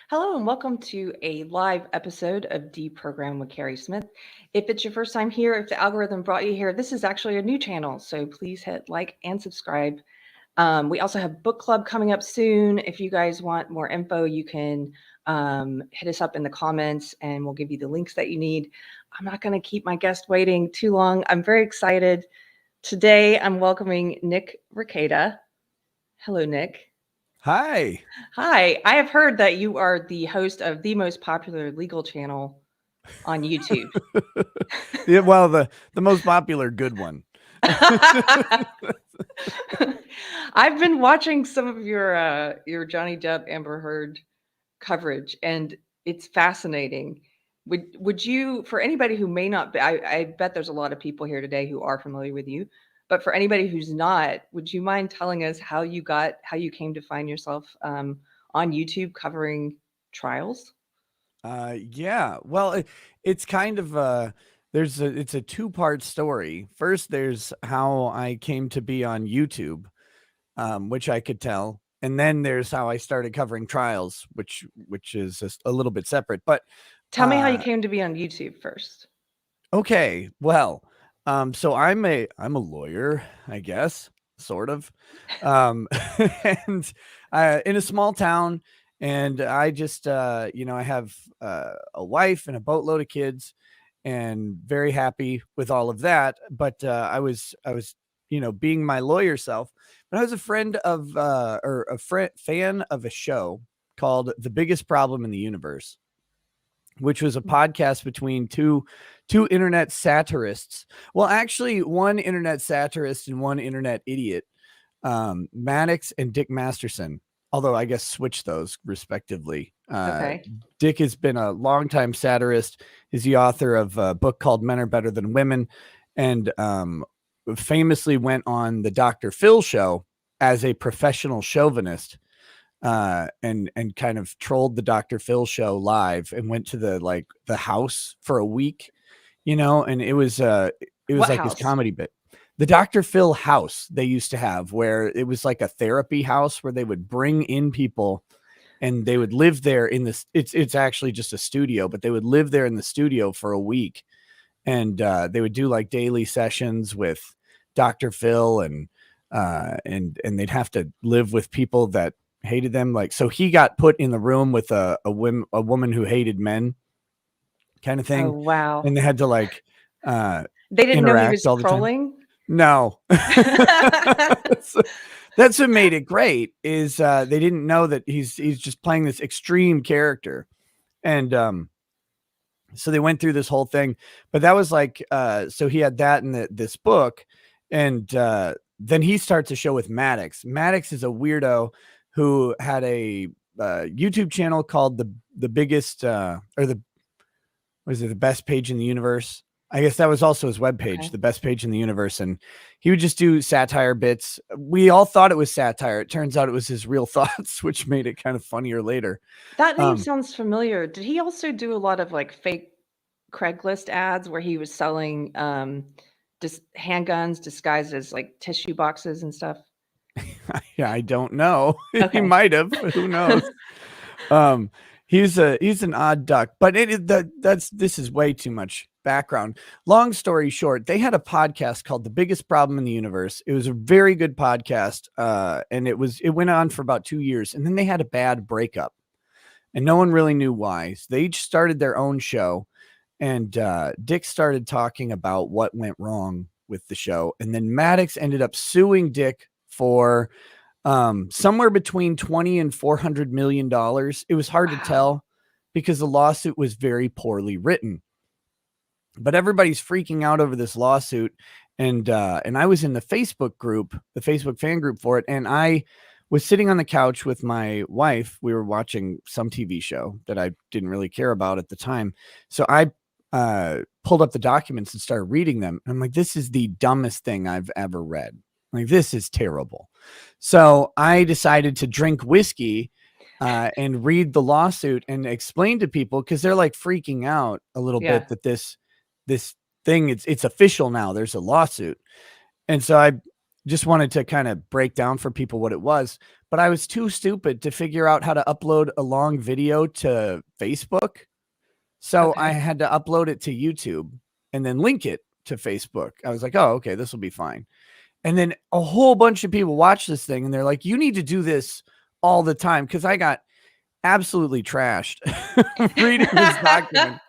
Hello and welcome to a live episode of Deprogrammed with Keri Smith. If it's your first time here, if the algorithm brought you here, this is actually a new channel, so please hit like and subscribe. We also have book club coming up soon. If you guys want more info, you can hit us up in the comments and we'll give you the links that you need. I'm not going to keep my guest waiting too long. I'm very excited. Today, I'm welcoming Nick Rekieta. Hello, Nick. Hi. Hi, I have heard that you are the host of the most popular legal channel on YouTube. Yeah, well, the most popular good one. I've been watching some of your Johnny Depp Amber Heard coverage, and it's fascinating. Would you, for anybody who may not be, I bet there's a lot of people here today who are familiar with you, but for anybody who's not, would you mind telling us how you came to find yourself on YouTube covering trials? Yeah. Well, it's kind of it's a two-part story. First, there's how I came to be on YouTube, which I could tell, and then there's how I started covering trials, which is just a little bit separate. But Tell me how you came to be on YouTube first. okay, well, so I'm a lawyer, I guess, sort of, and in a small town, and I just I have a wife and a boatload of kids, and very happy with all of that. But I was being my lawyer self, but I was a friend of or a fan of a show called The Biggest Problem in the Universe, which was a podcast between two internet satirists. Well, actually, one internet satirist and one internet idiot, Maddox and Dick Masterson. Although I guess switch those respectively. Okay. Dick has been a longtime satirist. He's the author of a book called Men Are Better Than Women, and famously went on the Dr. Phil show as a professional chauvinist. And kind of trolled the Dr. Phil show live and went to the house for a week, and it was What like house? his comedy bit. The Dr. Phil house they used to have, where it was like a therapy house where they would bring in people and they would live there in this. It's actually just a studio, but they would live there in the studio for a week, and they would do like daily sessions with Dr. Phil, and they'd have to live with people that hated them. Like, so he got put in the room with a woman who hated men, kind of Oh, thing, wow. and they had to They didn't know he interact was all the time. trolling? No. That's what made it great, is they didn't know that he's just playing this extreme character. And so they went through this whole thing, but that was so he had that in this book, and then he starts a show with Maddox. Maddox is a weirdo who had a YouTube channel called the biggest or the best page in the universe. I guess that was also his webpage, Okay. the best page in the universe. And he would just do satire bits. We all thought it was satire. It turns out it was his real thoughts, which made it kind of funnier later. That name sounds familiar. Did he also do a lot of fake Craigslist ads where he was selling just handguns disguised as tissue boxes and stuff? Yeah, I don't know. Okay. He might have. Who knows? He's an odd duck, but this is way too much background. Long story short, they had a podcast called The Biggest Problem in the Universe. It was a very good podcast, and it went on for about 2 years, and then they had a bad breakup, and no one really knew why. So they each started their own show, and Dick started talking about what went wrong with the show, and then Maddox ended up suing Dick for somewhere between $20 and $400 million. It was hard to tell because the lawsuit was very poorly written, but everybody's freaking out over this lawsuit. And I was in the Facebook group, the Facebook fan group for it. And I was sitting on the couch with my wife. We were watching some TV show that I didn't really care about at the time. So I pulled up the documents and started reading them. And I'm like, this is the dumbest thing I've ever read. Like, this is terrible. So I decided to drink whiskey and read the lawsuit and explain to people, because they're freaking out a little bit that this thing, it's official now. There's a lawsuit. And so I just wanted to kind of break down for people what it was. But I was too stupid to figure out how to upload a long video to Facebook. So I had to upload it to YouTube and then link it to Facebook. I was like, oh, okay, this will be fine. And then a whole bunch of people watch this thing and they're like, you need to do this all the time. Cause I got absolutely trashed reading this document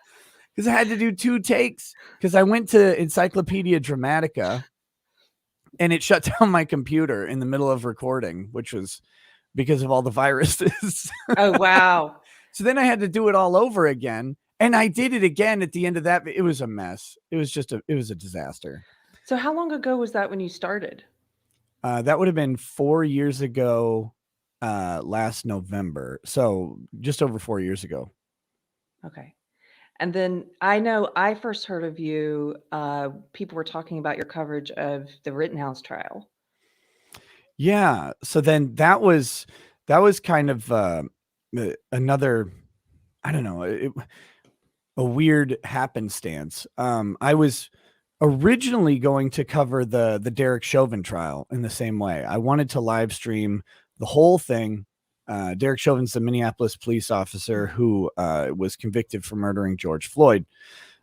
because I had to do 2 takes because I went to Encyclopedia Dramatica and it shut down my computer in the middle of recording, which was because of all the viruses. Oh, wow. So then I had to do it all over again. And I did it again at the end of that. It was a mess. It was a disaster. So how long ago was that when you started? That would have been 4 years ago, last November. So just over 4 years ago. Okay. And then I know I first heard of you, people were talking about your coverage of the Rittenhouse trial. Yeah. So then that was kind of another, I don't know, a weird happenstance. I was originally going to cover the Derek Chauvin trial in the same way. I wanted to live stream the whole thing. Derek Chauvin's the Minneapolis police officer who was convicted for murdering George Floyd.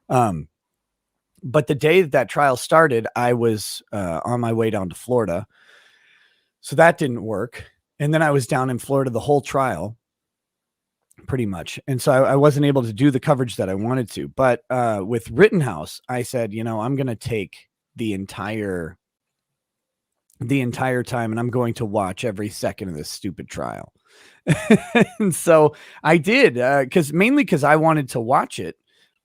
But the day that trial started, I was on my way down to Florida. So that didn't work. And then I was down in Florida the whole trial, pretty much. And so I wasn't able to do the coverage that I wanted to. But with Rittenhouse, I said, I'm going to take the entire time and I'm going to watch every second of this stupid trial. And so I did, mainly because I wanted to watch it,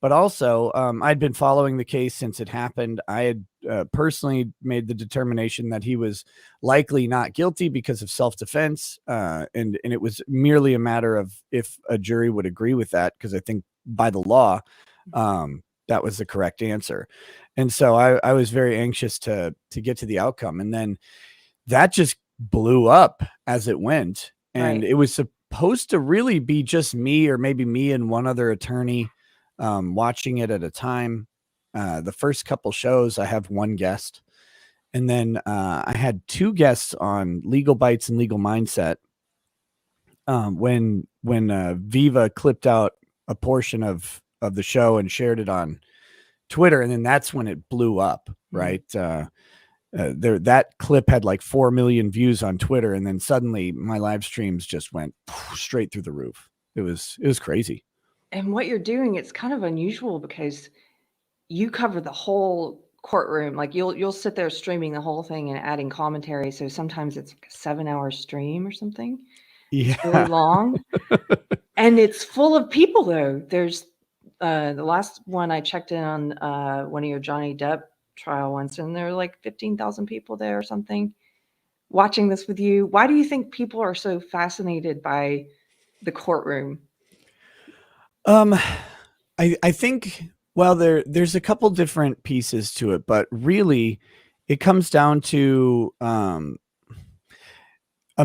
but also I'd been following the case since it happened. I had personally made the determination that he was likely not guilty because of self-defense. And it was merely a matter of if a jury would agree with that, because I think by the law, that was the correct answer. And so I was very anxious to get to the outcome. And then that just blew up as it went. And it was supposed to really be just me, or maybe me and one other attorney watching it at a time. The first couple shows, I have one guest. And then I had 2 guests on Legal Bites and Legal Mindset. When Viva clipped out a portion of the show and shared it on Twitter. And then that's when it blew up, right? That clip had like 4 million views on Twitter. And then suddenly my live streams just went straight through the roof. It was crazy. And what you're doing, it's kind of unusual because you cover the whole courtroom. Like you'll sit there streaming the whole thing and adding commentary. So sometimes it's like a 7-hour stream or something. Yeah. It's really long. And it's full of people though. There's the last one I checked in on one of your Johnny Depp trial once, and there were like 15,000 people there or something watching this with you. Why do you think people are so fascinated by the courtroom? I think, well, there's a couple different pieces to it, but really it comes down to a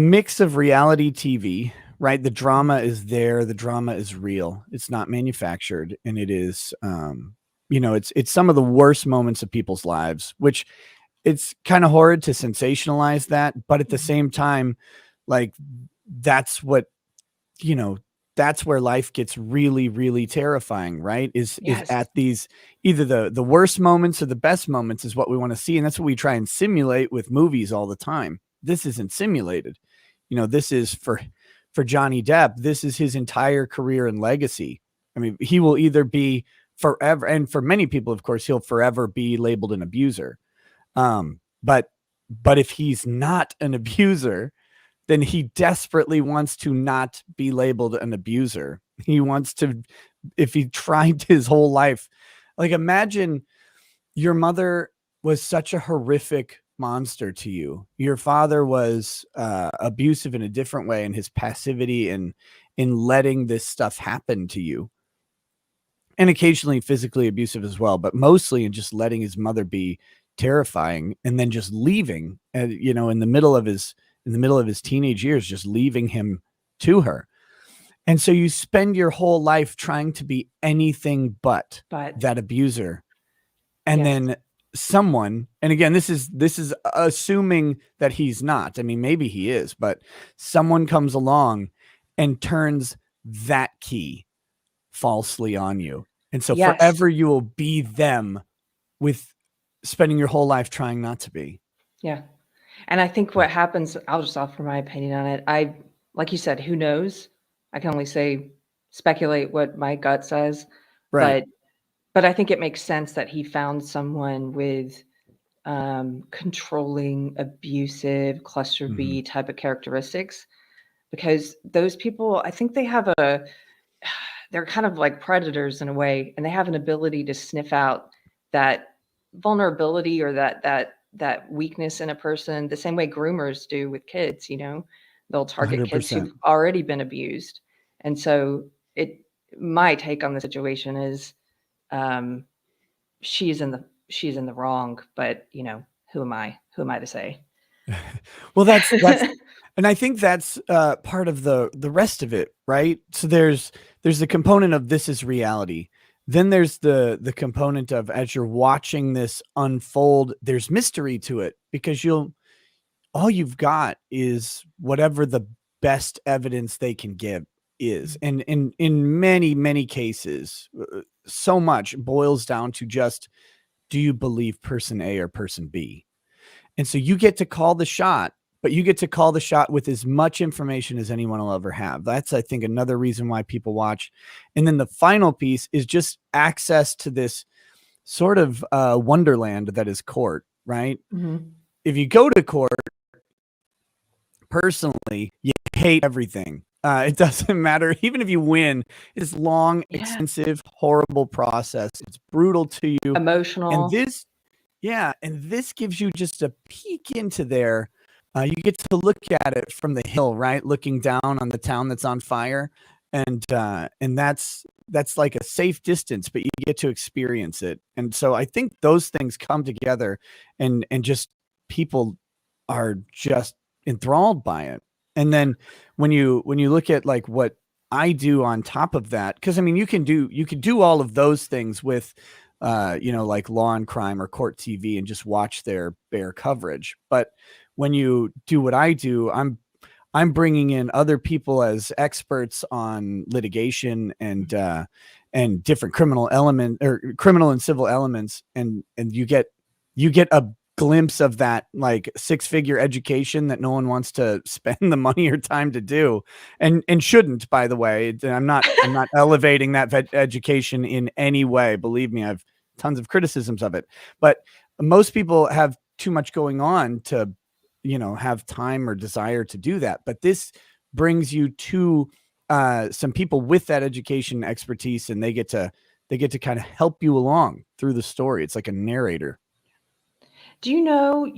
mix of reality TV, right? The drama is there. The drama is real. It's not manufactured. And it is, it's some of the worst moments of people's lives, which it's kind of horrid to sensationalize that. But at the same time, like that's what, that's where life gets really, really terrifying, right? Is at these, either the worst moments or the best moments is what we want to see. And that's what we try and simulate with movies all the time. This isn't simulated. This is for Johnny Depp. This is his entire career and legacy. I mean, he will either be forever, and for many people, of course, he'll forever be labeled an abuser. But if he's not an abuser, then he desperately wants to not be labeled an abuser. He wants to, if he tried his whole life, like imagine your mother was such a horrific monster to you. Your father was abusive in a different way, in his passivity and in letting this stuff happen to you. And occasionally physically abusive as well, but mostly in just letting his mother be terrifying and then just leaving, in the middle of his teenage years, just leaving him to her. And so you spend your whole life trying to be anything but that abuser. And then someone, and again, this is assuming that he's not. I mean, maybe he is, but someone comes along and turns that key falsely on you. And so Yes. forever you will be them, with spending your whole life trying not to be. Yeah. And I think what happens, I'll just offer my opinion on it. Like you said, who knows? I can only speculate what my gut says. Right. But I think it makes sense that he found someone with controlling, abusive, cluster B type of characteristics, because those people, I think they're kind of like predators in a way, and they have an ability to sniff out that vulnerability or that weakness in a person, the same way groomers do with kids. They'll target kids 100%. who've already been abused. And so my take on the situation is, she's in the wrong, but who am I to say? Well, that's and I think that's part of the rest of it, right? So there's the component of this is reality. Then there's the component of, as you're watching this unfold, there's mystery to it, because all you've got is whatever the best evidence they can give is. And in many, many cases, so much boils down to just, do you believe person A or person B? And so you get to call the shot, but you get to call the shot with as much information as anyone will ever have. That's, I think, another reason why people watch. And then the final piece is just access to this sort of wonderland that is court, right? If you go to court, personally, you hate everything. It doesn't matter. Even if you win, it's long, expensive, horrible process. It's brutal to you. Emotional. And this gives you just a peek into there. You get to look at it from the hill, right? Looking down on the town that's on fire. And that's like a safe distance, but you get to experience it. And so I think those things come together, and just people are just enthralled by it. And then when you look at like what I do on top of that, because I mean, you can do all of those things with like Law and Crime or Court TV and just watch their bare coverage. But when you do what I do, I'm bringing in other people as experts on litigation and different criminal and civil elements. And you get a glimpse of that, like, 6-figure education that no one wants to spend the money or time to do, and shouldn't, by the way. I'm not elevating that education in any way. Believe me, I've tons of criticisms of it, but most people have too much going on to have time or desire to do that. But this brings you to some people with that education expertise, and they get to kind of help you along through the story. It's like a narrator. Do you know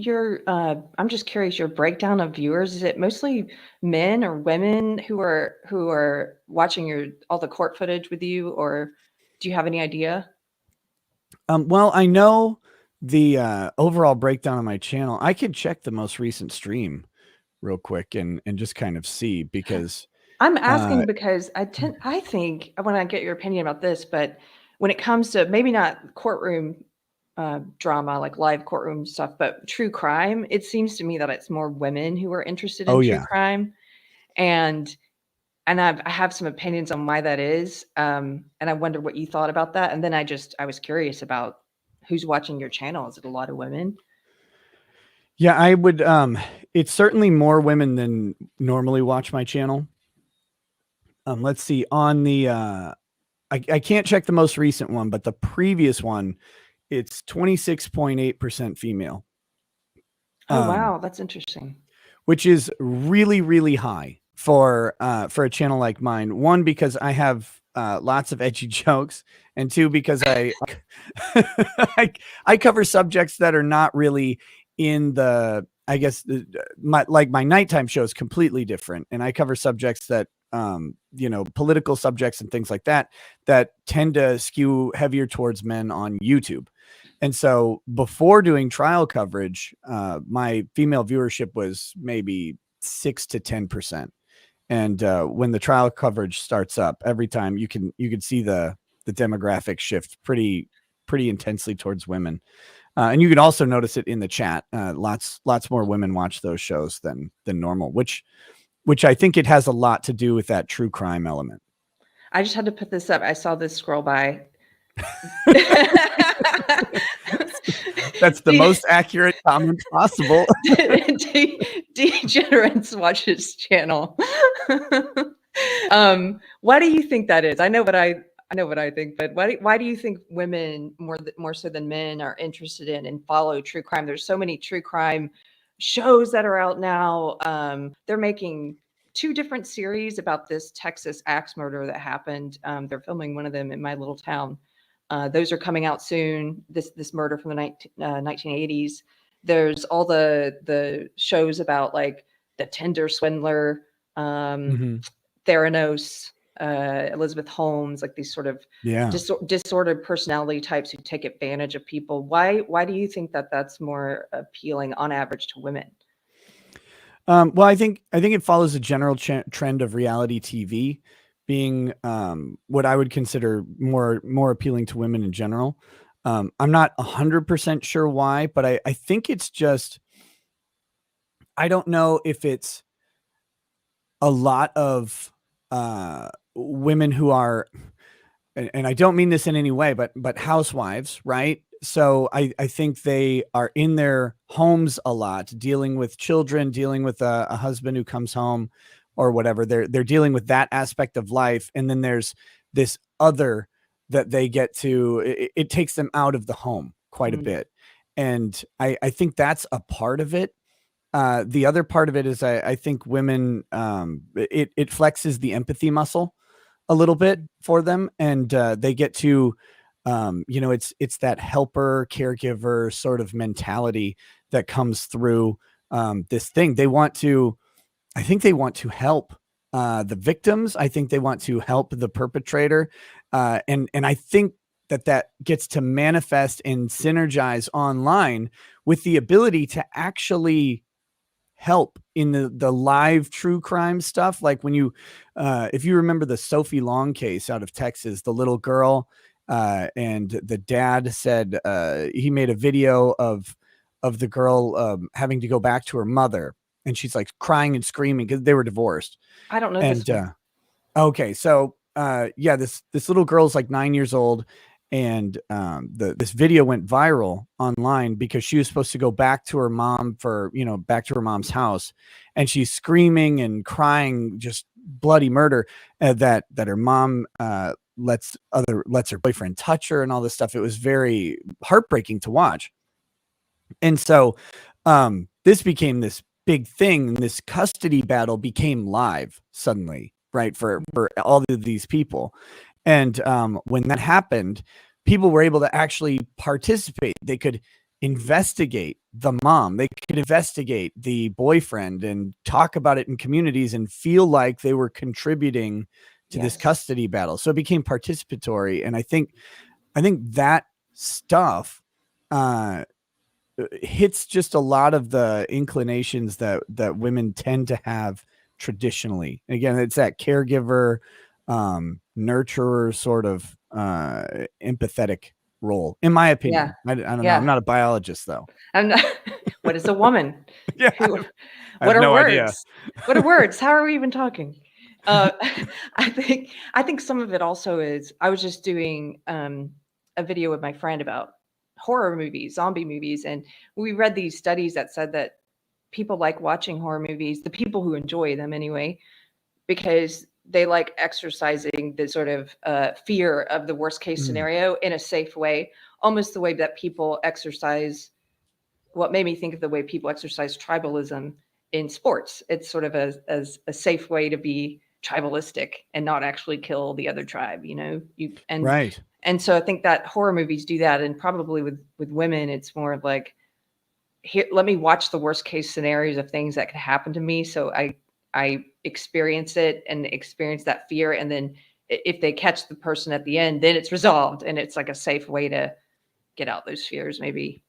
I'm just curious, your breakdown of viewers, is it mostly men or women who are watching all the court footage with you, or do you have any idea? Well, I know the overall breakdown of my channel. I could check the most recent stream real quick and just kind of see, because I'm asking because I think I want to get your opinion about this, but when it comes to maybe not courtroom drama, like live courtroom stuff, but true crime, it seems to me that it's more women who are interested in true crime. And I have some opinions on why that is. And I wonder what you thought about that. And then I was curious about who's watching your channel. Is it a lot of women? Yeah, I would. It's certainly more women than normally watch my channel. Let's see, on the I can't check the most recent one, but the previous one, it's 26.8% female. Oh, wow, that's interesting. Which is really, really high for a channel like mine. One, because I have lots of edgy jokes, and two, because I cover subjects that are not really in the, I guess, my nighttime show is completely different, and I cover subjects that political subjects and things like that tend to skew heavier towards men on YouTube. And so before doing trial coverage, my female viewership was maybe 6 to 10%. And when the trial coverage starts up, every time you can see the demographic shift pretty pretty intensely towards women. And you can also notice it in the chat. Lots more women watch those shows than normal, which I think it has a lot to do with that true crime element. I just had to put this up. I saw this scroll by. That's the most accurate comment possible. Degenerates watch his channel. Why do you think that is? I know what I think, but why do you think women more so than men are interested in and follow true crime? There's so many true crime shows that are out now. They're making 2 different series about this Texas axe murder that happened. They're filming one of them in my little town. Those are coming out soon. This murder from the 1980s. There's all the shows about like the Tinder swindler, Theranos, Elizabeth Holmes, like these sort of disordered personality types who take advantage of people. Why do you think that that's more appealing on average to women? Well, I think it follows a general trend of reality TV being what I would consider more appealing to women in general. I'm not 100% sure why, but I think it's just, I don't know if it's a lot of women who are, and I don't mean this in any way, but housewives, right? So I think they are in their homes a lot, dealing with children, dealing with a husband who comes home or whatever. They're dealing with that aspect of life. And then there's this other that they get to, it takes them out of the home quite a bit. And I think that's a part of it. The other part of it is I think women, it flexes the empathy muscle a little bit for them. And they get to, it's that helper caregiver sort of mentality that comes through this thing. I think they want to help the victims. I think they want to help the perpetrator. And I think that gets to manifest and synergize online with the ability to actually help in the live true crime stuff. Like when you, if you remember the Sophie Long case out of Texas, the little girl, and the dad said he made a video of the girl having to go back to her mother, and she's like crying and screaming because they were divorced. I don't know. And okay, so this little girl's like 9 years old, and this video went viral online because she was supposed to go back to her mom back to her mom's house, and she's screaming and crying just bloody murder, that her mom lets her boyfriend touch her and all this stuff. It was very heartbreaking to watch. And so this became this big thing, and this custody battle became live suddenly, right, for all of these people. And when that happened, people were able to actually participate. They could investigate the mom, they could investigate the boyfriend, and talk about it in communities and feel like they were contributing to this custody battle. So it became participatory. And I think that stuff hits just a lot of the inclinations that women tend to have traditionally. And again, it's that caregiver, nurturer sort of empathetic role, in my opinion. I don't know. I'm not a biologist, though. I'm not. What is a woman? Yeah. What are no words? idea. What are words? How are we even talking? I think some of it also is, I was just doing a video with my friend about horror movies, zombie movies, and we read these studies that said that people like watching horror movies, the people who enjoy them anyway, because they like exercising the sort of fear of the worst case scenario in a safe way, almost the way that people exercise, what made me think of the way people exercise tribalism in sports. It's sort of as a safe way to be tribalistic and not actually kill the other tribe, right. And so I think that horror movies do that. And probably with women, it's more of like, here, let me watch the worst case scenarios of things that could happen to me. So I experience it and experience that fear. And then if they catch the person at the end, then it's resolved. And it's like a safe way to get out those fears, maybe.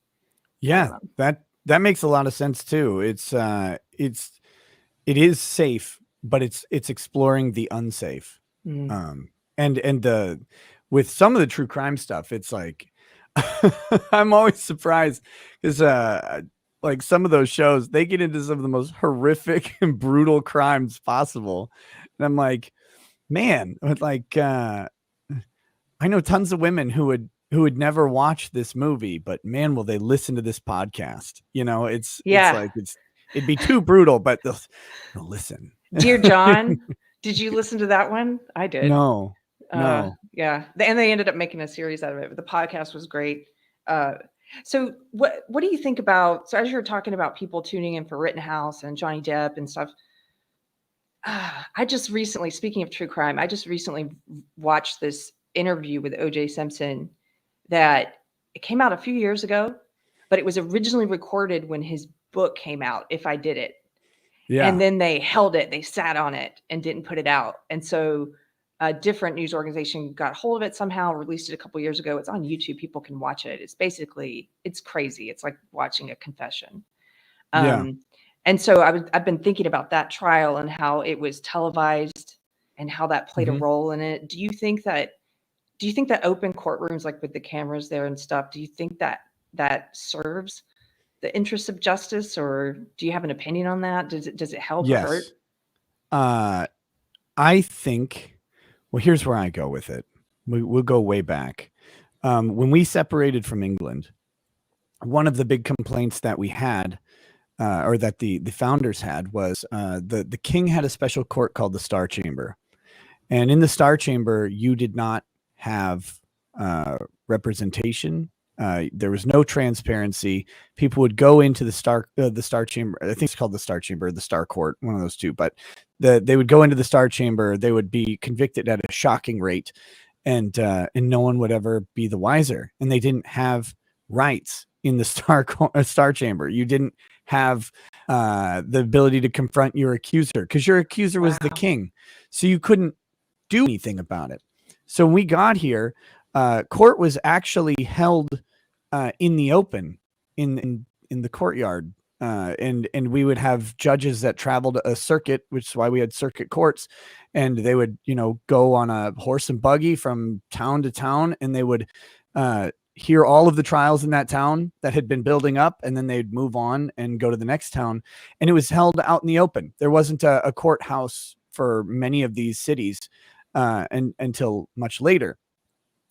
Yeah, that makes a lot of sense too. It is safe, but it's exploring the unsafe. And with some of the true crime stuff, it's like, I'm always surprised because like some of those shows, they get into some of the most horrific and brutal crimes possible. And I'm like, man, like I know tons of women who would never watch this movie, but man, will they listen to this podcast? You know, it's Yeah. like it'd be too brutal, but they'll listen. Dear John, did you listen to that one? I did. No, no. Yeah. And they ended up making a series out of it, but the podcast was great. So what do you think about, so as you're talking about people tuning in for Rittenhouse and Johnny Depp and stuff, I just recently, speaking of true crime, I just recently watched this interview with O.J. Simpson that it came out a few years ago, but it was originally recorded when his book came out, If I Did It. Yeah. And then they held it, they sat on it and didn't put it out. And so a different news organization got hold of it somehow, released it a couple years ago. It's on YouTube. People can watch it. It's basically, it's crazy. It's like watching a confession. Yeah. And so I've been thinking about that trial and how it was televised and how that played a role in it. Do you think that open courtrooms, like with the cameras there and stuff, do you think that serves the interests of justice, or do you have an opinion on that? Does it help or hurt? I think, well, here's where I go with it. We'll go way back. When we separated from England, one of the big complaints that we had, or that the founders had, was the king had a special court called the Star Chamber. And in the Star Chamber, you did not have representation. There was no transparency. People would go into the Star Chamber. I think it's called the Star Chamber, the Star Court, one of those two. But they would go into the Star Chamber. They would be convicted at a shocking rate, and no one would ever be the wiser. And they didn't have rights in the Star Chamber. You didn't have the ability to confront your accuser because your accuser was the king. So you couldn't do anything about it. So when we got here, court was actually held in the open, in the courtyard, and we would have judges that traveled a circuit, which is why we had circuit courts, and they would go on a horse and buggy from town to town, and they would hear all of the trials in that town that had been building up, and then they'd move on and go to the next town, and it was held out in the open. There wasn't a courthouse for many of these cities and until much later.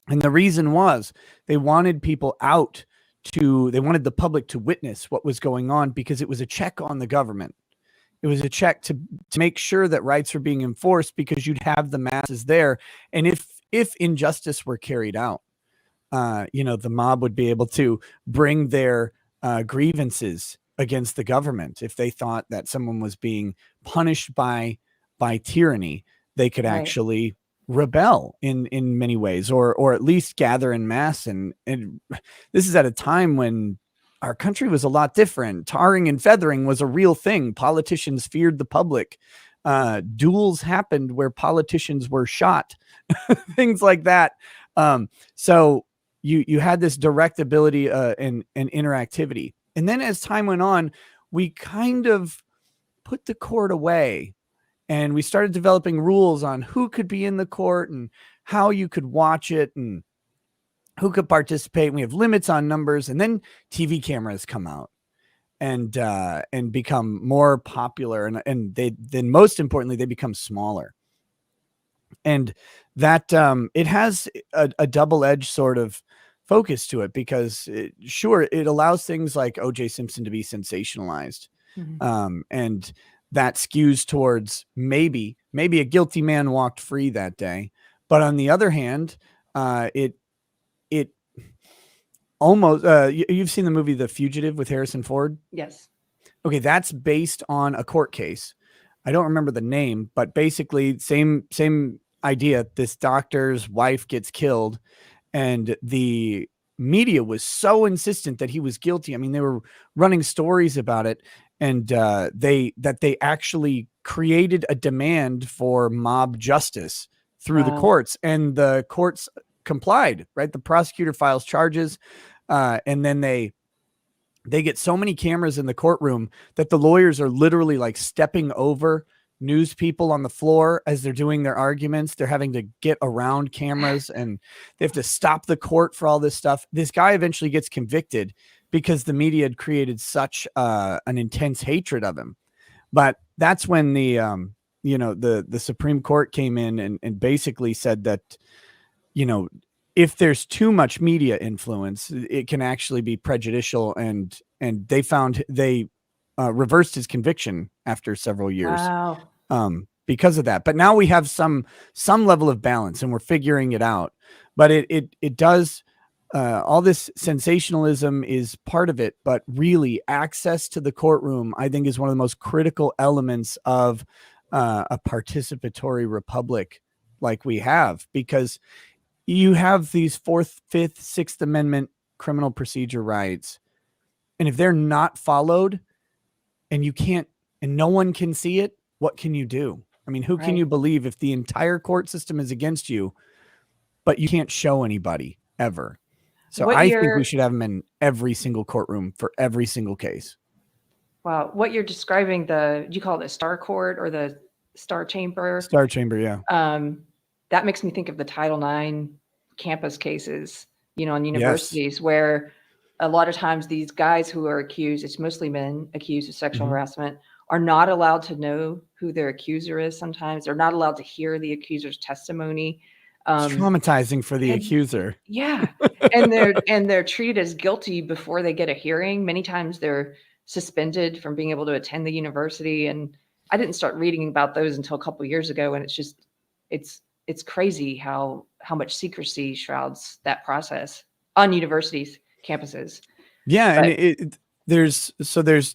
And the reason was they wanted people out they wanted the public to witness what was going on, because it was a check on the government. It was a check to make sure that rights were being enforced, because you'd have the masses there. And if injustice were carried out, the mob would be able to bring their grievances against the government. If they thought that someone was being punished by tyranny, they could actually rebel in many ways, or at least gather in mass. And this is at a time when our country was a lot different. Tarring and feathering was a real thing. Politicians feared the public. Duels happened where politicians were shot, things like that. So you had this direct ability and interactivity. And then as time went on, we kind of put the court away. And we started developing rules on who could be in the court and how you could watch it and who could participate. We have limits on numbers, and then TV cameras come out and become more popular. And then most importantly, they become smaller. And that it has a double-edged sort of focus to it, because it allows things like O.J. Simpson to be sensationalized. And that skews towards maybe a guilty man walked free that day. But on the other hand, it almost, you've seen the movie The Fugitive with Harrison Ford? Yes. Okay. That's based on a court case. I don't remember the name, but basically same idea. This doctor's wife gets killed, and the media was so insistent that he was guilty. I mean, they were running stories about it. And they actually created a demand for mob justice through the courts, and the courts complied. Right, the prosecutor files charges, and then they get so many cameras in the courtroom that the lawyers are literally like stepping over news people on the floor as they're doing their arguments. They're having to get around cameras and they have to stop the court for all this stuff. This guy eventually gets convicted because the media had created such an intense hatred of him. But that's when the Supreme Court came in and basically said that, if there's too much media influence, it can actually be prejudicial. And they reversed his conviction after several years. Wow. Because of that. But now we have some level of balance and we're figuring it out. But it does, all this sensationalism is part of it, but really access to the courtroom, I think, is one of the most critical elements of a participatory republic like we have, because you have these 4th, 5th, 6th Amendment criminal procedure rights. And if they're not followed and no one can see it, what can you do? I mean, who can you believe if the entire court system is against you, but you can't show anybody ever? So I think we should have them in every single courtroom for every single case. Wow. What you're describing, do you call it the Star Court or the Star Chamber? Star Chamber, yeah. That makes me think of the Title IX campus cases, in universities, where a lot of times these guys who are accused, it's mostly men accused of sexual harassment, are not allowed to know who their accuser is. Sometimes they're not allowed to hear the accuser's testimony. It's traumatizing for the accuser. Yeah. and they're treated as guilty before they get a hearing. Many times they're suspended from being able to attend the university. And I didn't start reading about those until a couple of years ago. And it's crazy how much secrecy shrouds that process on universities, campuses. Yeah. And there's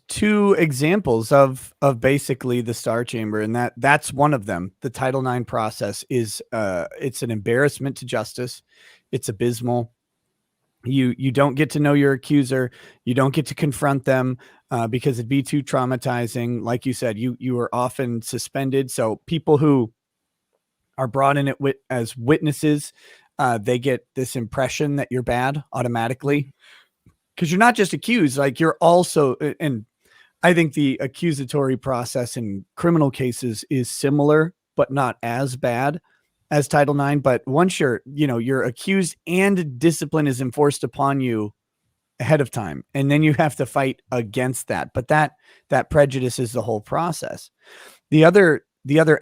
2 examples of basically the Star Chamber, and that's one of them. The Title IX process is it's an embarrassment to justice. It's abysmal. You don't get to know your accuser. You don't get to confront them because it'd be too traumatizing. Like you said, you are often suspended. So people who are brought in as witnesses, they get this impression that you're bad automatically. Because you're not just accused, like you're also, and I think the accusatory process in criminal cases is similar, but not as bad as Title IX. But once you're accused and discipline is enforced upon you ahead of time, and then you have to fight against that. But that prejudices the whole process. The other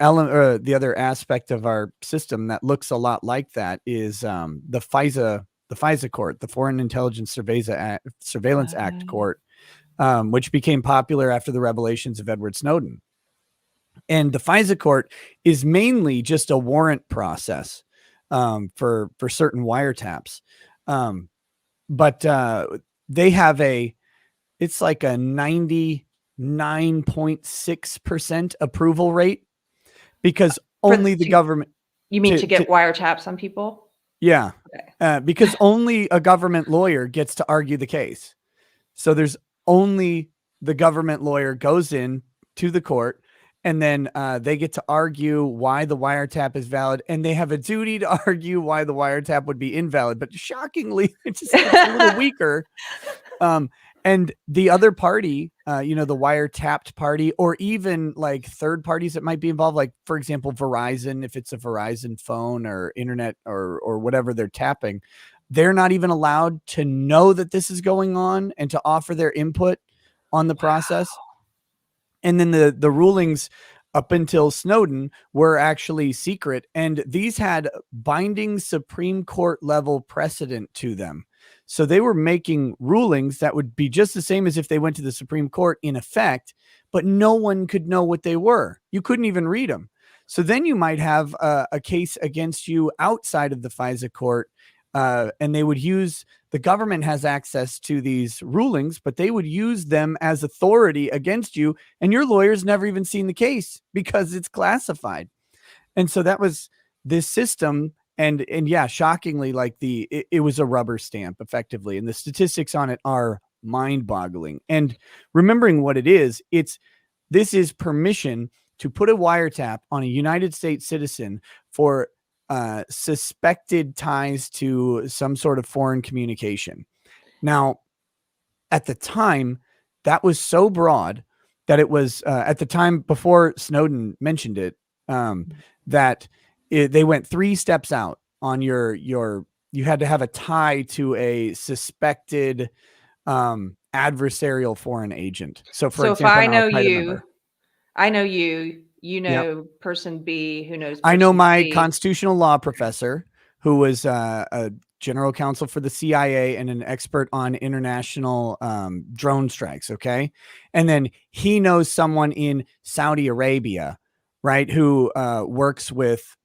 element, or the other aspect of our system that looks a lot like that is the FISA court, the Foreign Intelligence Surveillance Act court, which became popular after the revelations of Edward Snowden. And the FISA court is mainly just a warrant process for certain wiretaps. But they have it's like a 99.6% approval rate, because only the government. You mean to get wiretaps on people? Yeah, okay. Because only a government lawyer gets to argue the case. So there's only the government lawyer goes in to the court, and then they get to argue why the wiretap is valid, and they have a duty to argue why the wiretap would be invalid. But shockingly, it's a little weaker. And the other party, the wiretapped party, or even like third parties that might be involved, like, for example, Verizon, if it's a Verizon phone or internet or whatever they're tapping, they're not even allowed to know that this is going on and to offer their input on the process. And then the rulings up until Snowden were actually secret, and these had binding Supreme Court level precedent to them. So they were making rulings that would be just the same as if they went to the Supreme Court in effect, but no one could know what they were. You couldn't even read them. So then you might have a case against you outside of the FISA court, and the government has access to these rulings, but they would use them as authority against you, and your lawyer's never even seen the case because it's classified. And so that was this system. And yeah, shockingly, like it was a rubber stamp effectively. And the statistics on it are mind boggling. And remembering what it is, this is permission to put a wiretap on a United States citizen for suspected ties to some sort of foreign communication. Now, at the time, that was so broad that it was at the time before Snowden mentioned it, that they went 3 steps out on your you had to have a tie to a suspected adversarial foreign agent. So for So if example, I an know Al-Qaeda you, member. I know you, you Yep. know person B who knows I know person my C. constitutional law professor, who was a general counsel for the CIA and an expert on international drone strikes. Okay. And then he knows someone in Saudi Arabia, right, who works with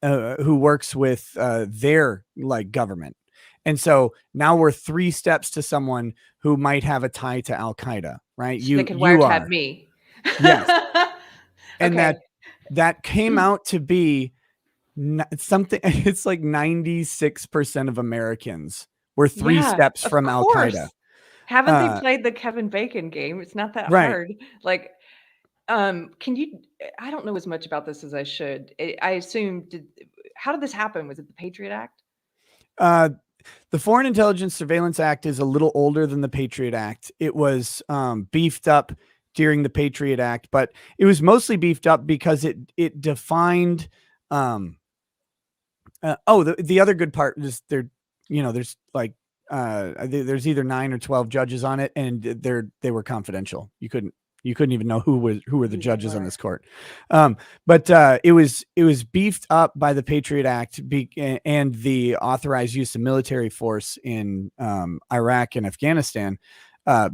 their like government. And so now we're 3 steps to someone who might have a tie to Al-Qaeda, right? So they could You wiretap are. me. Yes. And Okay. that came out to be something. It's like 96% of Americans were 3 Yeah, steps of from Al-Qaeda. course. Haven't they Uh, played the Kevin Bacon game? It's not that right. hard. Like, can you I don't know as much about this as I should. I assume how did this happen? Was it the Patriot Act? Uh, the Foreign Intelligence Surveillance Act is a little older than the Patriot Act. It was beefed up during the Patriot Act, but it was mostly beefed up because it defined. The other good part is there's like there's either 9 or 12 judges on it, and they were confidential. You couldn't even know who were the Who they judges on were. this court. But it was beefed up by the Patriot Act and the authorized use of military force in Iraq and Afghanistan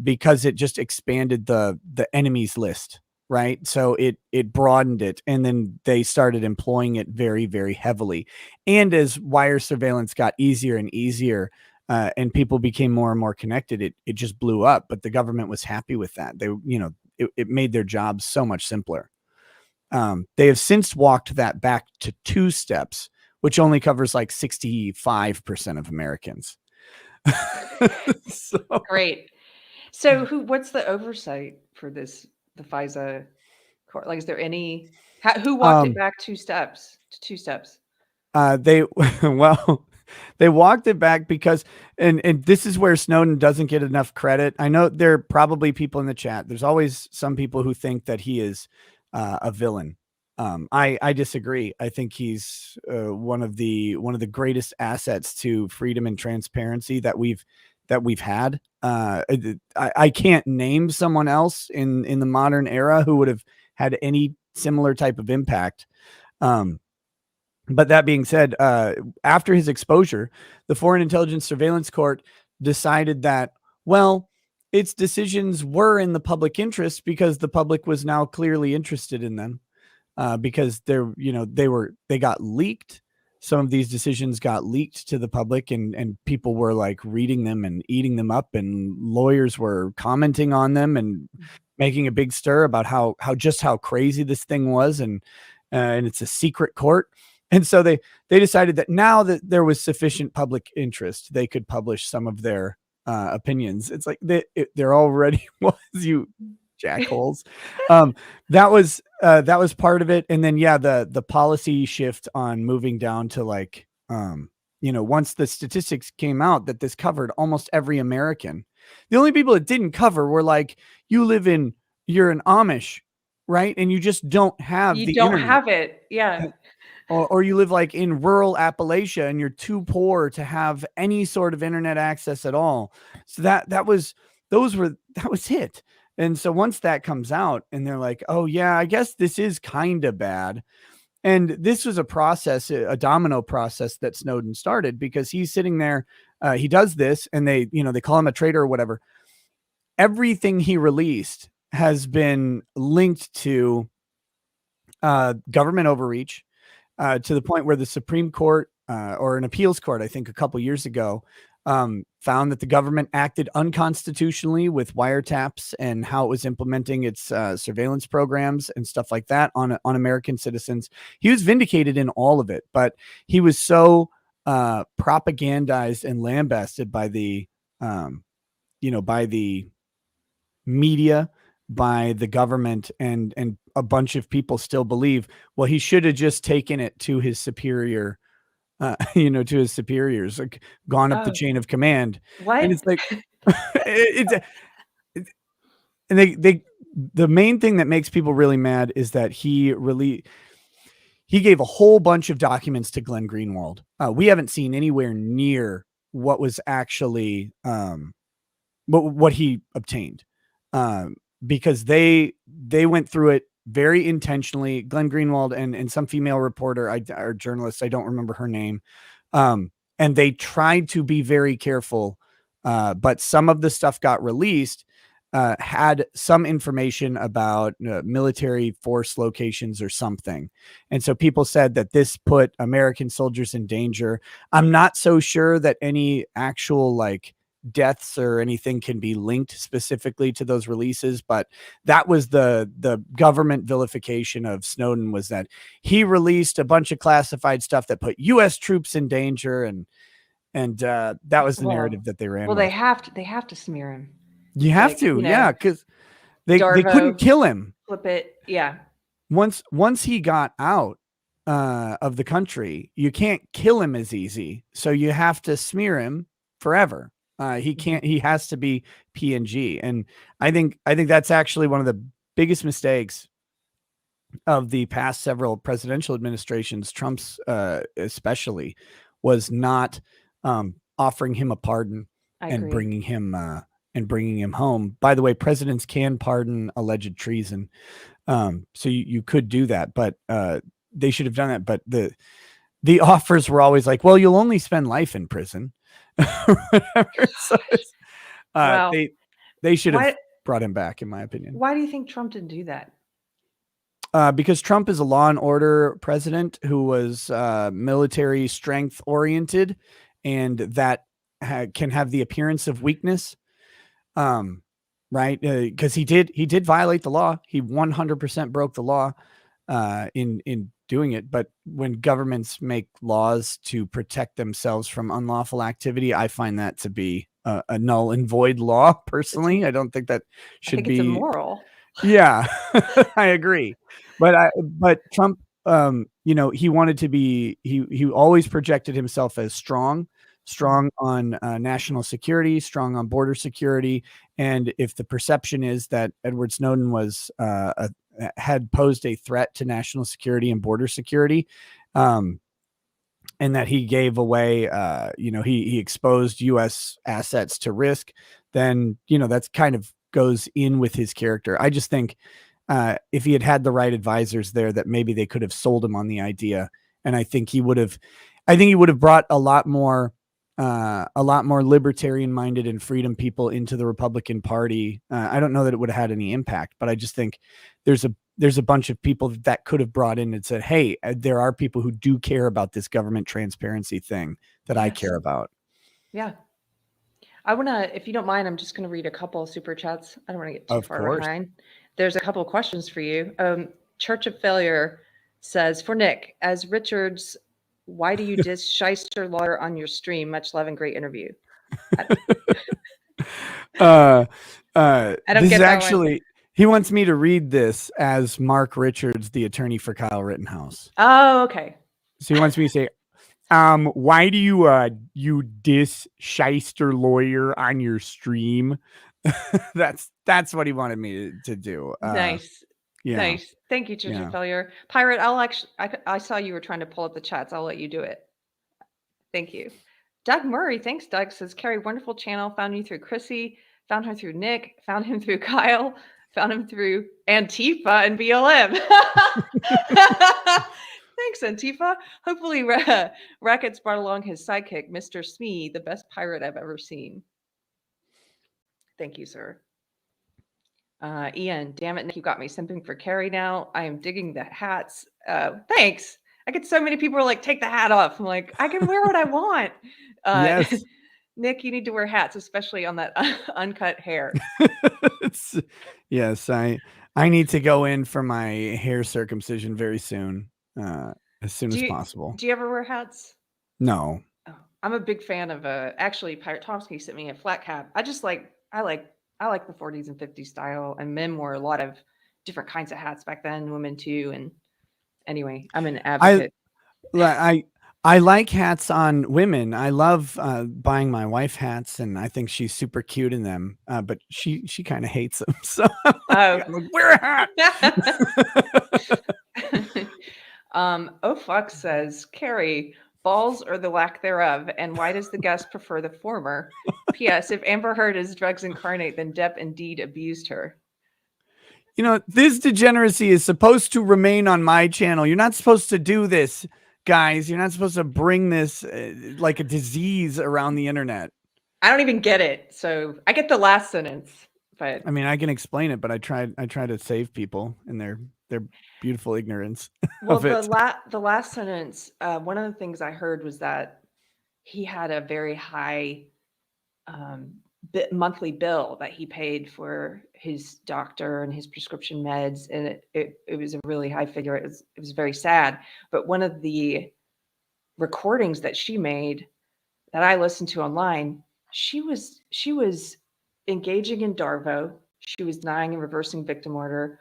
because it just expanded the enemy's list. Right. So it broadened it, and then they started employing it very, very heavily. And as wire surveillance got easier and easier, and people became more and more connected, it just blew up. But the government was happy with that. It made their jobs so much simpler. They have since walked that back to 2 steps, which only covers like 65% of Americans. So, Great. So what's the oversight for this, the FISA court? Like, is there any, who walked it back 2 steps to 2 steps? they well, they walked it back because, and this is where Snowden doesn't get enough credit. I know there are probably people in the chat. There's always some people who think that he is a villain. I disagree. I think he's one of the greatest assets to freedom and transparency that we've had. I can't name someone else in the modern era who would have had any similar type of impact. But that being said, after his exposure, the Foreign Intelligence Surveillance Court decided that, well, its decisions were in the public interest because the public was now clearly interested in them, because they got leaked. Some of these decisions got leaked to the public, and people were like reading them and eating them up, and lawyers were commenting on them and making a big stir about how crazy this thing was, and it's a secret court. And so they decided that now that there was sufficient public interest, they could publish some of their opinions. It's like there already was, you jackholes. That was part of it. And then, the policy shift on moving down to like, once the statistics came out that this covered almost every American, the only people it didn't cover were like, you're an Amish, right? And you just don't have You the don't internet. have it. Yeah. Or you live like in rural Appalachia and you're too poor to have any sort of internet access at all. So that was it. And so once that comes out and they're like, oh yeah, I guess this is kind of bad. And this was a domino process that Snowden started, because he's sitting there, he does this, and they call him a traitor or whatever. Everything he released has been linked to government overreach, to the point where the Supreme Court, or an appeals court, I think a couple years ago, found that the government acted unconstitutionally with wiretaps and how it was implementing its surveillance programs and stuff like that on American citizens. He was vindicated in all of it, but he was so propagandized and lambasted by the media, by the government, and a bunch of people still believe, well, he should have just taken it to his superior, to his superiors, like gone up the Oh, chain of command. And what? it's like, it's and the main thing that makes people really mad is that he gave a whole bunch of documents to Glenn Greenwald. We haven't seen anywhere near what was actually what he obtained, because they went through it very intentionally. Glenn Greenwald and some female reporter or journalist, I don't remember her name, and they tried to be very careful, but some of the stuff got released. Had some information about military force locations or something. And so people said that this put American soldiers in danger. I'm not so sure that any actual like deaths or anything can be linked specifically to those releases, but that was the government vilification of Snowden, was that he released a bunch of classified stuff that put US troops in danger, and that was the narrative that they ran Well, with. they have to smear him. You have to, yeah, because they couldn't kill him. Flip it, yeah. Once he got out of the country, you can't kill him as easy, so you have to smear him forever. He can't. He has to be PNG, and I think that's actually one of the biggest mistakes of the past several presidential administrations, Trump's especially, was not offering him a pardon and bringing him home. By the way, presidents can pardon alleged treason, so you could do that, but they should have done that. But the offers were always like, well, you'll only spend life in prison. So they should have brought him back, in my opinion. Why do you think Trump didn't do that? Because Trump is a law and order president who was military strength oriented, and that can have the appearance of weakness. Right? Because he did violate the law. He 100% broke the law in doing it. But when governments make laws to protect themselves from unlawful activity, I find that to be a null and void law. Personally, I don't think that should be it's immoral. Yeah, I agree. But Trump, he wanted to be. He always projected himself as strong on national security, strong on border security. And if the perception is that Edward Snowden was had posed a threat to national security and border security, and that he gave away, he exposed U.S. assets to risk, then, that's kind of goes in with his character. I just think if he had the right advisors there, that maybe they could have sold him on the idea. And I think he would have brought a lot more libertarian minded and freedom people into the Republican Party. I don't know that it would have had any impact, but I just think there's a bunch of people that could have brought in and said, hey, there are people who do care about this government transparency thing that I care about. Yeah. I want to, if you don't mind, I'm just going to read a couple of super chats. I don't want to get too far behind. There's a couple of questions for you. Church of Failure says, for Nick, as Richard's, why do you diss shyster lawyer on your stream? Much love and great interview. I don't get actually, he wants me to read this as Mark Richards, the attorney for Kyle Rittenhouse. Oh, okay. So he wants me to say, why do you diss shyster lawyer on your stream? That's what he wanted me to do. Nice. Yeah. Nice. Thank you, Church of Failure. Pirate, I saw you were trying to pull up the chats. I'll let you do it. Thank you. Doug Murray, thanks, Doug, says, Keri, wonderful channel. Found you through Chrissy, found her through Nick, found him through Kyle, found him through Antifa and BLM. Thanks, Antifa. Hopefully Rackets brought along his sidekick, Mr. Smee, the best pirate I've ever seen. Thank you, sir. Ian, damn it, Nick, you got me simping for Keri now. I am digging the hats. Thanks. I get so many people are like, take the hat off. I'm like, I can wear what I want. Yes. Nick, you need to wear hats, especially on that uncut hair. Yes, I need to go in for my hair circumcision very soon. As soon as possible. Do you ever wear hats? No. Oh, I'm a big fan of actually Pirate Tomsky sent me a flat cap. I like the 40s and 50s style, and men wore a lot of different kinds of hats back then, women too. And anyway, I'm an advocate. I like hats on women. I love buying my wife hats, and I think she's super cute in them. But she kind of hates them, so Oh. I'm like, wear a hat. Oh fuck says, Keri, balls or the lack thereof, and why does the guest prefer the former? P.S. If Amber Heard is drugs incarnate, then Depp indeed abused her. You know, this degeneracy is supposed to remain on my channel. You're not supposed to do this, guys. You're not supposed to bring this like a disease around the internet. I don't even get it. So I get the last sentence, but I mean, I can explain it, but I try to save people in their beautiful ignorance well, of it. the last sentence, one of the things I heard was that he had a very high monthly bill that he paid for his doctor and his prescription meds, and it was a really high figure. It was very sad. But one of the recordings that she made that I listened to online, she was engaging in Darvo. She was denying and reversing victim order,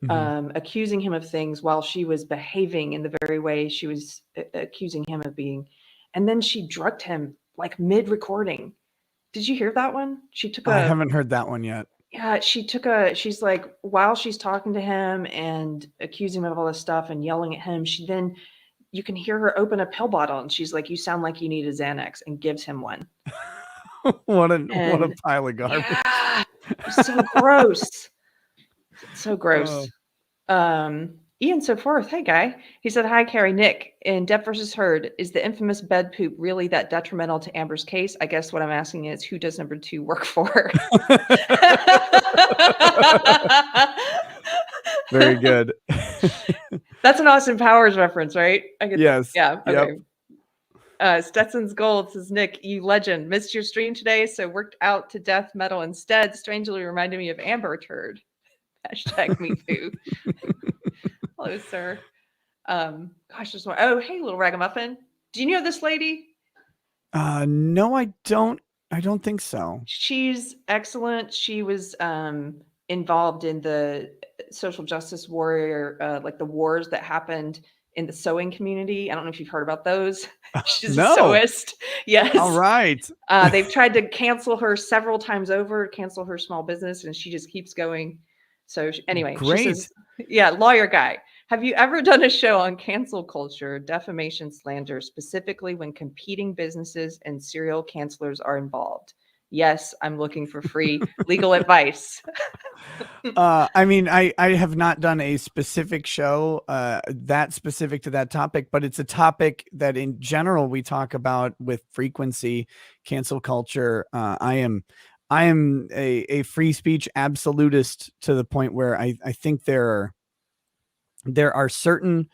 accusing him of things while she was behaving in the very way she was accusing him of being. And then she drugged him like mid-recording. Did you hear that one? She took I haven't heard that one yet. Yeah, she's like, while she's talking to him and accusing him of all this stuff and yelling at him, you can hear her open a pill bottle and she's like, you sound like you need a Xanax, and gives him one. What a pile of garbage. Yeah, so gross. So gross. Ian so forth. Hey guy. He said, hi, Keri, Nick. In Depp versus Heard, is the infamous bed poop really that detrimental to Amber's case? I guess what I'm asking is, who does number 2 work for? Very good. That's an Austin Powers reference, right? Yes. Yeah. Okay. Yep. Stetson's Gold says, Nick, you legend. Missed your stream today, so worked out to death metal instead. Strangely reminded me of Amber Turd. Hashtag me too. Hello, sir. Gosh, there's more. Oh, hey, little ragamuffin. Do you know this lady? No, I don't. I don't think so. She's excellent. She was involved in the social justice warrior, like the wars that happened in the sewing community. I don't know if you've heard about those. She's No. a sewist. Yes. All right. They've tried to cancel her several times over, cancel her small business, and she just keeps going. So anyway, great. She says, yeah, lawyer guy. Have you ever done a show on cancel culture, defamation, slander, specifically when competing businesses and serial cancelers are involved? Yes, I'm looking for free legal advice. I mean, I have not done a specific show that specific to that topic, but it's a topic that in general we talk about with frequency. Cancel culture. I am a free speech absolutist to the point where I think there are certain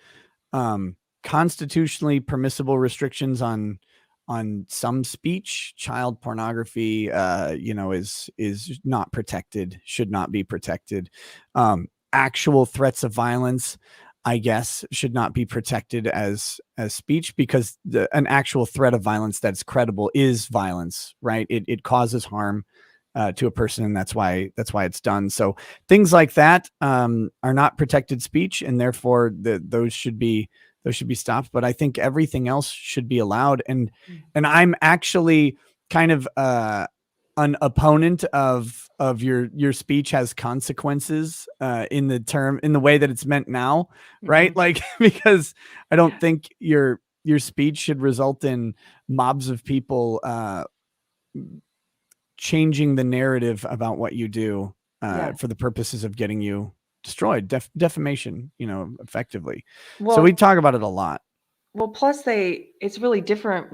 constitutionally permissible restrictions on some speech. Child pornography, is not protected, should not be protected. Actual threats of violence, I guess, should not be protected as speech, because an actual threat of violence that's credible is violence, right? It causes harm to a person, and that's why it's done. So things like that are not protected speech, and therefore those should be stopped. But I think everything else should be allowed. And I'm actually kind of an opponent of your speech has consequences in the way that it's meant now, right? Like, because I don't think your speech should result in mobs of people changing the narrative about what you do for the purposes of getting you destroyed. Defamation, effectively. Well, so we talk about it a lot. Well, plus it's really different.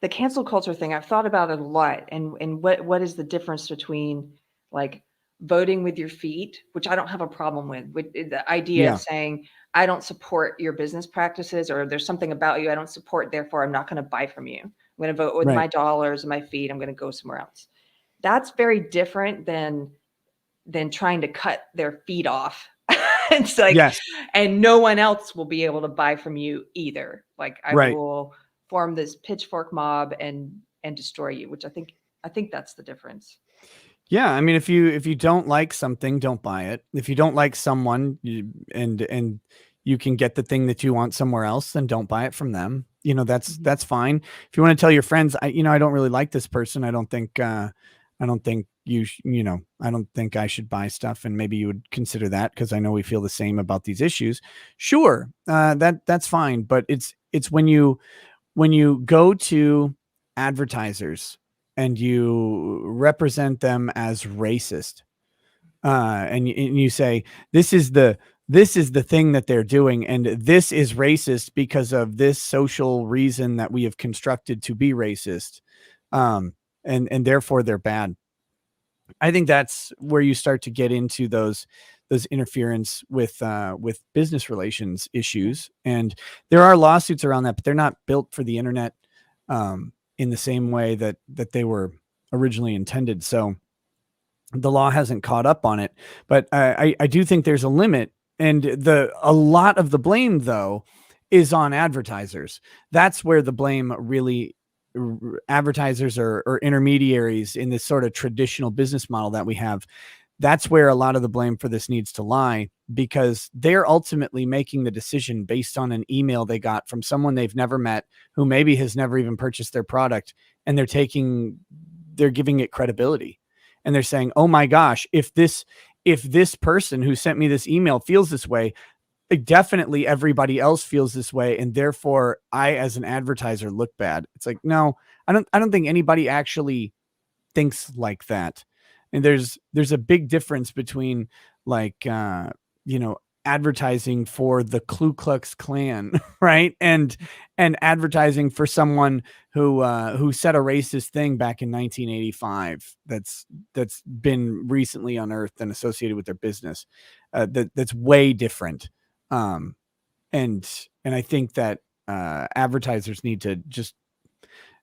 The cancel culture thing, I've thought about it a lot. And what is the difference between like voting with your feet, which I don't have a problem with the idea of saying, I don't support your business practices, or there's something about you I don't support, therefore I'm not going to buy from you. I'm going to vote with my dollars and my feet. I'm going to go somewhere else. That's very different than trying to cut their feet off. It's like, and no one else will be able to buy from you either. Like, I will form this pitchfork mob and destroy you, which I think that's the difference. Yeah, I mean, if you don't like something, don't buy it. If you don't like someone, and you can get the thing that you want somewhere else, then don't buy it from them. That's fine. If you want to tell your friends, I don't really like this person. I don't think I don't think I should buy stuff, and maybe you would consider that because I know we feel the same about these issues. Sure. That's fine. But it's when you go to advertisers and you represent them as racist, and you say, this is the thing that they're doing, and this is racist because of this social reason that we have constructed to be racist, and therefore they're bad. I think that's where you start to get into those interference with business relations issues, and there are lawsuits around that, but they're not built for the internet in the same way that they were originally intended. So the law hasn't caught up on it, but I do think there's a limit, and a lot of the blame though is on advertisers. That's where the blame really, advertisers or intermediaries in this sort of traditional business model that we have. That's where a lot of the blame for this needs to lie, because they're ultimately making the decision based on an email they got from someone they've never met, who maybe has never even purchased their product, and they're giving it credibility. And they're saying, oh my gosh, if this person who sent me this email feels this way, definitely everybody else feels this way, and therefore I, as an advertiser, look bad. It's like, no, I don't think anybody actually thinks like that. And there's a big difference between like advertising for the Ku Klux Klan, right? And advertising for someone who said a racist thing back in 1985 that's been recently unearthed and associated with their business. That's way different. And I think that advertisers need to just,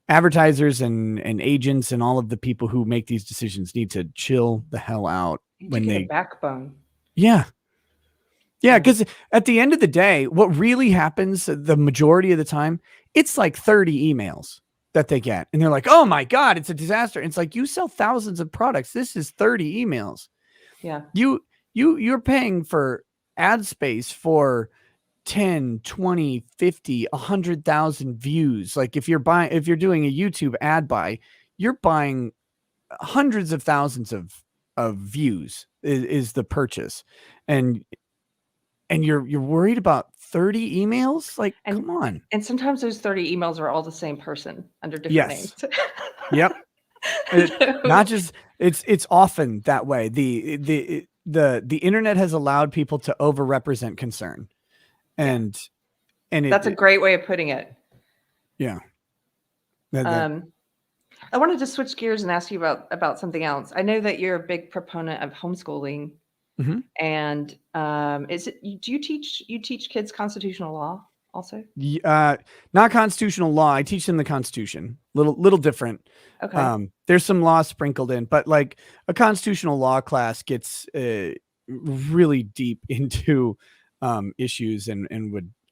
advertisers and agents and all of the people who make these decisions need to chill the hell out when they get a backbone. Yeah. Because at the end of the day, what really happens the majority of the time, it's like 30 emails that they get, and they're like, oh my God, it's a disaster. And it's like, you sell thousands of products. This is 30 emails. Yeah. You're paying for ad space for 10, 20, 50, 100,000 views. Like if you're doing a YouTube ad buy, you're buying hundreds of thousands of views is the purchase. And you're worried about 30 emails? Like, come on. And sometimes those 30 emails are all the same person under different names. Yep. Not just, it's often that way. The internet has allowed people to overrepresent concern. And that's a great way of putting it. Yeah. I wanted to switch gears and ask you about something else. I know that you're a big proponent of homeschooling. Mm-hmm. And do you teach kids constitutional law also? Not constitutional law. I teach them the Constitution. Little different. Okay. There's some law sprinkled in, but like a constitutional law class gets really deep into issues, and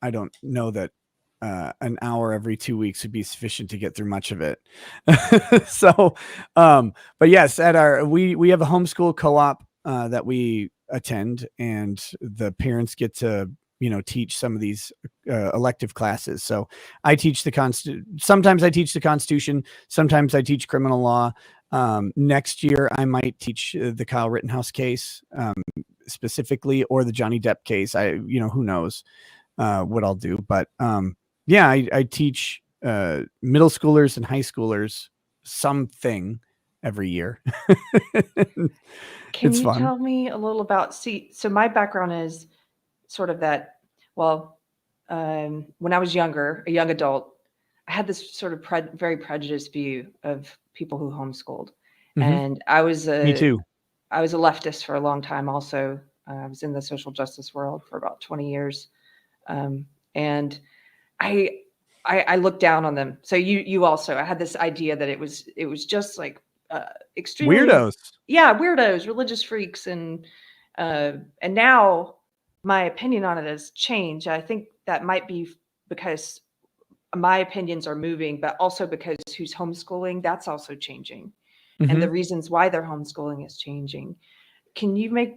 I don't know that an hour every 2 weeks would be sufficient to get through much of it. So, but yes, we have a homeschool co-op that we attend, and the parents get to teach some of these elective classes. So I teach sometimes I teach the Constitution, sometimes I teach criminal law. Next year I might teach the Kyle Rittenhouse case specifically, or the Johnny Depp case. Who knows what I'll do, but I teach middle schoolers and high schoolers something every year. Can you tell me a little about, so my background is sort of that, when I was younger, a young adult, I had this sort of very prejudiced view of people who homeschooled. Mm-hmm. And me too. I was a leftist for a long time also. I was in the social justice world for about 20 years. And I looked down on them. So you also, I had this idea that it was just like extremely weirdos. Yeah, weirdos, religious freaks, and now my opinion on it has changed. I think that might be because my opinions are moving, but also because who's homeschooling, that's also changing. Mm-hmm. And the reasons why they're homeschooling is changing.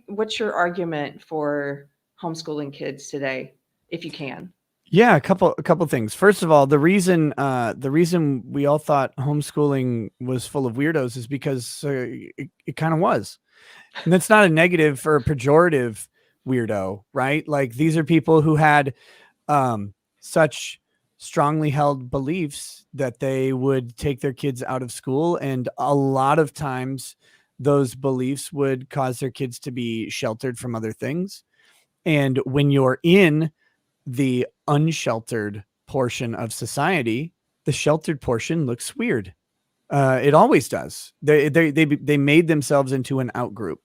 What's your argument for homeschooling kids today? if you can. Yeah, a couple things. First of all, the reason we all thought homeschooling was full of weirdos is because it kind of was. And that's not a negative or a pejorative weirdo, right? Like these are people who had such strongly held beliefs that they would take their kids out of school, and a lot of times those beliefs would cause their kids to be sheltered from other things. And when you're in the unsheltered portion of society, the sheltered portion looks weird. It always does. They made themselves into an out group.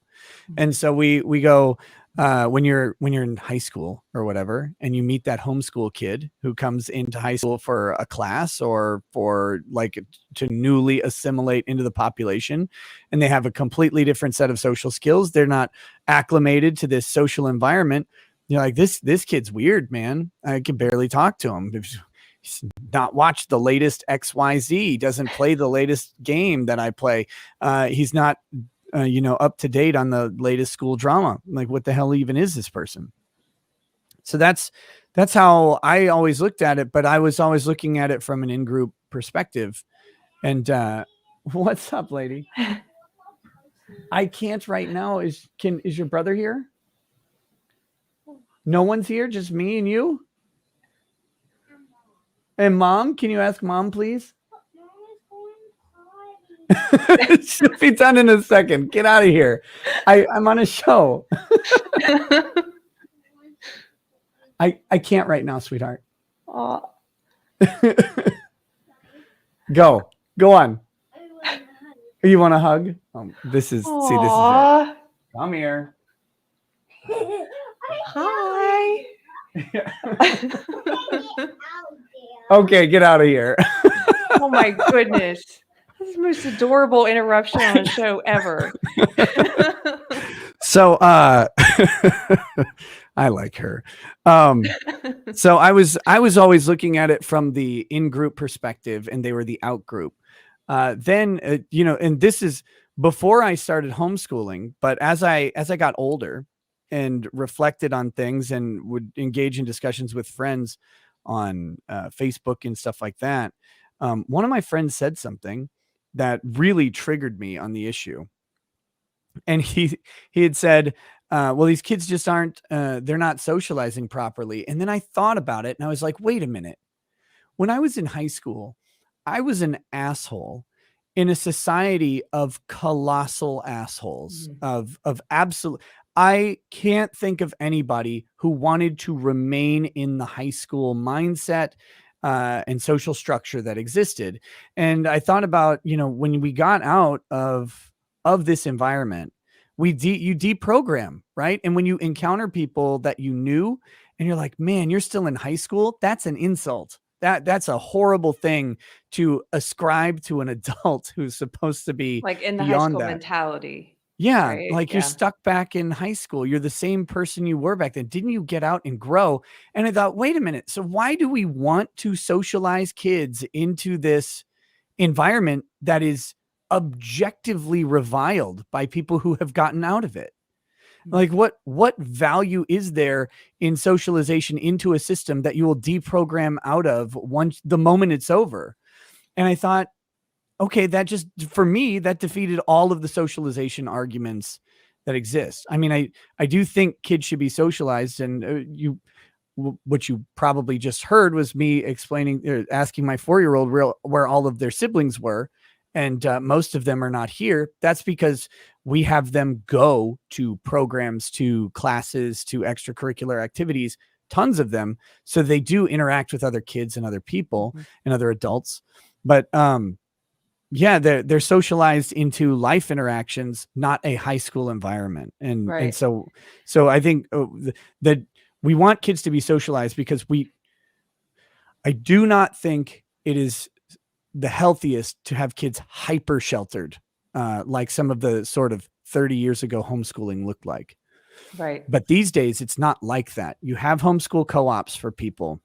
And so we go, when you're in high school or whatever, and you meet that homeschool kid who comes into high school for a class or for like to newly assimilate into the population, and they have a completely different set of social skills. They're not acclimated to this social environment. You're like, this kid's weird, man. I can barely talk to him. He's not watched the latest XYZ. He doesn't play the latest game that I play. He's not, up to date on the latest school drama. Like, what the hell even is this person? So that's how I always looked at it, but I was always looking at it from an in-group perspective. And what's up, lady? I can't right now. Is your brother here? No one's here, just me and you? And mom? Can you ask mom, please? She'll be done in a second. Get out of here. I'm on a show. I can't right now, sweetheart. Go on. You want a hug? This is it. Come here. Hi. Okay, get out of here. Oh my goodness. This is the most adorable interruption on a show ever. So I like her. So I was always looking at it from the in-group perspective, and they were the out-group. Then and this is before I started homeschooling, but as I got older and reflected on things and would engage in discussions with friends on Facebook and stuff like that, one of my friends said something that really triggered me on the issue. And he had said, well, these kids just aren't, they're not socializing properly. And then I thought about it and I was like, wait a minute. When I was in high school, I was an asshole in a society of colossal assholes, of absolute. I can't think of anybody who wanted to remain in the high school mindset and social structure that existed. And I thought about, when we got out of this environment, you deprogram, right? And when you encounter people that you knew and you're like, man, you're still in high school, that's an insult. That's a horrible thing to ascribe to an adult who's supposed to be like in the high school mentality. Yeah, right? like you're stuck back in high school. You're the same person you were back then. Didn't you get out and grow? And I thought, wait a minute. So why do we want to socialize kids into this environment that is objectively reviled by people who have gotten out of it? Like what value is there in socialization into a system that you will deprogram out of the moment it's over? And I thought, okay, that just, for me, that defeated all of the socialization arguments that exist. I mean, I do think kids should be socialized, and what you probably just heard was me explaining, asking my 4-year-old where all of their siblings were. And most of them are not here. That's because we have them go to programs, to classes, to extracurricular activities, tons of them. So they do interact with other kids and other people and other adults. But yeah, they're socialized into life interactions, not a high school environment. And so I think that we want kids to be socialized because I do not think it is the healthiest to have kids hyper sheltered, like some of the sort of 30 years ago homeschooling looked like. Right. But these days it's not like that. You have homeschool co-ops for people.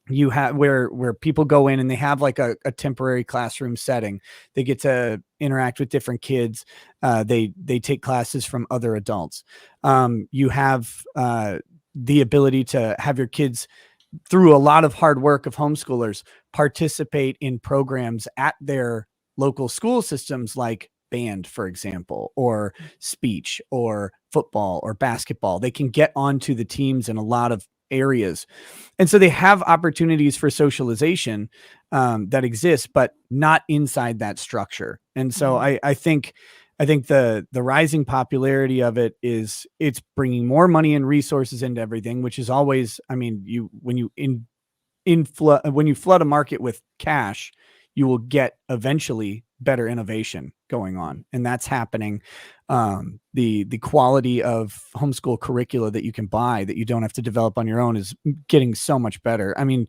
You have where people go in and they have like a temporary classroom setting. They get to interact with different kids. They take classes from other adults. You have the ability to have your kids, through a lot of hard work of homeschoolers, participate in programs at their local school systems, like band, for example, or speech or football or basketball. They can get onto the teams in a lot of areas. And so they have opportunities for socialization that exist, but not inside that structure. And so I think the rising popularity of it is it's bringing more money and resources into everything, which is always, I mean, when you flood a market with cash, you will get eventually better innovation going on, and that's happening. The quality of homeschool curricula that you can buy, that you don't have to develop on your own, is getting so much better. I mean,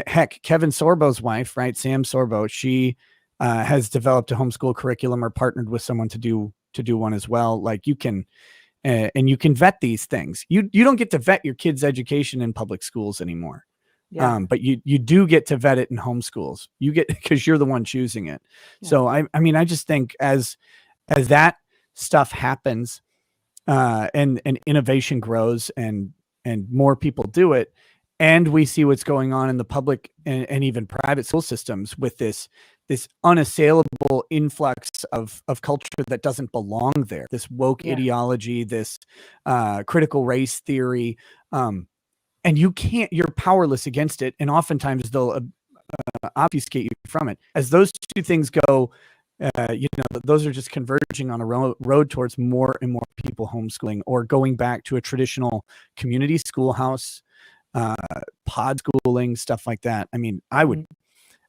heck, Kevin Sorbo's wife, right, Sam Sorbo, she has developed a homeschool curriculum or partnered with someone to do one as well. Like, you can and you can vet these things. You don't get to vet your kids' education in public schools anymore. Yeah. But you do get to vet it in homeschools. You get, because you're the one choosing it. Yeah. So I mean, I just think as that stuff happens, and innovation grows, and more people do it, and we see what's going on in the public and even private school systems with this unassailable influx of culture that doesn't belong there. This woke ideology, this critical race theory, and you're powerless against it. And oftentimes they'll obfuscate you from it. As those two things go, those are just converging on a road towards more and more people homeschooling, or going back to a traditional community schoolhouse, pod schooling, stuff like that. I mean,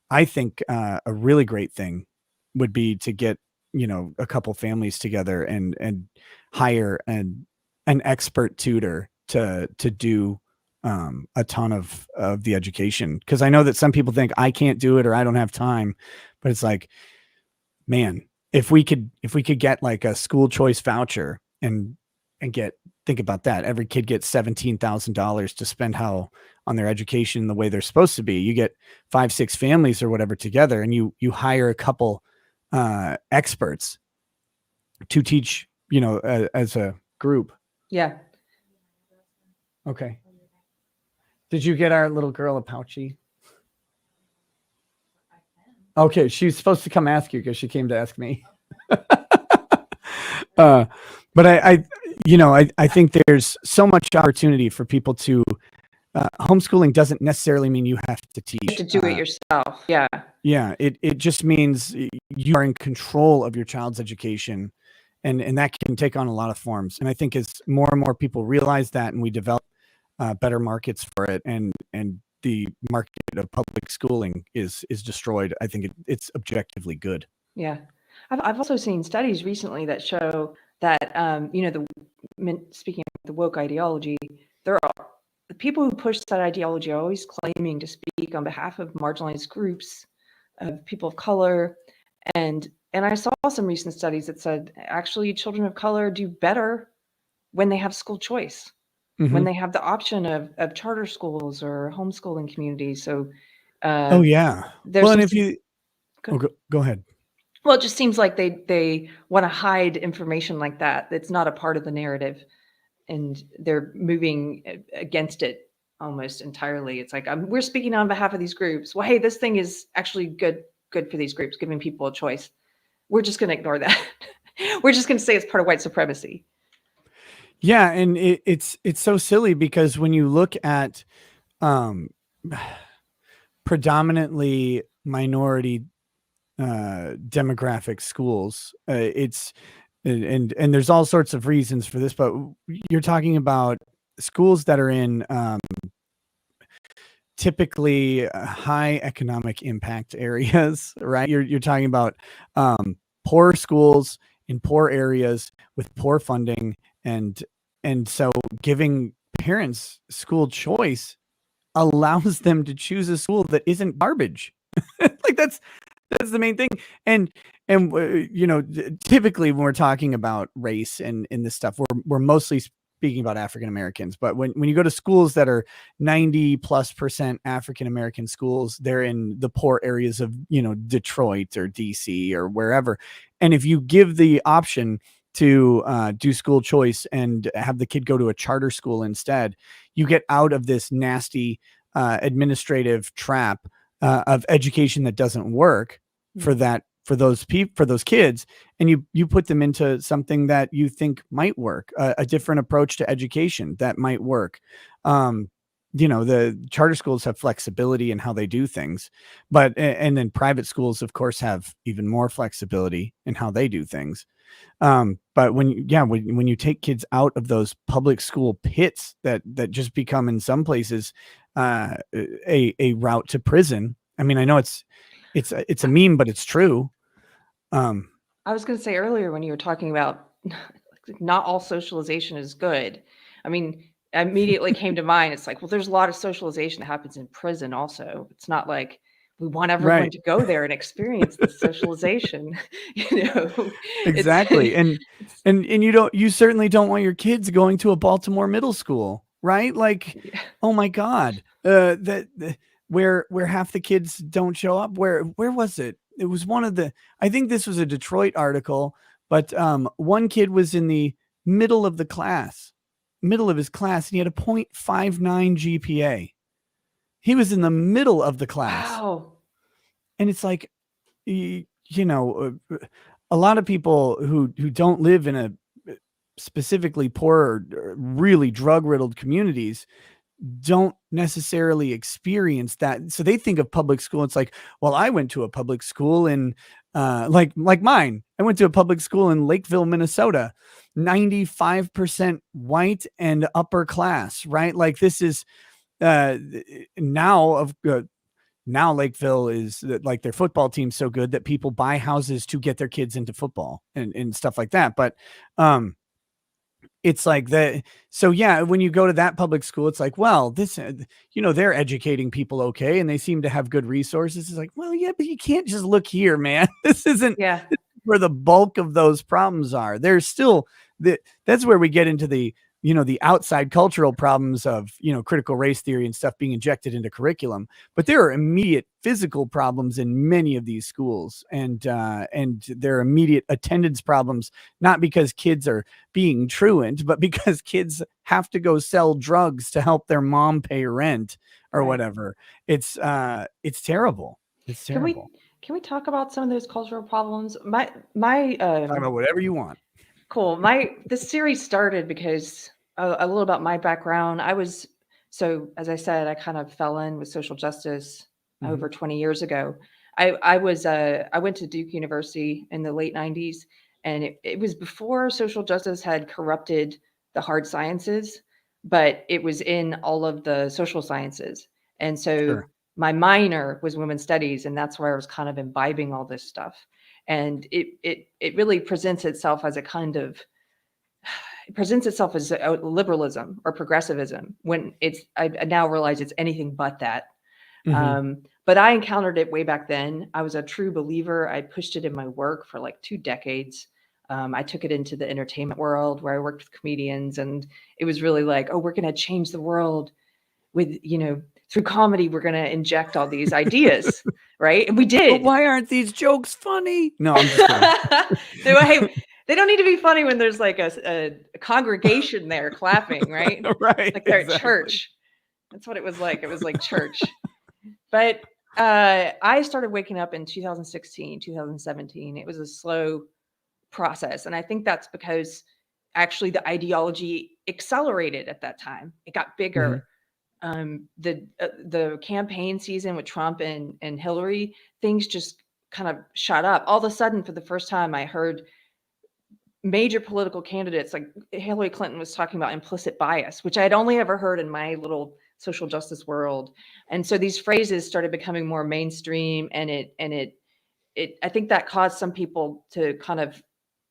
I think a really great thing would be to get, a couple families together and hire an expert tutor to do a ton of the education. Because I know that some people think I can't do it or I don't have time, but it's like, man, if we could get like a school choice voucher and think about that. Every kid gets $17,000 to spend on their education the way they're supposed to be. You get 5-6 families or whatever together, and you hire a couple experts to teach, as a group. Yeah. Okay. Did you get our little girl a pouchy? Okay, she's supposed to come ask you because she came to ask me. But I think there's so much opportunity for people to homeschooling doesn't necessarily mean you have to teach. You have to do it yourself. Yeah. Yeah. It just means you are in control of your child's education, and that can take on a lot of forms. And I think as more and more people realize that, and we develop better markets for it, and the market of public schooling is destroyed, I think it's objectively good. Yeah. I've also seen studies recently that show that, speaking of the woke ideology, there are the people who push that ideology are always claiming to speak on behalf of marginalized groups, of people of color. And I saw some recent studies that said, actually, children of color do better when they have school choice, when they have the option of charter schools or homeschooling communities. So, oh yeah. Well, and if you go ahead. Well, it just seems like they want to hide information like that. That's not a part of the narrative, and they're moving against it almost entirely. It's like, we're speaking on behalf of these groups. Well, hey, this thing is actually good for these groups, giving people a choice. We're just going to ignore that. We're just going to say it's part of white supremacy. Yeah, and it's so silly, because when you look at predominantly minority demographic schools, it's and there's all sorts of reasons for this, but you're talking about schools that are in typically high economic impact areas, right? You're talking about poor schools in poor areas with poor funding, and so giving parents school choice allows them to choose a school that isn't garbage. Like that's the main thing. And typically when we're talking about race and in this stuff, we're mostly speaking about African Americans. But when you go to schools that are 90+% African American schools, they're in the poor areas of Detroit or DC or wherever. And if you give the option to do school choice and have the kid go to a charter school instead, you get out of this nasty administrative trap of education that doesn't work for those kids, and you put them into something that you think might work, a different approach to education that might work. The charter schools have flexibility in how they do things, and then private schools, of course, have even more flexibility in how they do things. But when you take kids out of those public school pits that just become in some places a route to prison. I mean, I know it's a meme, but it's true. I was going to say earlier when you were talking about not all socialization is good. I mean, immediately came to mind. It's like, well, there's a lot of socialization that happens in prison also. It's not like we want everyone to go there and experience the socialization, Exactly. And you certainly don't want your kids going to a Baltimore middle school, right? Like, oh my God, where half the kids don't show up. Where was it? It was I think this was a Detroit article, but one kid was in the middle of his class, and he had a 0.59 GPA. He was in the middle of the class. Wow. And it's like, a lot of people who don't live in a specifically poor or really drug-riddled communities don't necessarily experience that. So they think of public school. It's like, well, I went to a public school in like mine. I went to a public school in Lakeville, Minnesota, 95% white and upper class, right? Like this is now Lakeville is like their football team's so good that people buy houses to get their kids into football and stuff like that. But it's like that. So yeah, when you go to that public school, it's like, well, this, they're educating people okay, and they seem to have good resources. It's like, well, yeah, but you can't just look here, man. This isn't where the bulk of those problems are. There's still that's where we get into the outside cultural problems of, critical race theory and stuff being injected into curriculum. But there are immediate physical problems in many of these schools, and there are immediate attendance problems, not because kids are being truant, but because kids have to go sell drugs to help their mom pay rent or whatever. It's terrible. It's terrible. Can we talk about some of those cultural problems? Talk about whatever you want. Cool. This series started because a little about my background. So as I said, I kind of fell in with social justice over 20 years ago. I went to Duke University in the late 90s, and it was before social justice had corrupted the hard sciences, but it was in all of the social sciences. And so my minor was women's studies, and that's where I was kind of imbibing all this stuff. And it really presents itself as liberalism or progressivism, when I now realize it's anything but that. But I encountered it way back then. I was a true believer. I pushed it in my work for like 2 decades. I took it into the entertainment world where I worked with comedians, and it was really like, oh, we're going to change the world with, through comedy, we're going to inject all these ideas. Right. And we did. But why aren't these jokes funny? No, I'm just kidding. They don't need to be funny when there's like a congregation there clapping, right? Right. Like they're at church. That's what it was like. It was like church. But I started waking up in 2016, 2017. It was a slow process. And I think that's because actually the ideology accelerated at that time. It got bigger. The campaign season with Trump and Hillary, things just kind of shot up. All of a sudden, for the first time, I heard major political candidates, like Hillary Clinton was talking about implicit bias, which I'd only ever heard in my little social justice world. And so these phrases started becoming more mainstream, and I think that caused some people to kind of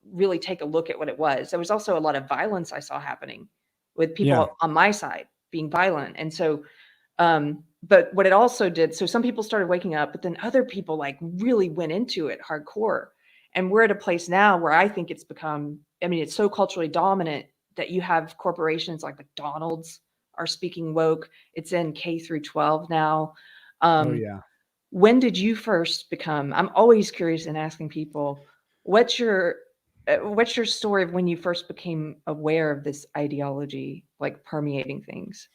really take a look at what it was. There was also a lot of violence I saw happening with people on my side being violent. And so, but what it also did, so some people started waking up, but then other people like really went into it hardcore. And we're at a place now where I think it's become, it's so culturally dominant that you have corporations like McDonald's are speaking woke. It's in K through 12 now. When did you first become, I'm always curious in asking people, what's your what's your story of when you first became aware of this ideology, like permeating things?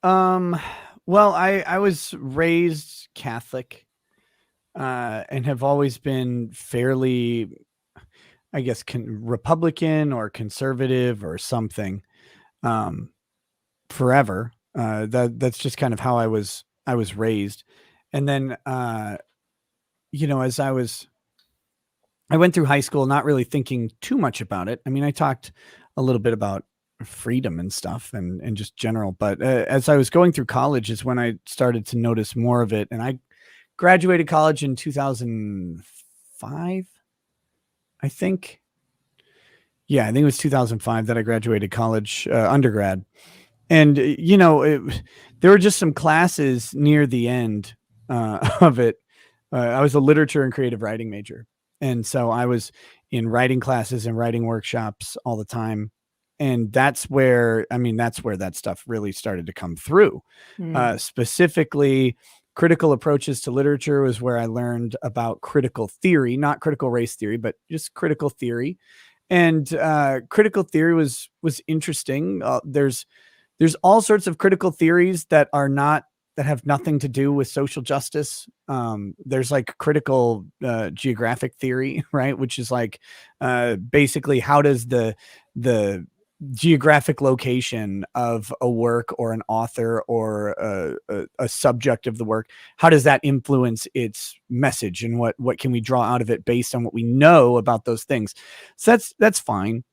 Well, I was raised Catholic, and have always been fairly, I guess, Republican or conservative or something, um, forever. That's just kind of how I was raised. And then, as I went through high school, not really thinking too much about it. I mean, I talked a little bit about freedom and stuff and just general, but as I was going through college is when I started to notice more of it. And I graduated college in 2005, I think. Yeah, I think it was 2005 that I graduated college, undergrad. And, there were just some classes near the end of it. I was a literature and creative writing major. And so I was in writing classes and writing workshops all the time. And that's where that stuff really started to come through. Hmm. Specifically, critical approaches to literature was where I learned about critical theory, not critical race theory, but just critical theory. And critical theory was interesting. There's all sorts of critical theories that have nothing to do with social justice. There's like critical geographic theory, right? Which is like basically how does the geographic location of a work or an author or a subject of the work, how does that influence its message, and what can we draw out of it based on what we know about those things? So that's fine.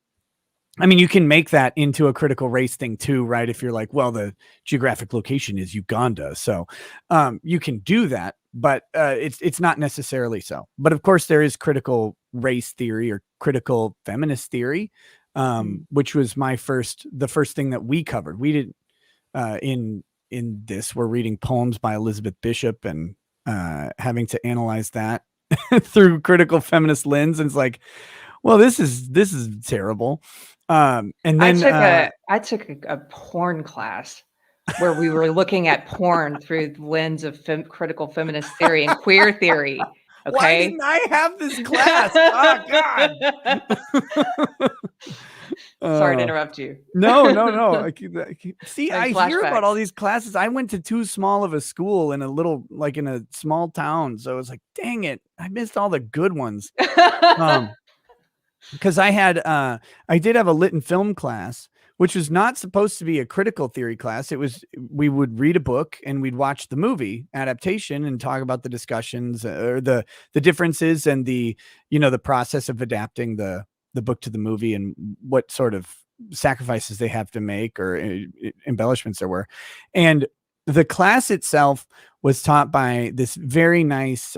I mean, you can make that into a critical race thing too, right? If you're like, well, the geographic location is Uganda, so you can do that, but it's not necessarily so. But of course, there is critical race theory or critical feminist theory, Hmm. which was the first thing that we covered. We did in this. We're reading poems by Elizabeth Bishop and having to analyze that through critical feminist lens, and it's like, well, this is terrible. And then I took a porn class where we were looking at porn through the lens of critical feminist theory and queer theory. why Okay. didn't I have this class? Oh God. Sorry to uh, interrupt you. no. See, Like I hear about all flashbacks. these classes. I went to too small of a school in a small town, so it's like, dang it, I missed all the good ones. Because I did have a lit and film class, which was not supposed to be a critical theory class. It was, we would read a book and we'd watch the movie adaptation and talk about the discussions, or the differences, and the process of adapting the book to the movie, and what sort of sacrifices they have to make, or embellishments there were. And the class itself was taught by this very nice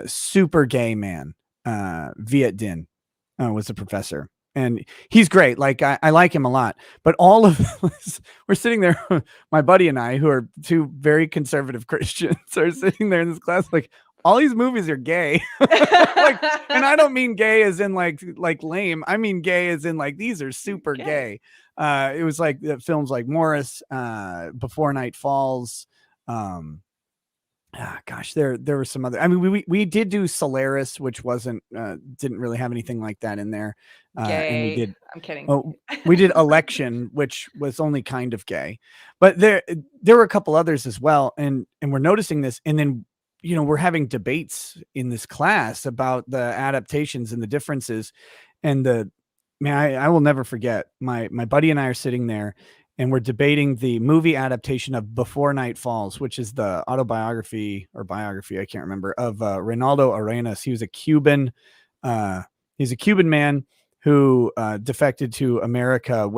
super gay man, Viet Din, was a professor, and he's great. Like I like him a lot, but all of us, we're sitting there, my buddy and I, who are two very conservative Christians, are sitting there in this class, like, all these movies are gay. Like, and I don't mean gay as in like lame. I mean gay as in like, these are super Gay. gay. It was like films like Morris, Before Night Falls, gosh, there were some other. I mean, we did do Solaris, which wasn't didn't really have anything like that in there, and we Gay. did. I'm kidding. Oh, we did Election, which was only kind of gay, but there were a couple others as well, and we're noticing this, and then we're having debates in this class about the adaptations and the differences, and the man, I will never forget, my buddy and I are sitting there, and we're debating the movie adaptation of Before Night Falls, which is the autobiography or biography, I can't remember, of Reynaldo Arenas. He was a Cuban, he's a Cuban man who defected to America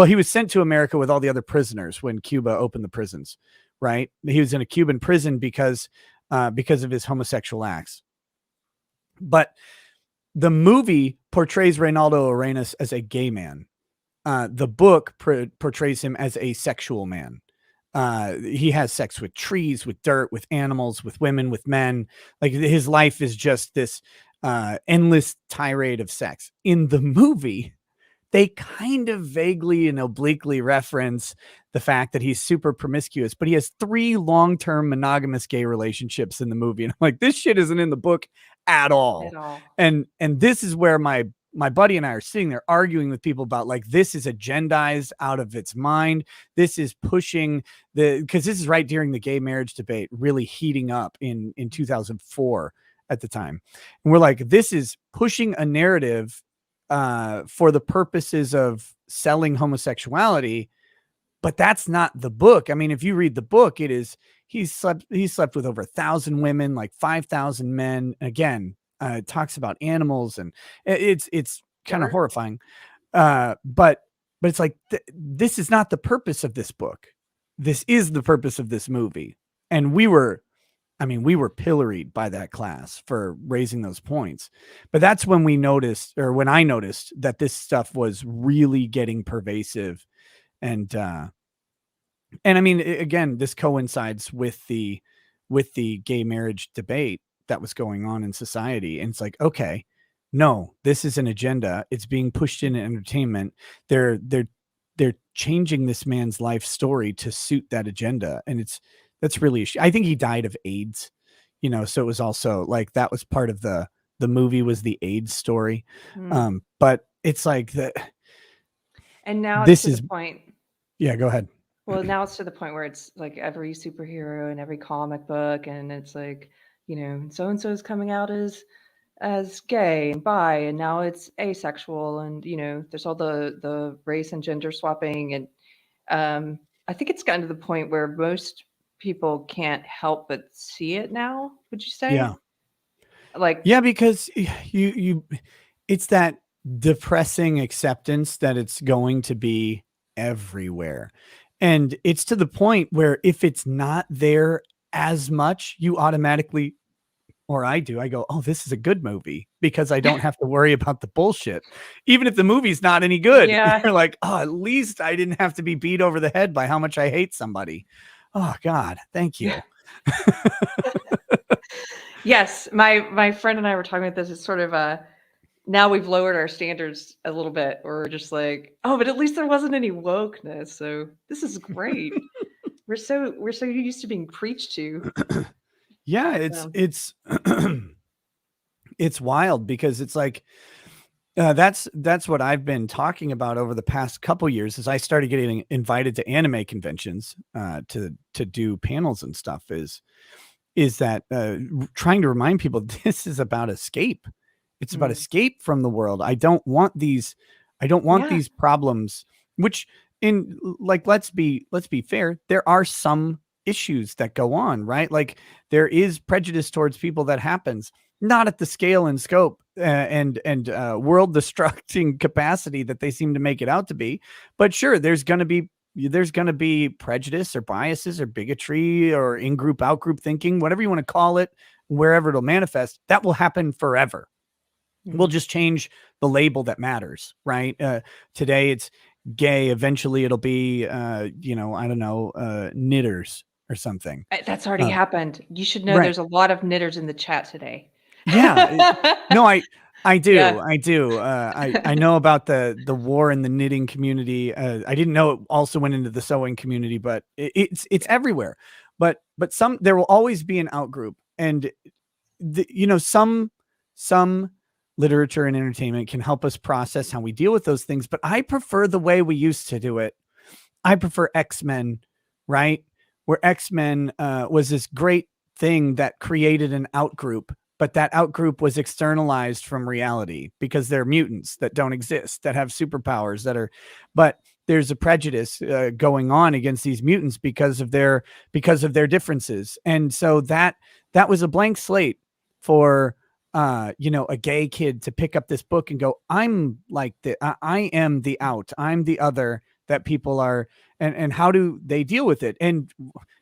he was sent to America with all the other prisoners when Cuba opened the prisons, right? He was in a Cuban prison because of his homosexual acts. But the movie portrays Reynaldo Arenas as a gay man. The book portrays him as a sexual man. He has sex with trees, with dirt, with animals, with women, with men. Like, his life is just this endless tirade of sex. In the movie, they kind of vaguely and obliquely reference the fact that he's super promiscuous, but he has 3 long-term monogamous gay relationships in the movie. And I'm like, this shit isn't in the book at all. At all. And this is where my my buddy and I are sitting there arguing with people about like, this is agendized out of its mind. This is pushing because this is right during the gay marriage debate really heating up in 2004 at the time. And we're like, this is pushing a narrative for the purposes of selling homosexuality. But that's not the book. I mean, if you read the book, it is he slept with over 1,000 women, like 5,000 men. Again, it talks about animals, and it's kind of horrifying. But it's like this is not the purpose of this book. This is the purpose of this movie. And we were pilloried by that class for raising those points. But that's when when I noticed that this stuff was really getting pervasive. And I mean, again, this coincides with the gay marriage debate that was going on in society. And it's like, okay, no, this is an agenda. It's being pushed in entertainment. They're changing this man's life story to suit that agenda. And that's really, I think he died of AIDS, so it was also like, that was part of the movie was the AIDS story. But it's like that. And now it's to the point. Yeah, go ahead. Well, now it's to the point where it's like every superhero and every comic book, and it's like, so and so is coming out as gay and bi, and now it's asexual, and there's all the race and gender swapping, and I think it's gotten to the point where most people can't help but see it now. Would you say? Yeah. Yeah, because it's that depressing acceptance that it's going to be everywhere. And it's to the point where if it's not there as much, you automatically, or I go, oh, this is a good movie because I don't have to worry about the bullshit. Even if the movie's not any good, you're like, oh, at least I didn't have to be beat over the head by how much I hate somebody. Oh God, thank you. Yes. My friend and I were talking about this. It's sort of now we've lowered our standards a little bit. We're just like, oh, but at least there wasn't any wokeness. So this is great. we're so used to being preached to. Yeah, it's it's wild because it's like that's what I've been talking about over the past couple years as I started getting invited to anime conventions to do panels and stuff is that trying to remind people this is about escape. It's about escape from the world. I don't want these problems, which let's be fair. There are some issues that go on, right? Like there is prejudice towards people that happens, not at the scale and scope and world destructing capacity that they seem to make it out to be. But sure, there's going to be prejudice or biases or bigotry or in-group, out-group thinking, whatever you want to call it, wherever it'll manifest. That will happen forever. We'll just change the label that matters, right? Today it's gay. Eventually it'll be, I don't know, knitters or something. That's already happened. You should know There's a lot of knitters in the chat today. Yeah. No, I do. Yeah. I do. I know about the war in the knitting community. I didn't know it also went into the sewing community, but it's everywhere. But there will always be an outgroup, and some literature and entertainment can help us process how we deal with those things. But I prefer the way we used to do it. I prefer X-Men, right? Where X-Men was this great thing that created an outgroup, but that outgroup was externalized from reality because they're mutants that don't exist, that have superpowers but there's a prejudice going on against these mutants because of their differences. And so that was a blank slate for a gay kid to pick up this book and go, I'm like I am the out, I'm the other that people are, and how do they deal with it? And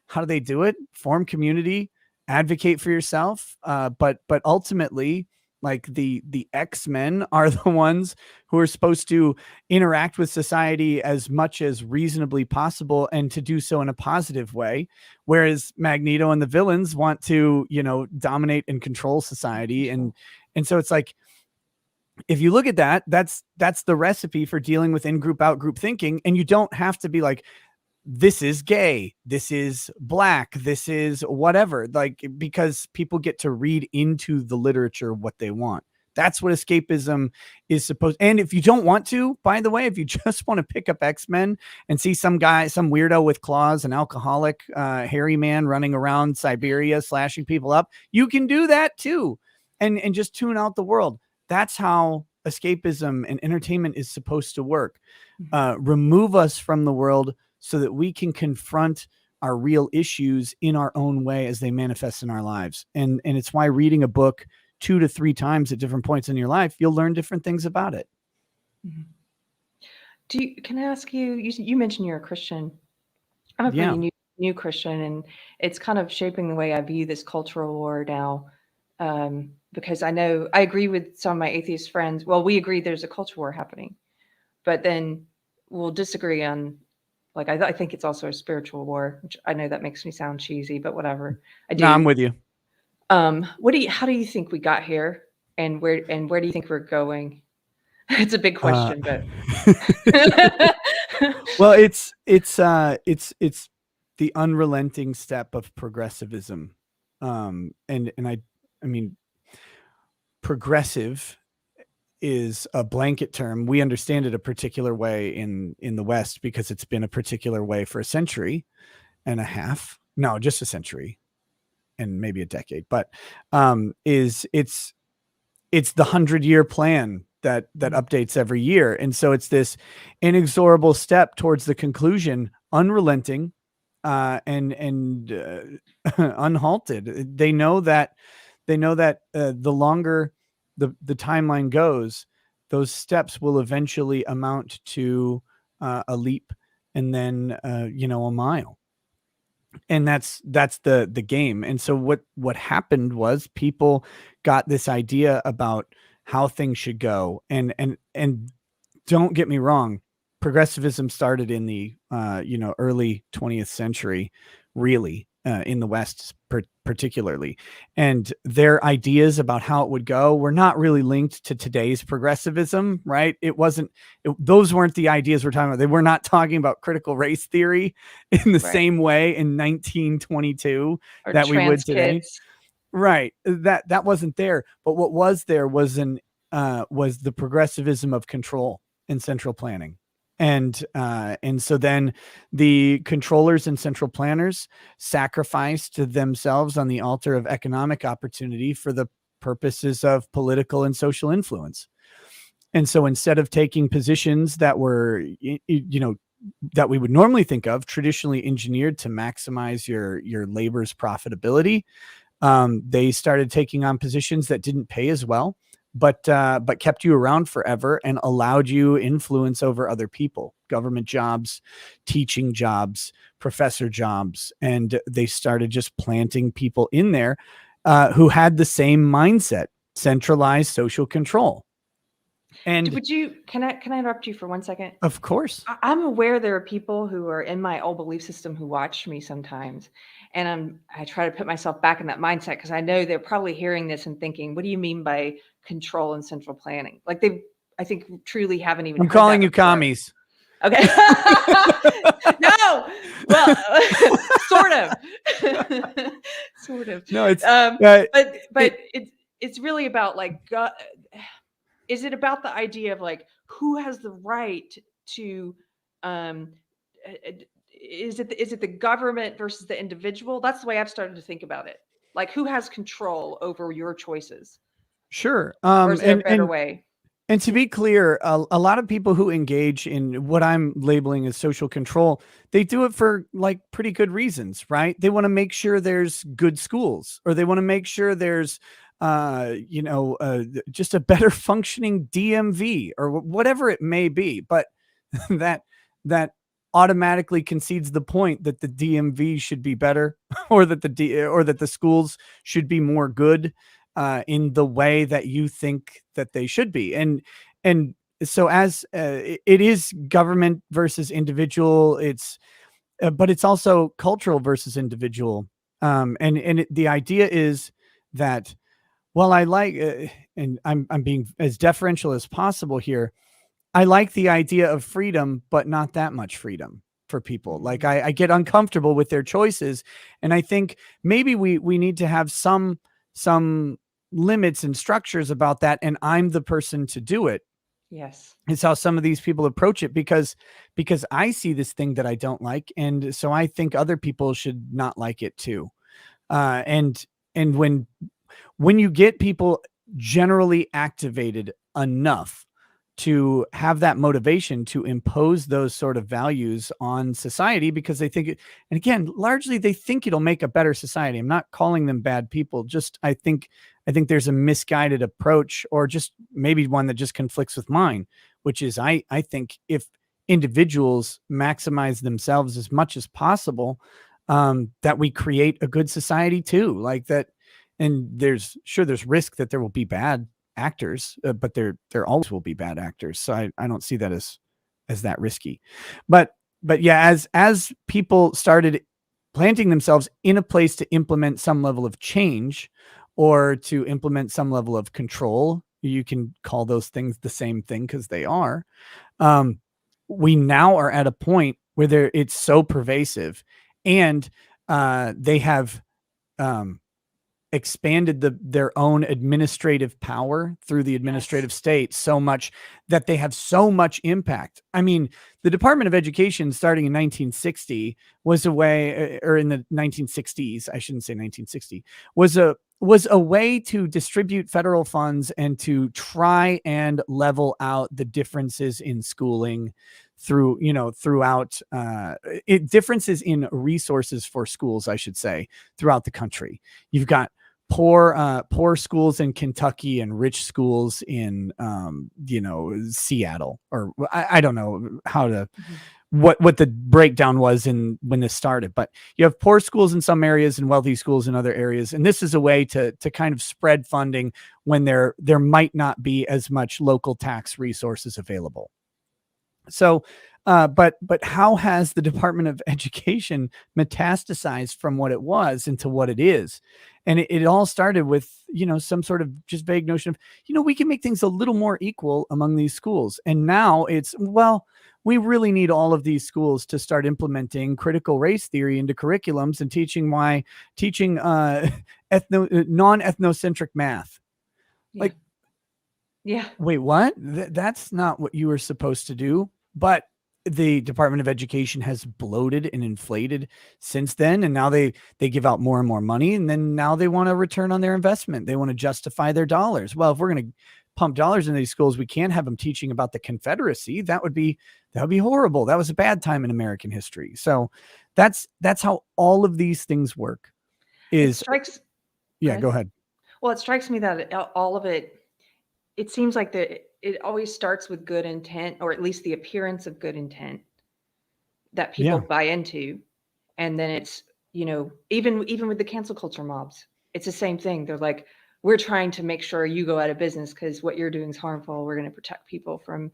how do they do it? Form community, advocate for yourself. But ultimately, like the X-Men are the ones who are supposed to interact with society as much as reasonably possible and to do so in a positive way. Whereas Magneto and the villains want to, dominate and control society. And so it's like, if you look at that, that's the recipe for dealing with in-group, out-group thinking. And you don't have to be like, this is gay, this is black, this is whatever, like, because people get to read into the literature what they want. That's what escapism is supposed. And if you don't want to, by the way, if you just want to pick up X-Men and see some guy, some weirdo with claws, an alcoholic, hairy man running around Siberia slashing people up, you can do that too, and just tune out the world. That's how escapism and entertainment is supposed to work. Remove us from the world so that we can confront our real issues in our own way as they manifest in our lives. And it's why reading a book 2 to 3 times at different points in your life, you'll learn different things about it. Can I ask you, you mentioned you're a Christian. I'm a pretty new Christian, and it's kind of shaping the way I view this cultural war now. Because I agree with some of my atheist friends. Well, we agree there's a culture war happening, but then we'll disagree on, like, I think it's also a spiritual war, which I know that makes me sound cheesy, but whatever. I do. No, I'm with you. How do you think we got here, and where do you think we're going? It's a big question, but well, it's the unrelenting step of progressivism. And I mean, progressive is a blanket term. We understand it a particular way in the West because it's been a particular way for a century and a half. No, just a century and maybe a decade. But it's the 100-year plan that updates every year. And so it's this inexorable step towards the conclusion, unrelenting and unhalted. They know that the longer the timeline goes, those steps will eventually amount to a leap and then a mile. And that's the game. And so what happened was people got this idea about how things should go. And don't get me wrong, progressivism started in the early 20th century, really, in the West particularly. And their ideas about how it would go were not really linked to today's progressivism, right? Those weren't the ideas we're talking about. They were not talking about critical race theory in the same way in 1922 or that we would today. Kids. Right. That wasn't there. But what was there was the progressivism of control and central planning. And so then the controllers and central planners sacrificed themselves on the altar of economic opportunity for the purposes of political and social influence. And so instead of taking positions that were, that we would normally think of traditionally engineered to maximize your labor's profitability, they started taking on positions that didn't pay as well, but kept you around forever and allowed you influence over other people, government jobs, teaching jobs, professor jobs. And they started just planting people in there who had the same mindset, centralized social control. And can I interrupt you for 1 second? Of course. I'm aware there are people who are in my old belief system who watch me sometimes. And I try to put myself back in that mindset because I know they're probably hearing this and thinking, what do you mean by control and central planning? Like I think truly haven't even. I'm calling you commies. Okay. No. Well, sort of. Sort of. No, it's but it's really about like is it about the idea of like who has the right to is it the government versus the individual? That's the way I've started to think about it. Like who has control over your choices? Sure. Or is there a better way? And to be clear, a lot of people who engage in what I'm labeling as social control, they do it for like pretty good reasons, right? They want to make sure there's good schools, or they want to make sure there's just a better functioning DMV or whatever it may be. But that automatically concedes the point that the DMV should be better or that the schools should be more good in the way that you think that they should be. And so as it is government versus individual, but it's also cultural versus individual. The idea is that, well, I like, and I'm being as deferential as possible here. I like the idea of freedom, but not that much freedom for people. Like I get uncomfortable with their choices. And I think maybe we need to have some limits and structures about that, and I'm the person to do it. Yes. It's how some of these people approach it, because I see this thing that I don't like, and so I think other people should not like it too. And when you get people generally activated enough to have that motivation to impose those sort of values on society, because they think it, and again, largely they think it'll make a better society. I'm not calling them bad people. Just, I think there's a misguided approach, or just maybe one that just conflicts with mine, which is I think if individuals maximize themselves as much as possible, that we create a good society too, like that. And there's risk that there will be bad actors, but there always will be bad actors. So I don't see that as that risky. But yeah, as people started planting themselves in a place to implement some level of change, or to implement some level of control, you can call those things the same thing, because they are. We now are at a point where it's so pervasive, and they have expanded their own administrative power through the administrative state so much that they have so much impact. I mean, the Department of Education, starting in 1960, was a way, or in the 1960s, I shouldn't say 1960, was a way to distribute federal funds and to try and level out the differences in schooling throughout differences in resources for schools, I should say, throughout the country. You've got poor schools in Kentucky and rich schools in Seattle, or I don't know how to what the breakdown was when this started, but you have poor schools in some areas and wealthy schools in other areas, and this is a way to kind of spread funding when there might not be as much local tax resources available. So but how has the Department of Education metastasized from what it was into what it is? And it all started with, some sort of just vague notion of, we can make things a little more equal among these schools. And now it's, well, we really need all of these schools to start implementing critical race theory into curriculums and teaching non-ethnocentric math. Yeah. Yeah. Wait, what? That's not what you were supposed to do. But the Department of Education has bloated and inflated since then. And now they give out more and more money. And then now they want a return on their investment. They want to justify their dollars. Well, if we're going to pump dollars into these schools, we can't have them teaching about the Confederacy. That would be horrible. That was a bad time in American history. So that's how all of these things work. Go ahead. Well, it strikes me that all of it seems like it always starts with good intent, or at least the appearance of good intent that people buy into. And then it's, even with the cancel culture mobs, it's the same thing. They're like, we're trying to make sure you go out of business because what you're doing is harmful. We're going to protect people from,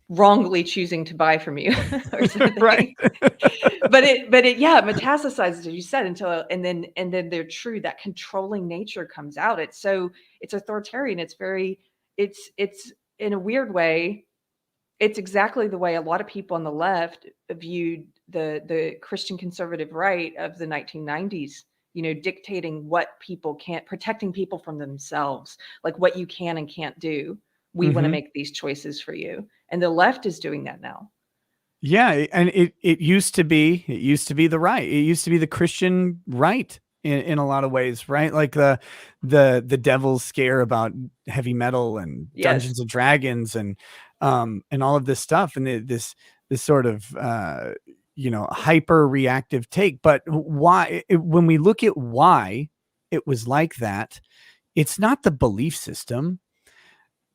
wrongly choosing to buy from you or something. Right. but it metastasizes, as you said, and then they're true. That controlling nature comes out. It's authoritarian. It's in a weird way, it's exactly the way a lot of people on the left viewed the Christian conservative right of the 1990s, dictating what people can't, protecting people from themselves, like what you can and can't do. We want to make these choices for you. And the left is doing that now. Yeah. And it used to be the right. It used to be the Christian right in a lot of ways, right? Like the devil's scare about heavy metal and Dungeons and Dragons and all of this stuff. And this sort of, hyper reactive take. But why, when we look at why it was like that, it's not the belief system.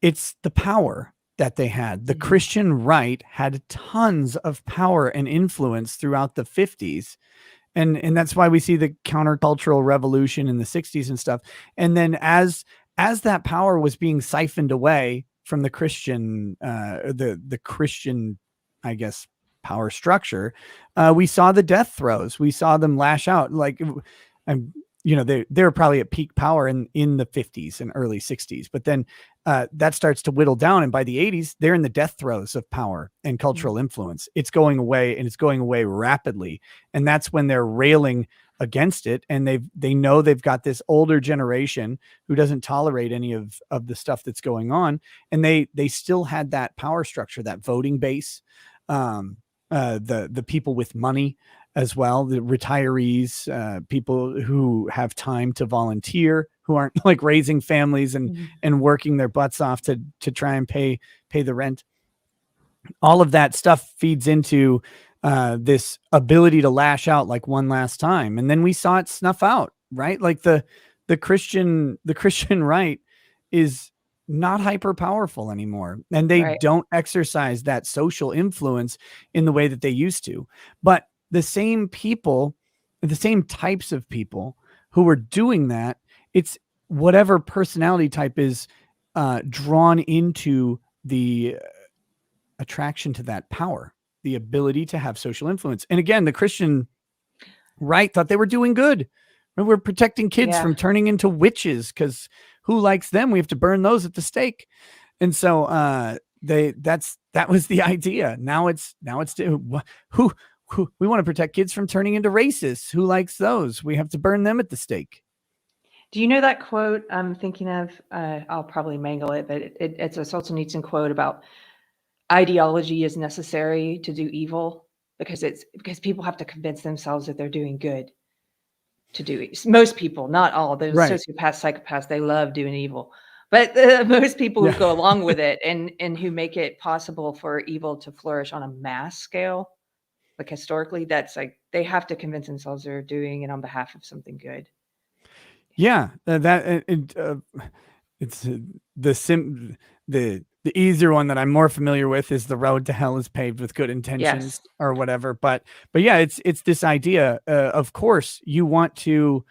It's the power that they had. The Christian right had tons of power and influence throughout the 50s. And that's why we see the countercultural revolution in the 60s and stuff. And then as that power was being siphoned away from the Christian, the Christian, I guess, power structure, we saw the death throes. We saw them lash out. Like, they were probably at peak power in the 50s and early 60s. But then that starts to whittle down. And by the 80s, they're in the death throes of power and cultural influence. It's going away, and it's going away rapidly. And that's when they're railing against it. And they know they've got this older generation who doesn't tolerate any of the stuff that's going on. And they still had that power structure, that voting base, the people with money as well, the retirees, people who have time to volunteer, who aren't like raising families and working their butts off to try and pay the rent. All of that stuff feeds into this ability to lash out like one last time. And then we saw it snuff out, right? Like the Christian right is not hyper powerful anymore, and they don't exercise that social influence in the way that they used to. But the same people, the same types of people who were doing that, it's whatever personality type is drawn into the attraction to that power, the ability to have social influence. And again, the Christian right thought they were doing good. We're protecting kids from turning into witches, because who likes them? We have to burn those at the stake. And so that was the idea. Now it's who we want to protect kids from turning into racists. Who likes those? We have to burn them at the stake. Do you know that quote I'm thinking of? I'll probably mangle it, but it's a Solzhenitsyn quote about ideology is necessary to do evil, because people have to convince themselves that they're doing good to do it. Most people, not all. Those sociopaths, psychopaths, they love doing evil. But most people who go along with it and who make it possible for evil to flourish on a mass scale, like historically, that's like they have to convince themselves they're doing it on behalf of something good. Yeah, it's the easier one that I'm more familiar with is the road to hell is paved with good intentions, or whatever. But yeah, it's this idea. Of course, you want people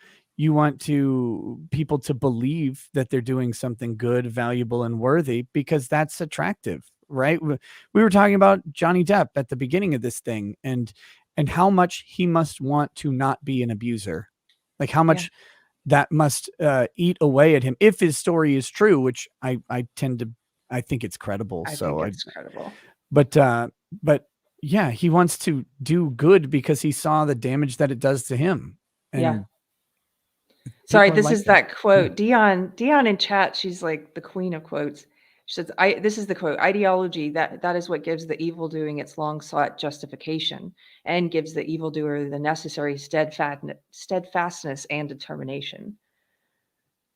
to believe that they're doing something good, valuable, and worthy, because that's attractive, right? We were talking about Johnny Depp at the beginning of this thing, and how much he must want to not be an abuser, like how much that must eat away at him if his story is true, which I think it's credible. I think it's credible. But yeah, he wants to do good because he saw the damage that it does to him. And sorry, this is that quote. Dion in chat, she's like the queen of quotes. She says, this is the quote: ideology, that is what gives the evil-doing its long-sought justification, and gives the evildoer the necessary steadfastness and determination.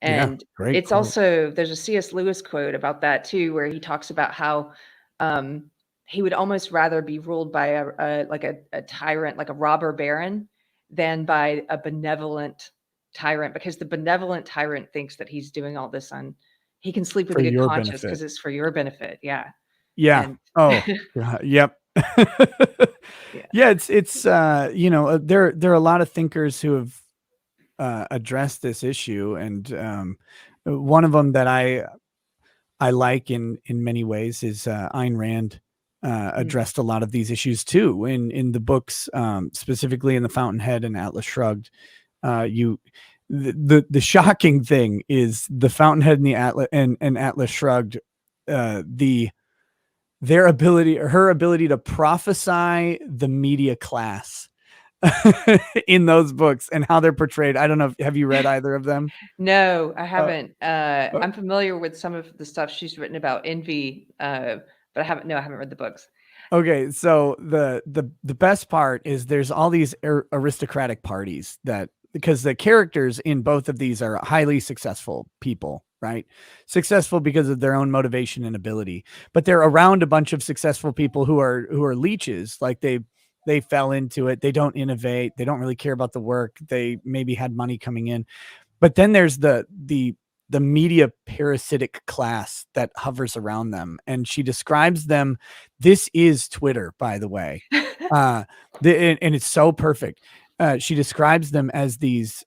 And it's quote. Also, there's a C.S. Lewis quote about that too, where he talks about how he would almost rather be ruled by a tyrant, like a robber baron, than by a benevolent tyrant, because the benevolent tyrant thinks that he's doing all this he can sleep with a good conscience because it's for your benefit. Yeah. And, yep. It's there are a lot of thinkers who have addressed this issue, and one of them that I like in many ways is Ayn Rand. Addressed a lot of these issues too in the books, specifically in The Fountainhead and Atlas Shrugged. The shocking thing is The Fountainhead and the Atlas Shrugged, her ability to prophesy the media class in those books and how they're portrayed. I don't know. Have you read either of them? No, I haven't. I'm familiar with some of the stuff she's written about envy, but I haven't read the books. Okay, so the best part is there's all these aristocratic parties because the characters in both of these are highly successful people, right? Successful because of their own motivation and ability, but they're around a bunch of successful people who are leeches. Like they fell into it. They don't innovate. They don't really care about the work. They maybe had money coming in, but then there's the media parasitic class that hovers around them. And she describes them. This is Twitter, by the way. And it's so perfect. She describes them as these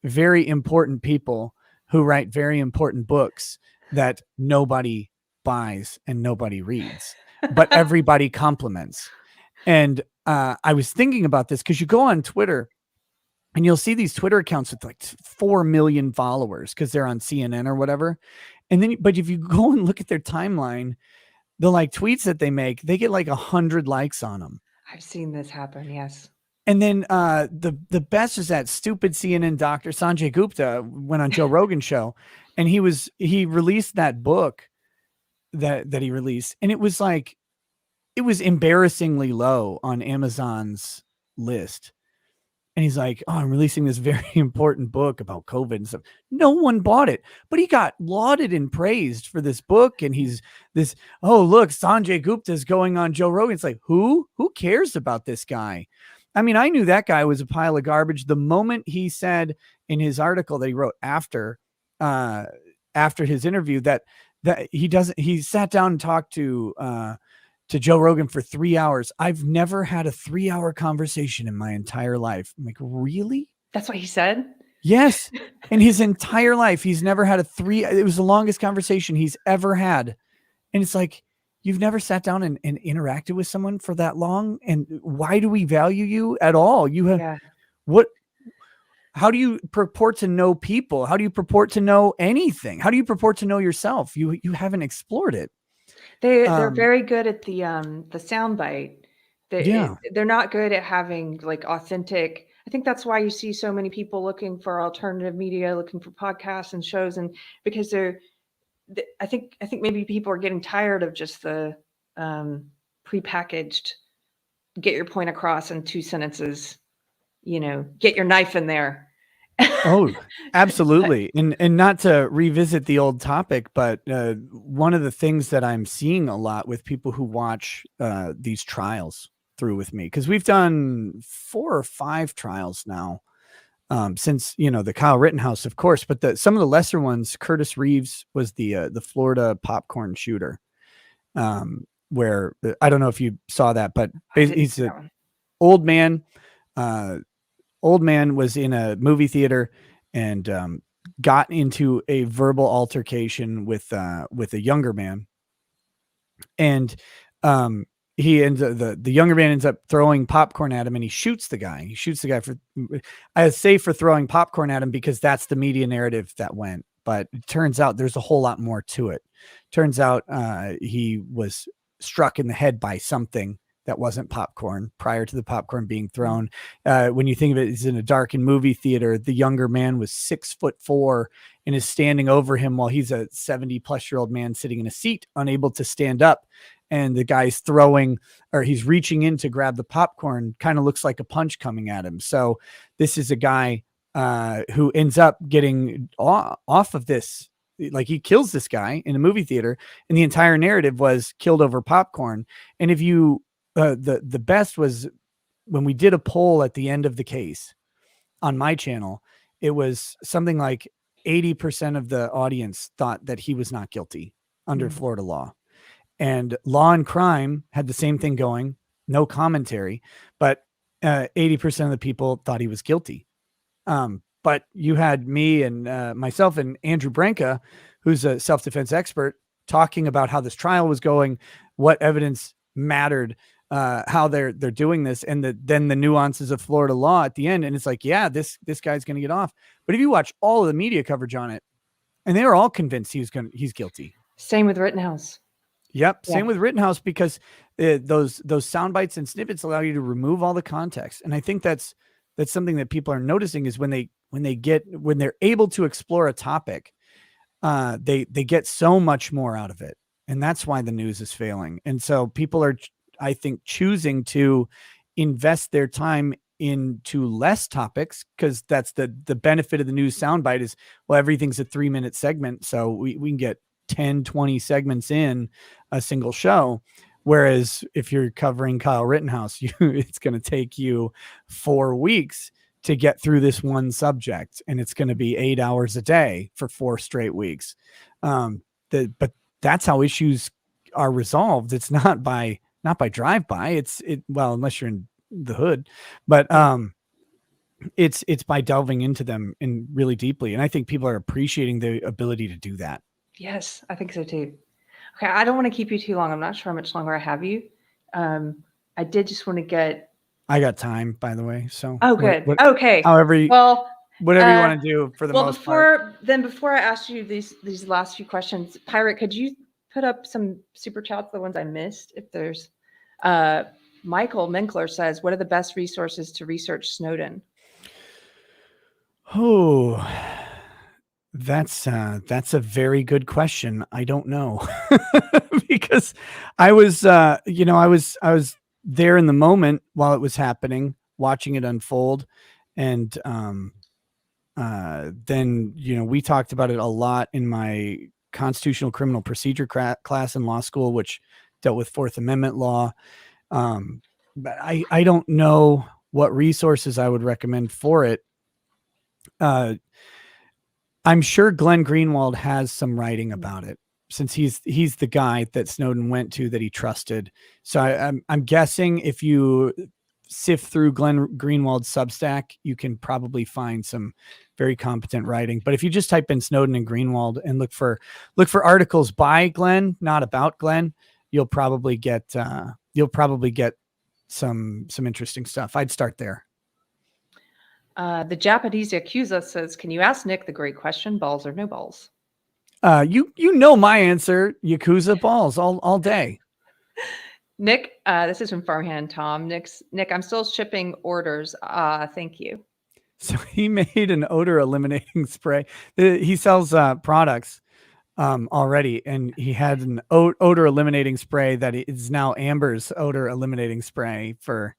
very important people who write very important books that nobody buys and nobody reads, but everybody compliments. And I was thinking about this because you go on Twitter and you'll see these Twitter accounts with like 4 million followers because they're on CNN or whatever. And then, but if you go and look at their timeline, the like tweets that they make, they get like 100 likes on them. I've seen this happen. Yes. And then the best is that stupid CNN doctor Sanjay Gupta went on Joe Rogan's show, and he released that book that he released, and it was embarrassingly low on Amazon's list. And he's like, "Oh, I'm releasing this very important book about COVID and stuff." No one bought it, but he got lauded and praised for this book. And he's this, oh, look, Sanjay Gupta is going on Joe Rogan. It's like, who cares about this guy? I mean, I knew that guy was a pile of garbage the moment he said in his article that he wrote after his interview that he sat down and talked to Joe Rogan for 3 hours. I've never had a 3-hour conversation in my entire life. I'm like, really? That's what he said? Yes. In his entire life, he's never had it was the longest conversation he's ever had. And it's like, you've never sat down and interacted with someone for that long. And why do we value you at all? You have how do you purport to know people? How do you purport to know anything? How do you purport to know yourself? You haven't explored it. They're very good at the soundbite. They're not good at having like authentic. I think that's why you see so many people looking for alternative media, looking for podcasts and shows, and because I think maybe people are getting tired of just the prepackaged, get your point across in 2 sentences. Get your knife in there. Oh, absolutely. And not to revisit the old topic, but one of the things that I'm seeing a lot with people who watch these trials through with me, because we've done 4 or 5 trials now since, the Kyle Rittenhouse, of course, but some of the lesser ones. Curtis Reeves was the Florida popcorn shooter, where I don't know if you saw that, but he's an old man. Old man was in a movie theater and got into a verbal altercation with a younger man, and the younger man ends up throwing popcorn at him, and he shoots the guy. For throwing popcorn at him, because that's the media narrative that went. But it turns out there's a whole lot more to it. Turns out he was struck in the head by something that wasn't popcorn prior to the popcorn being thrown. When you think of it, it's in a darkened movie theater. The younger man was 6'4" and is standing over him while he's a 70-plus-year-old man sitting in a seat, unable to stand up. And the guy's he's reaching in to grab the popcorn, kind of looks like a punch coming at him. So this is a guy who ends up getting off of this. Like, he kills this guy in a movie theater, and the entire narrative was killed over popcorn. And if you, the best was when we did a poll at the end of the case on my channel, it was something like 80% of the audience thought that he was not guilty under Florida law. And Law and Crime had the same thing going, no commentary, but 80% of the people thought he was guilty. But you had me and myself and Andrew Branca, who's a self-defense expert, talking about how this trial was going, what evidence mattered, how they're doing this, and then the nuances of Florida law at the end. And it's like, yeah, this guy's going to get off. But if you watch all of the media coverage on it, and they were all convinced he's guilty. Same with Rittenhouse. Yep. Yeah. Same with Rittenhouse, because those sound bites and snippets allow you to remove all the context. And I think that's something that people are noticing is when they're able to explore a topic, they get so much more out of it. And that's why the news is failing. And so people are, I think, choosing to invest their time into less topics, because that's the benefit of the news soundbite is, well, everything's a 3-minute segment. So we can get 10, 20 segments in a single show. Whereas if you're covering Kyle Rittenhouse, it's going to take you 4 weeks to get through this one subject, and it's going to be 8 hours a day for 4 straight weeks. But that's how issues are resolved. It's not by drive-by. Well, unless you're in the hood, but it's by delving into them and really deeply. And I think people are appreciating the ability to do that. Yes, I think so too. Okay, I don't want to keep you too long. I'm not sure how much longer I have you. I did just want to get. I got time, by the way. So. Oh, good. Okay. However. Well, whatever you want to do for the most part. Before I ask you these last few questions, Pirate, could you put up some super chats, the ones I missed? If there's, Michael Minkler says, what are the best resources to research Snowden? Oh, that's a very good question. I don't know because I was, I was there in the moment while it was happening, watching it unfold. And, then, we talked about it a lot in my constitutional criminal procedure class in law school, which dealt with Fourth Amendment law. But I don't know what resources I would recommend for it. I'm sure Glenn Greenwald has some writing about it, since he's the guy that Snowden went to, that he trusted. So I'm guessing if you sift through Glenn Greenwald's Substack, you can probably find some very competent writing. But if you just type in Snowden and Greenwald and look for articles by Glenn, not about Glenn, you'll probably get some interesting stuff. I'd start there. The Japanese Yakuza says, can you ask Nick the great question, balls or no balls? You know my answer, Yakuza, balls all day. Nick, this is from Farmhand Tom. Nick, I'm still shipping orders. Thank you. So he made an odor eliminating spray. He sells products already, and he had an odor eliminating spray that is now Amber's odor eliminating spray for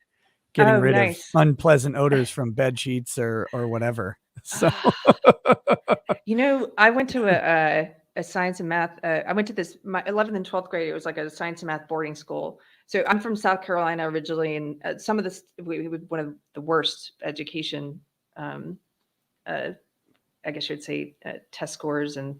getting rid of unpleasant odors from bed sheets or whatever. So, I went to a science and math. I went to my 11th and 12th grade. It was like a science and math boarding school. So I'm from South Carolina originally, and some of this, one of the worst education, I guess you'd say, test scores and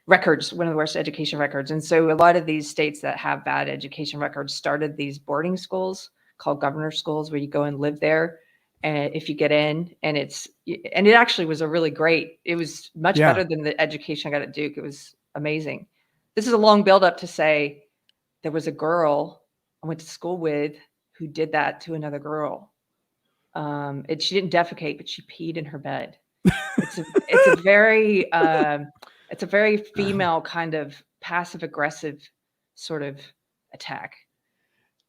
records, one of the worst education records. And so a lot of these states that have bad education records started these boarding schools called governor schools, where you go and live there. And if you get in, and it actually was it was much better than the education I got at Duke. It was amazing. This is a long buildup to say there was a girl I went to school with who did that to another girl. She didn't defecate, but she peed in her bed. It's a very female kind of passive aggressive sort of attack.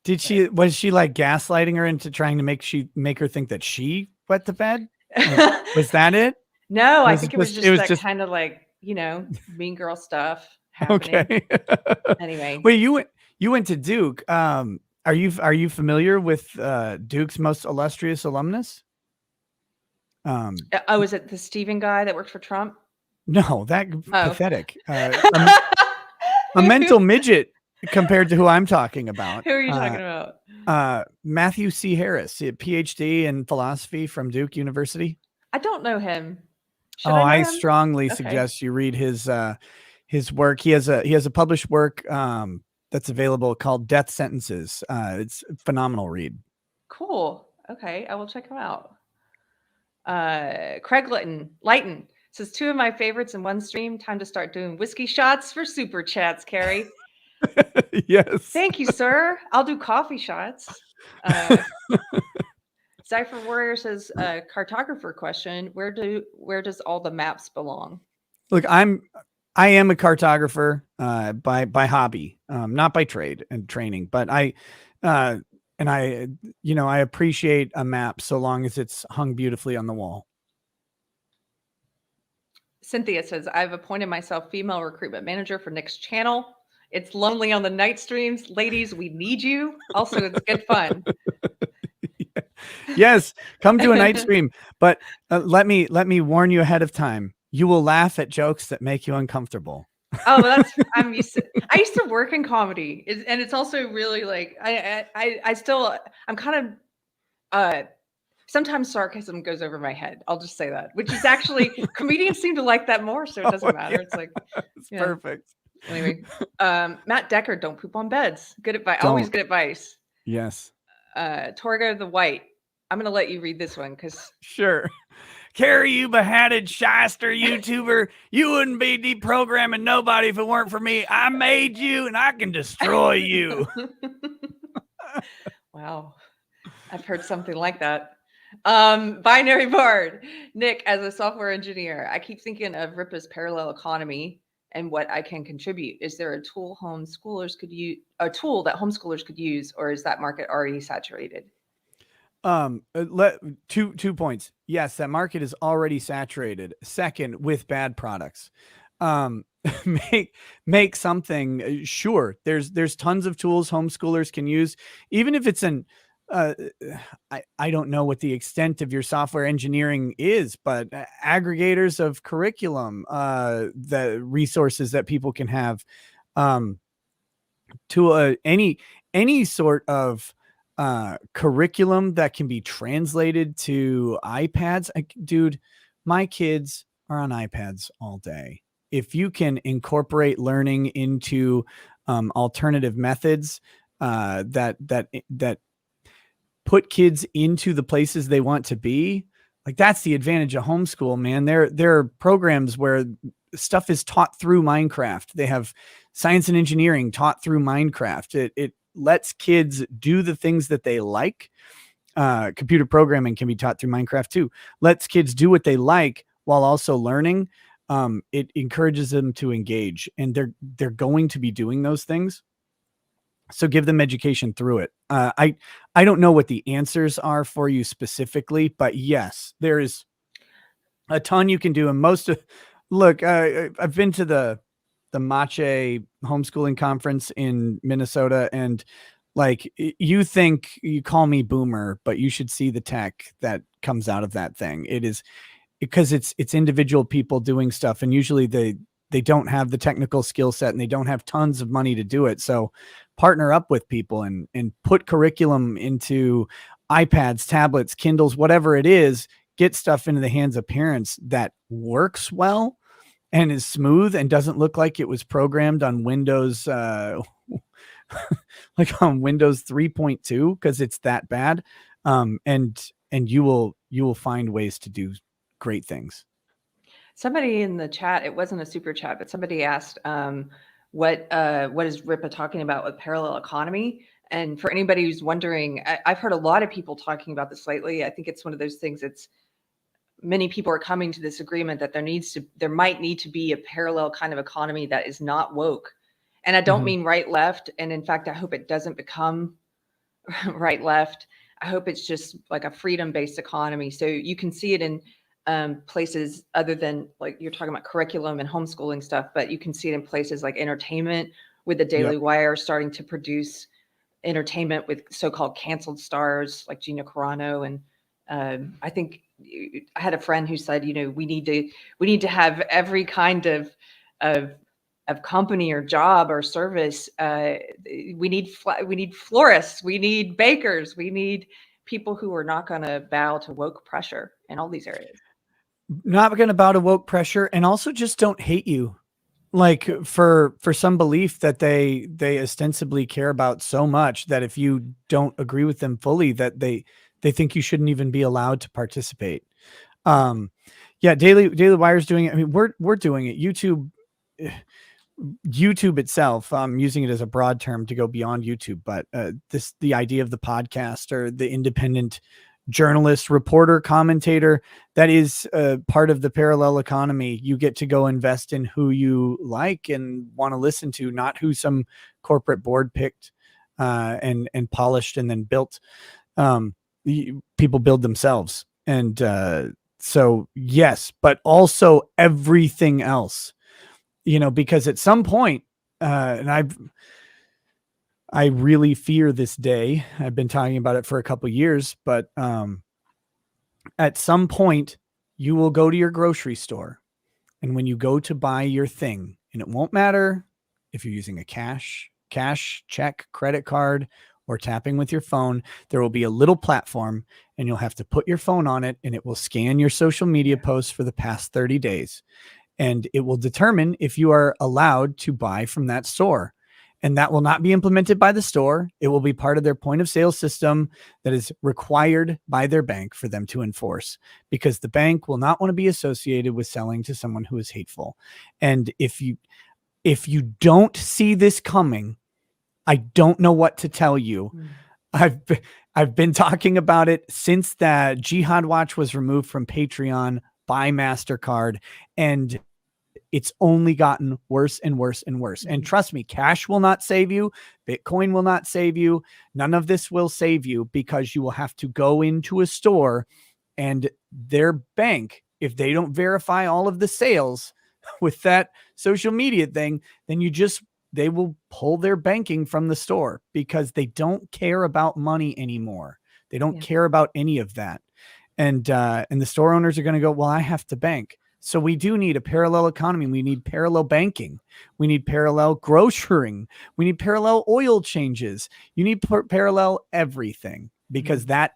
Was she like gaslighting her into trying to make her think that she wet the bed? Was that it? No, I think it was just kind of like, mean girl stuff happening. Okay. Anyway. Wait, you went to Duke. Are you familiar with Duke's most illustrious alumnus? Was it the Steven guy that worked for Trump? No, pathetic. A mental midget compared to who I'm talking about. Who are you talking about? Matthew C. Harris, a PhD in philosophy from Duke University. I don't know him. I strongly suggest you read his work. He has a published work that's available called Death Sentences. It's a phenomenal read. Cool. Okay, I will check him out. Craig Lighton says, 2 of my favorites in one stream. Time to start doing whiskey shots for super chats, Keri. Yes. Thank you, sir. I'll do coffee shots. Cypher Warrior says, cartographer question. Where does all the maps belong? Look, I am a cartographer by hobby, not by trade and training, but I appreciate a map so long as it's hung beautifully on the wall. Cynthia says, I've appointed myself female recruitment manager for Nick's channel. It's lonely on the night streams. Ladies, we need you. Also, it's good fun. Yes, come to a night stream. But let me warn you ahead of time. You will laugh at jokes that make you uncomfortable. Oh, well, I used to work in comedy, and it's also really like I'm kind of sometimes sarcasm goes over my head. I'll just say that, which is actually comedians seem to like that more, so it doesn't matter. Yeah. It's like it's perfect. Anyway, Matt Decker, don't poop on beds. Good advice. Always good advice. Yes. Torgo the White. I'm gonna let you read this one because sure. Keri, you behatted shyster YouTuber. You wouldn't be deprogramming nobody if it weren't for me. I made you and I can destroy you. Wow. I've heard something like that. Binary board. Nick, as a software engineer, I keep thinking of Ripa's parallel economy and what I can contribute. Is there a tool that homeschoolers could use, or is that market already saturated? Two points. Yes, that market is already saturated. Second, with bad products. Make something. Sure, there's tons of tools homeschoolers can use, even if it's an I don't know what the extent of your software engineering is, but aggregators of curriculum, the resources that people can have, to any sort of curriculum that can be translated to iPads. Dude, my kids are on iPads all day. If you can incorporate learning into alternative methods that put kids into the places they want to be, like, that's the advantage of homeschool, man. There are programs where stuff is taught through Minecraft. They have science and engineering taught through Minecraft. It lets kids do the things that they like. Computer programming can be taught through Minecraft too. Lets kids do what they like while also learning. It encourages them to engage, and they're going to be doing those things. So give them education through it. I don't know what the answers are for you specifically, but yes, there is a ton you can do. And look, I've been to the Mache homeschooling conference in Minnesota, and like, you think you call me boomer, but you should see the tech that comes out of that thing. It is because it's individual people doing stuff, and usually they don't have the technical skill set, and they don't have tons of money to do it. So partner up with people and put curriculum into iPads, tablets, Kindles, whatever it is. Get stuff into the hands of parents that works well and is smooth and doesn't look like it was programmed on Windows, like on Windows 3.2, because it's that bad. And you will find ways to do great things. Somebody in the chat, it wasn't a super chat, but somebody asked, what is Ripa talking about with parallel economy? And for anybody who's wondering, I've heard a lot of people talking about this lately. I think it's one of those things that's, many people are coming to this agreement that there might need to be a parallel kind of economy that is not woke. And I don't mean right left. And in fact, I hope it doesn't become right left. I hope it's just like a freedom-based economy. So you can see it in places other than, like, you're talking about curriculum and homeschooling stuff, but you can see it in places like entertainment, with the Daily Wire starting to produce entertainment with so-called canceled stars like Gina Carano. And I think I had a friend who said, we need to have every kind of company or job or service. We need florists, we need bakers, we need people who are not going to bow to woke pressure in all these areas. Not going to bow to woke pressure, and also just don't hate you. Like, for some belief that they ostensibly care about so much, that if you don't agree with them fully, that they think you shouldn't even be allowed to participate. Daily Wire's doing it. I mean, we're doing it. YouTube itself, I'm using it as a broad term to go beyond YouTube, but the idea of the podcast, or the independent journalist, reporter, commentator, that is part of the parallel economy. You get to go invest in who you like and want to listen to, not who some corporate board picked and polished and then built. People build themselves. And so yes, but also everything else, because at some point, and I really fear this day. I've been talking about it for a couple of years, but at some point you will go to your grocery store, and when you go to buy your thing, and it won't matter if you're using a cash, check, credit card, or tapping with your phone, there will be a little platform, and you'll have to put your phone on it, and it will scan your social media posts for the past 30 days. And it will determine if you are allowed to buy from that store. And that will not be implemented by the store. It will be part of their point of sale system that is required by their bank for them to enforce, because the bank will not want to be associated with selling to someone who is hateful. And if you don't see this coming, I don't know what to tell you. I've been talking about it since that Jihad Watch was removed from Patreon by MasterCard, and it's only gotten worse and worse and worse. And trust me, cash will not save you. Bitcoin will not save you. None of this will save you, because you will have to go into a store, and their bank, if they don't verify all of the sales with that social media thing, then they will pull their banking from the store, because they don't care about money anymore. They don't care about any of that. And the store owners are going to go, well, I have to bank. So we do need a parallel economy. We need parallel banking. We need parallel grocerying. We need parallel oil changes. You need parallel everything, because that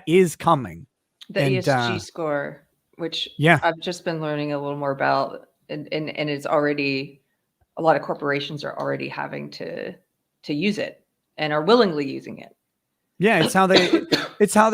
is coming. The ESG score, which I've just been learning a little more about, and it's already, a lot of corporations are already having to use it and are willingly using it. Yeah, it's how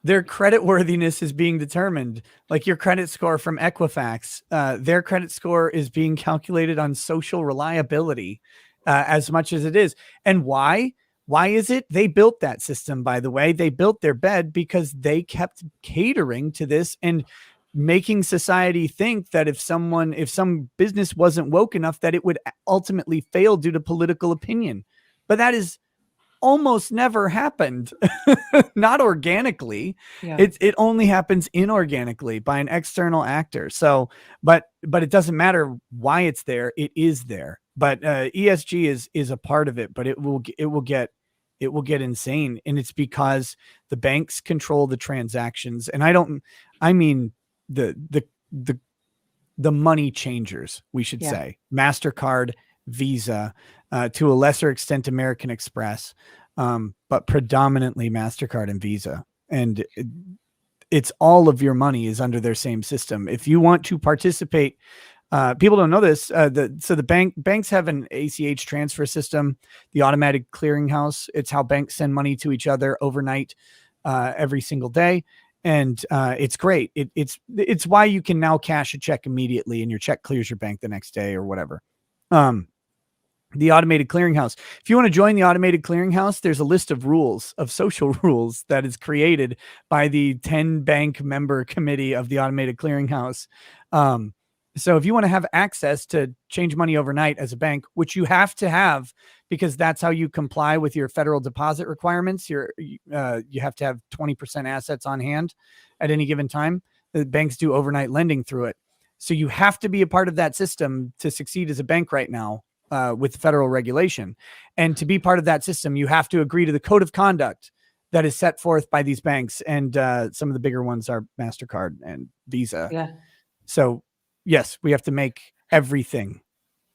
their credit worthiness is being determined. Like your credit score from Equifax, their credit score is being calculated on social reliability as much as it is. And why? Why is it? They built that system, by the way. They built their bed because they kept catering to this and making society think that if some business wasn't woke enough, that it would ultimately fail due to political opinion. But that is almost never happened. Not organically. It only happens inorganically by an external actor. So but it doesn't matter why it's there. It is there. But ESG is a part of it, but it will get insane. And it's because the banks control the transactions. And I mean the money changers, we should say. MasterCard, Visa, to a lesser extent American Express, but predominantly MasterCard and Visa. And it's all of your money is under their same system. If you want to participate, people don't know this. So the banks have an ACH transfer system, the automatic clearinghouse. It's how banks send money to each other overnight, every single day. And it's great. It's why you can now cash a check immediately and your check clears your bank the next day or whatever. The automated clearinghouse. If you want to join the automated clearinghouse, there's a list of rules, of social rules, that is created by the 10 bank member committee of the automated clearinghouse. So if you want to have access to change money overnight as a bank, which you have to have, because that's how you comply with your federal deposit requirements, you have to have 20% assets on hand at any given time. The banks do overnight lending through it. So you have to be a part of that system to succeed as a bank right now, with federal regulation. And to be part of that system, you have to agree to the code of conduct that is set forth by these banks. And some of the bigger ones are MasterCard and Visa. Yeah. So yes, we have to make everything.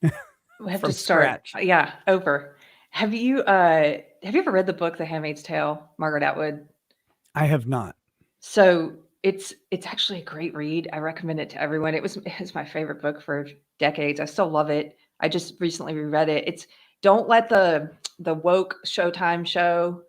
We have to start. Scratch. Yeah. Over. Have you ever read the book, The Handmaid's Tale, Margaret Atwood? I have not. So it's actually a great read. I recommend it to everyone. It was my favorite book for decades. I still love it. I just recently reread it. Don't let the woke Showtime show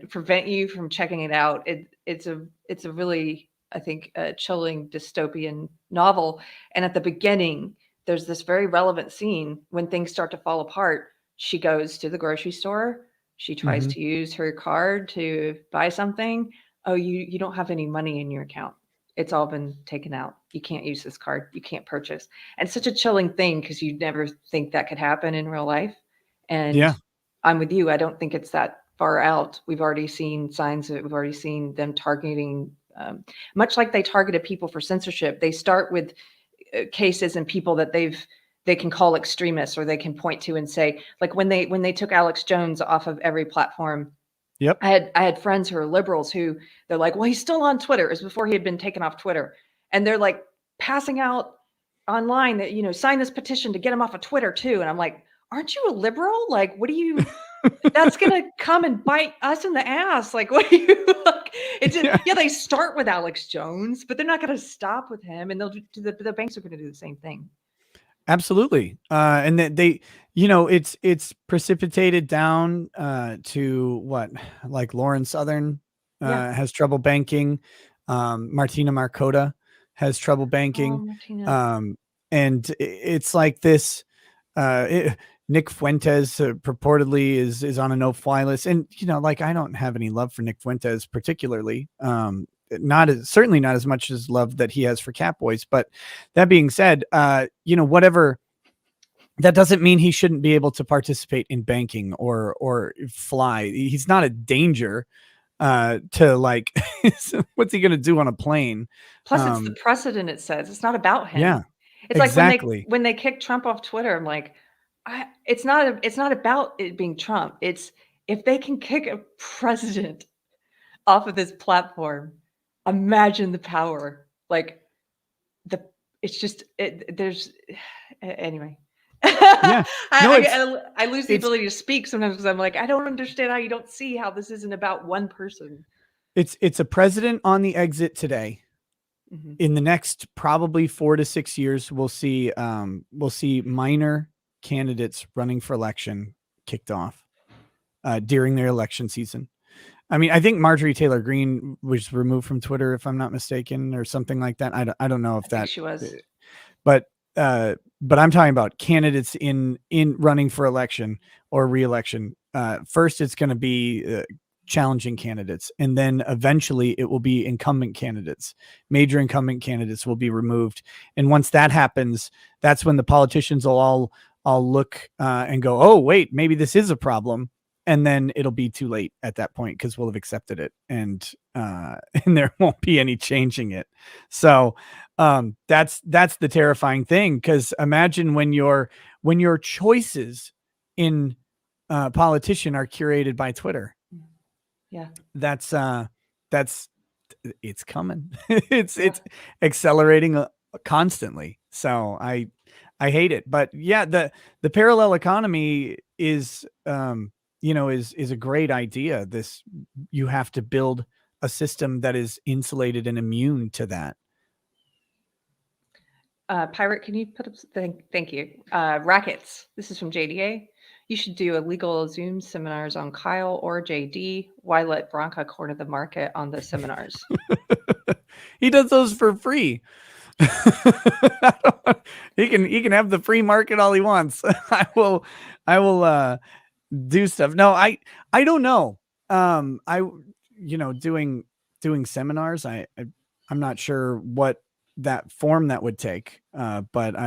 prevent you from checking it out. It's a really, I think, a chilling dystopian novel. And at the beginning, there's this very relevant scene when things start to fall apart. She goes to the grocery store. She tries to use her card to buy something. Oh, you don't have any money in your account. It's all been taken out. You can't use this card. You can't purchase. And such a chilling thing, because you'd never think that could happen in real life. And I'm with you. I don't think it's that far out. We've already seen signs of it. We've already seen them targeting, much like they targeted people for censorship. They start with cases and people that they can call extremists, or they can point to and say, like when they took Alex Jones off of every platform. Yep. I had friends who are liberals who they're like, well, he's still on Twitter. It was before he had been taken off Twitter. And they're like passing out online that, sign this petition to get him off of Twitter too. And I'm like, aren't you a liberal? Like, what do you, that's going to come and bite us in the ass. Like, what do you, like, it's just, they start with Alex Jones, but they're not going to stop with him. And the banks are going to do the same thing. Absolutely. And that it's precipitated down to what, like Lauren Southern has trouble banking. Martina Markota has trouble banking. Oh, and it's like this, Nick Fuentes purportedly is on a no-fly list. And, like, I don't have any love for Nick Fuentes particularly. Certainly not as much as love that he has for Catboys. But that being said, whatever, that doesn't mean he shouldn't be able to participate in banking or fly. He's not a danger to, like, what's he going to do on a plane? Plus, it's the precedent. It says it's not about him. Yeah, it's exactly. like when they kicked Trump off Twitter. I'm like, it's not about it being Trump. It's if they can kick a president off of this platform, imagine the power. Like it's just there's anyway. Yeah, I lose the ability to speak sometimes because I'm like, I don't understand how you don't see how this isn't about one person. It's a president on the exit today. Mm-hmm. In the next probably 4 to 6 years, we'll see minor candidates running for election kicked off during their election season. I mean, I think Marjorie Taylor Greene was removed from Twitter, if I'm not mistaken, or something like that. I don't know if that she was, but I'm talking about candidates in running for election or re-election. First, it's going to be challenging candidates, and then eventually it will be incumbent candidates. Major incumbent candidates will be removed, and once that happens, that's when the politicians will all look and go, oh wait, maybe this is a problem, and then it'll be too late at that point because we'll have accepted it, and there won't be any changing it. So that's the terrifying thing, because imagine when your choices in politician are curated by Twitter. Yeah, that's it's coming. It's accelerating constantly. So I hate it. But yeah, the parallel economy is is a great idea. You have to build a system that is insulated and immune to that. Pirate, can you put up? Thank you. Rackets. This is from JDA. You should do illegal Zoom seminars on Kyle or JD. Why let Bronca corner the market on the seminars? He does those for free. He can have the free market all he wants. I will do stuff. No, I don't know. Doing seminars. I'm not sure what that form that would take. But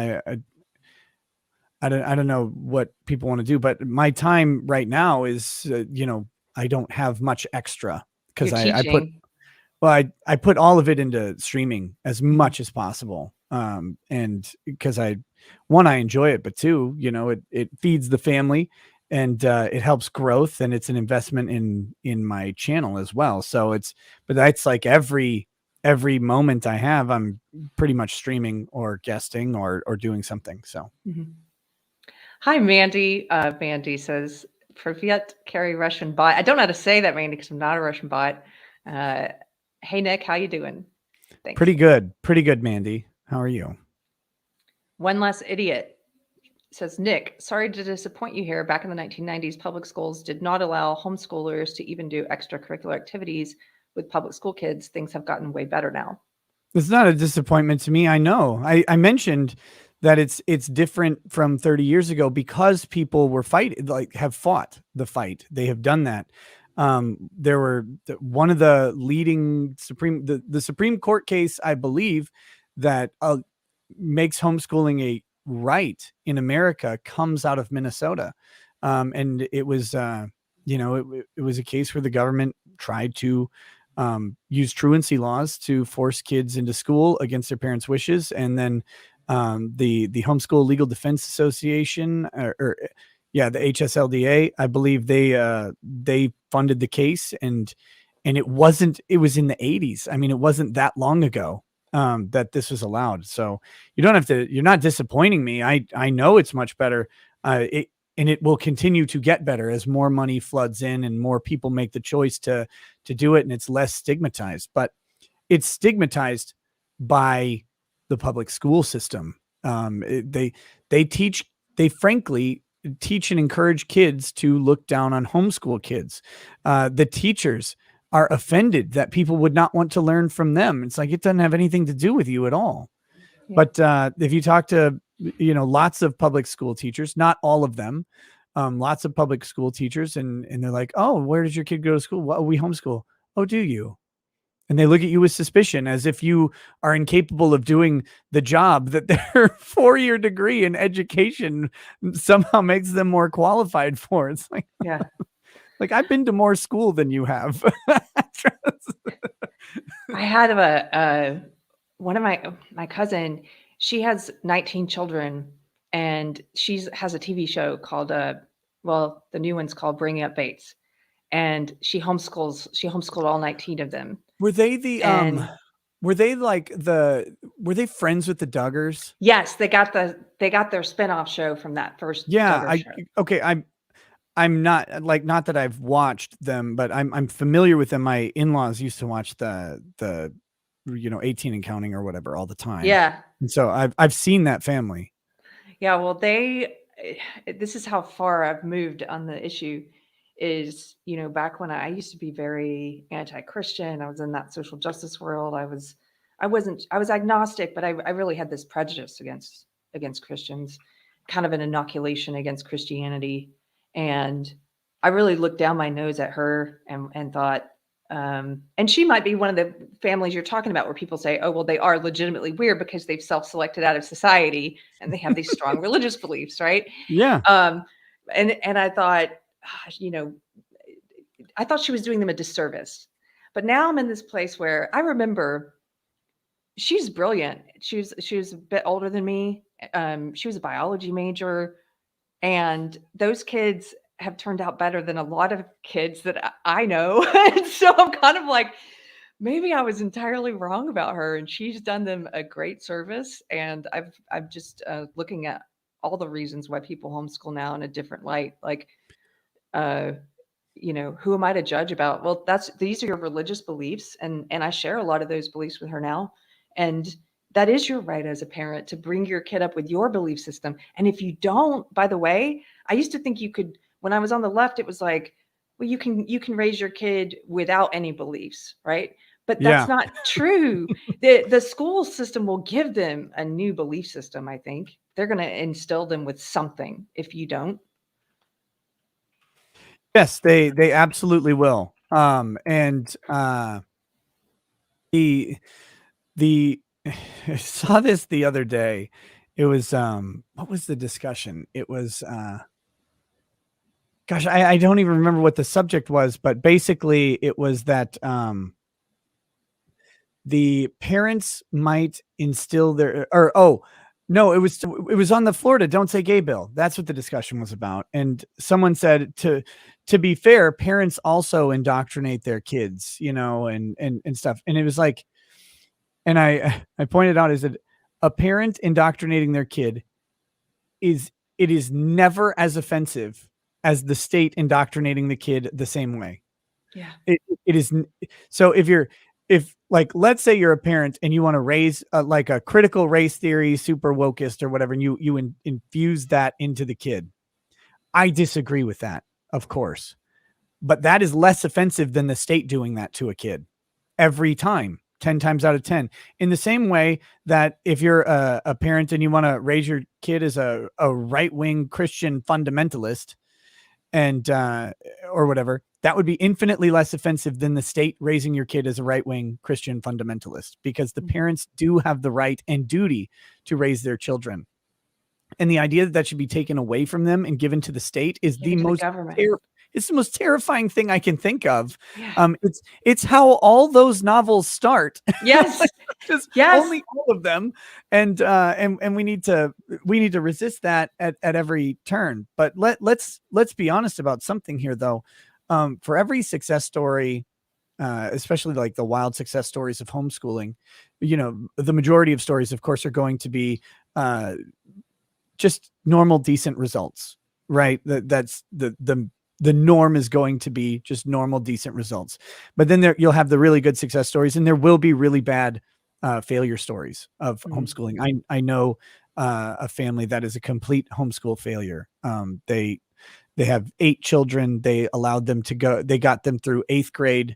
I don't know what people want to do, but my time right now is, I don't have much extra because I put all of it into streaming as much as possible. And because I enjoy it, but two, it feeds the family and it helps growth, and it's an investment in my channel as well. So but that's like every moment I have, I'm pretty much streaming or guesting or doing something. So. Mm-hmm. Hi, Mandy. Mandy says, Privyet, Keri Russian bot. I don't know how to say that, Mandy, because I'm not a Russian bot. Hey, Nick, how you doing? Thanks. Pretty good, Mandy. How are you? One Less Idiot says, Nick, sorry to disappoint you here. Back in the 1990s, public schools did not allow homeschoolers to even do extracurricular activities with public school kids. Things have gotten way better now. It's not a disappointment to me. I know. I mentioned that it's different from 30 years ago because people were have fought the fight. They have done that. There were one of the leading the Supreme Court case, I believe, that makes homeschooling a right in America comes out of Minnesota. And it was, it was a case where the government tried to use truancy laws to force kids into school against their parents' wishes. And then the Homeschool Legal Defense Association, the HSLDA, I believe they funded the case, and it was in the 80s. I mean, it wasn't that long ago that this was allowed. So you're not disappointing me. I know it's much better. And it will continue to get better as more money floods in and more people make the choice to do it, and it's less stigmatized. But it's stigmatized by the public school system. They frankly teach and encourage kids to look down on homeschool kids. The teachers are offended that people would not want to learn from them. It's like, it doesn't have anything to do with you at all. But if you talk to, lots of public school teachers, not all of them, lots of public school teachers, and they're like, oh, where does your kid go to school? Well, we homeschool. Oh, do you? And they look at you with suspicion, as if you are incapable of doing the job that their 4-year degree in education somehow makes them more qualified for. It's like, Yeah. like, I've been to more school than you have. I had one of my cousin, she has 19 children, and has a TV show called the new one's called Bringing Up Bates, and she homeschooled all 19 of them. Were they the And were they friends with the Duggars? yes, they got their spinoff show from that first Duggar show. Okay, I'm not that I've watched them, but I'm familiar with them. My in-laws used to watch the 18 and Counting or whatever all the time. Yeah. And so I've seen that family. Yeah, well, this is how far I've moved on the issue. Is, back when I used to be very anti-Christian, I was in that social justice world. I was agnostic, but I really had this prejudice against Christians, kind of an inoculation against Christianity. And I really looked down my nose at her and thought, and she might be one of the families you're talking about where people say, oh, well, they are legitimately weird because they've self-selected out of society and they have these strong religious beliefs, right? Yeah. And I thought, I thought she was doing them a disservice. But now I'm in this place where I remember she's brilliant. She was a bit older than me. She was a biology major, and those kids have turned out better than a lot of kids that I know. And so I'm kind of like, maybe I was entirely wrong about her, and she's done them a great service. And I'm just looking at all the reasons why people homeschool now in a different light. Like, who am I to judge about? Well, these are your religious beliefs, and I share a lot of those beliefs with her now. And that is your right as a parent to bring your kid up with your belief system. And if you don't, by the way, I used to think you could, when I was on the left, it was like, well, you can raise your kid without any beliefs, right? But that's not true. The school system will give them a new belief system, I think. They're going to instill them with something if you don't. Yes, they absolutely will. The I saw this the other day. It was what was the discussion? It was gosh, I don't even remember what the subject was, but basically it was that the parents might instill their no, it was on the Florida Don't Say Gay bill. That's what the discussion was about. And someone said, to be fair, parents also indoctrinate their kids, and stuff. And it was like, and I pointed out, is that a parent indoctrinating their kid is never as offensive as the state indoctrinating the kid the same way. Yeah. It is. So if let's say you're a parent and you want to raise like a critical race theory, super wokeist or whatever, and you infuse that into the kid. I disagree with that, of course, but that is less offensive than the state doing that to a kid every time, 10 times out of 10. In the same way that if you're a parent and you want to raise your kid as a right-wing Christian fundamentalist and or whatever, that would be infinitely less offensive than the state raising your kid as a right-wing Christian fundamentalist, because the parents do have the right and duty to raise their children. And the idea that should be taken away from them and given to the state is the most it's the most terrifying thing I can think of. Yeah. It's how all those novels start. Yes. Yes. Only all of them. And we need to resist that at every turn. But let's be honest about something here, though. For every success story, especially like the wild success stories of homeschooling, the majority of stories, of course, are going to be just normal, decent results, right? That's the norm is going to be just normal, decent results. But then you'll have the really good success stories, and there will be really bad failure stories of homeschooling. I know a family that is a complete homeschool failure. They have 8 children. They allowed them to go. They got them through 8th grade,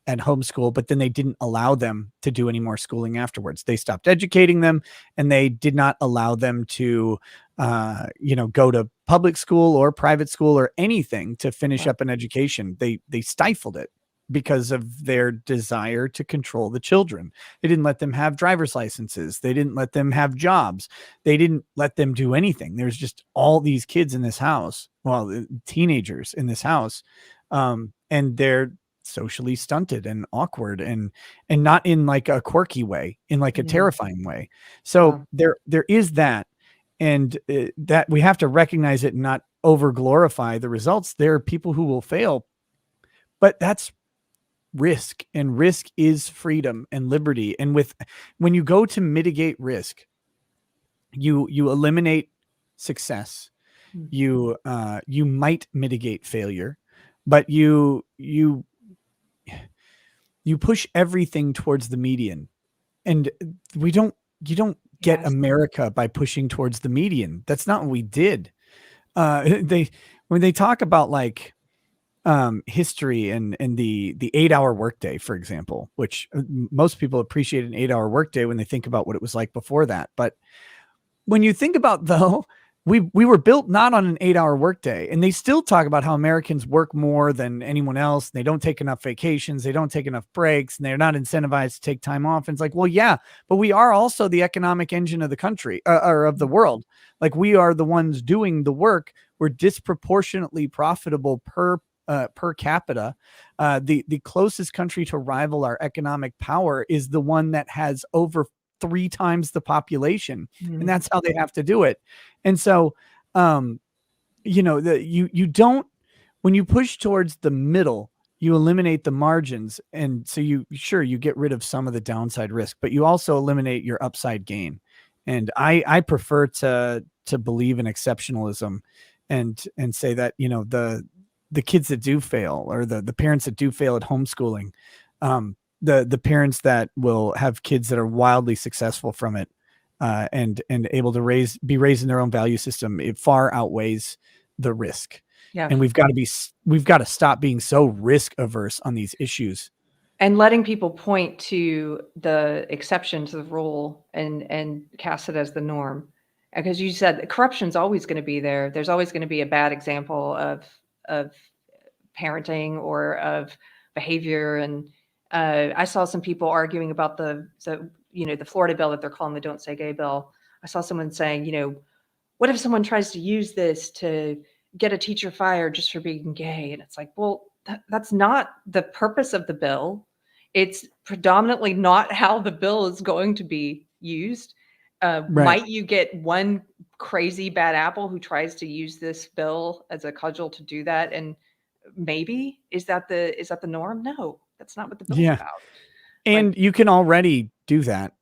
at homeschool, but then they didn't allow them to do any more schooling afterwards. They stopped educating them, and they did not allow them to, go to public school or private school or anything to finish up an education. They stifled it because of their desire to control the children. They didn't let them have driver's licenses. They didn't let them have jobs. They didn't let them do anything. There's just all these kids in this house, well, teenagers in this house, and they're socially stunted and awkward and not in like a quirky way, in like a terrifying way. So there is that, and that we have to recognize it and not over glorify the results. There are people who will fail, but that's risk, and risk is freedom and liberty. And when you go to mitigate risk, you eliminate success. You might mitigate failure, but you push everything towards the median. And you don't get America by pushing towards the median. That's not what we did. When they talk about like history and the 8-hour workday, for example, which most people appreciate an 8-hour workday when they think about what it was like before that. But when you think about, though, we were built not on an 8-hour workday, and they still talk about how Americans work more than anyone else. They don't take enough vacations. They don't take enough breaks, and they're not incentivized to take time off. And it's like, well, yeah, but we are also the economic engine of the country or of the world. Like, we are the ones doing the work. We're disproportionately profitable per capita. The closest country to rival our economic power is the one that has over 3 times the population, and that's how they have to do it. And so, you don't, when you push towards the middle, you eliminate the margins, and so you get rid of some of the downside risk, but you also eliminate your upside gain. And I prefer to believe in exceptionalism, and say that the kids that do fail, or the parents that do fail at homeschooling, the parents that will have kids that are wildly successful from it, and able to be raised in their own value system, it far outweighs the risk. Yeah. And we've got to stop being so risk averse on these issues, and letting people point to the exception to the rule and cast it as the norm. Because you said corruption's always going to be there. There's always going to be a bad example of parenting or of behavior. And I saw some people arguing about the Florida bill that they're calling the Don't Say Gay bill. I saw someone saying, what if someone tries to use this to get a teacher fired just for being gay? And it's like, well, that's not the purpose of the bill. It's predominantly not how the bill is going to be used. Right. Might you get one crazy bad apple who tries to use this bill as a cudgel to do that? And maybe is that the norm? No, that's not what the bill's about. And you can already do that.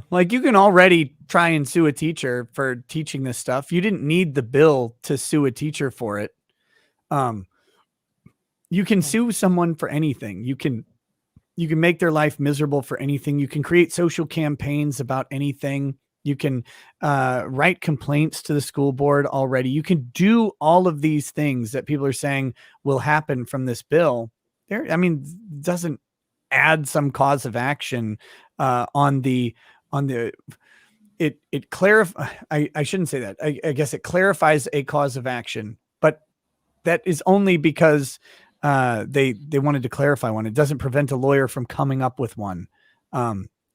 Like, you can already try and sue a teacher for teaching this stuff. You didn't need the bill to sue a teacher for it. You can sue someone for anything. You can make their life miserable for anything. You can create social campaigns about anything. You can write complaints to the school board already. You can do all of these things that people are saying will happen from this bill. Doesn't add some cause of action it clarify. I shouldn't say that. I guess it clarifies a cause of action, but that is only because they wanted to clarify one. It doesn't prevent a lawyer from coming up with one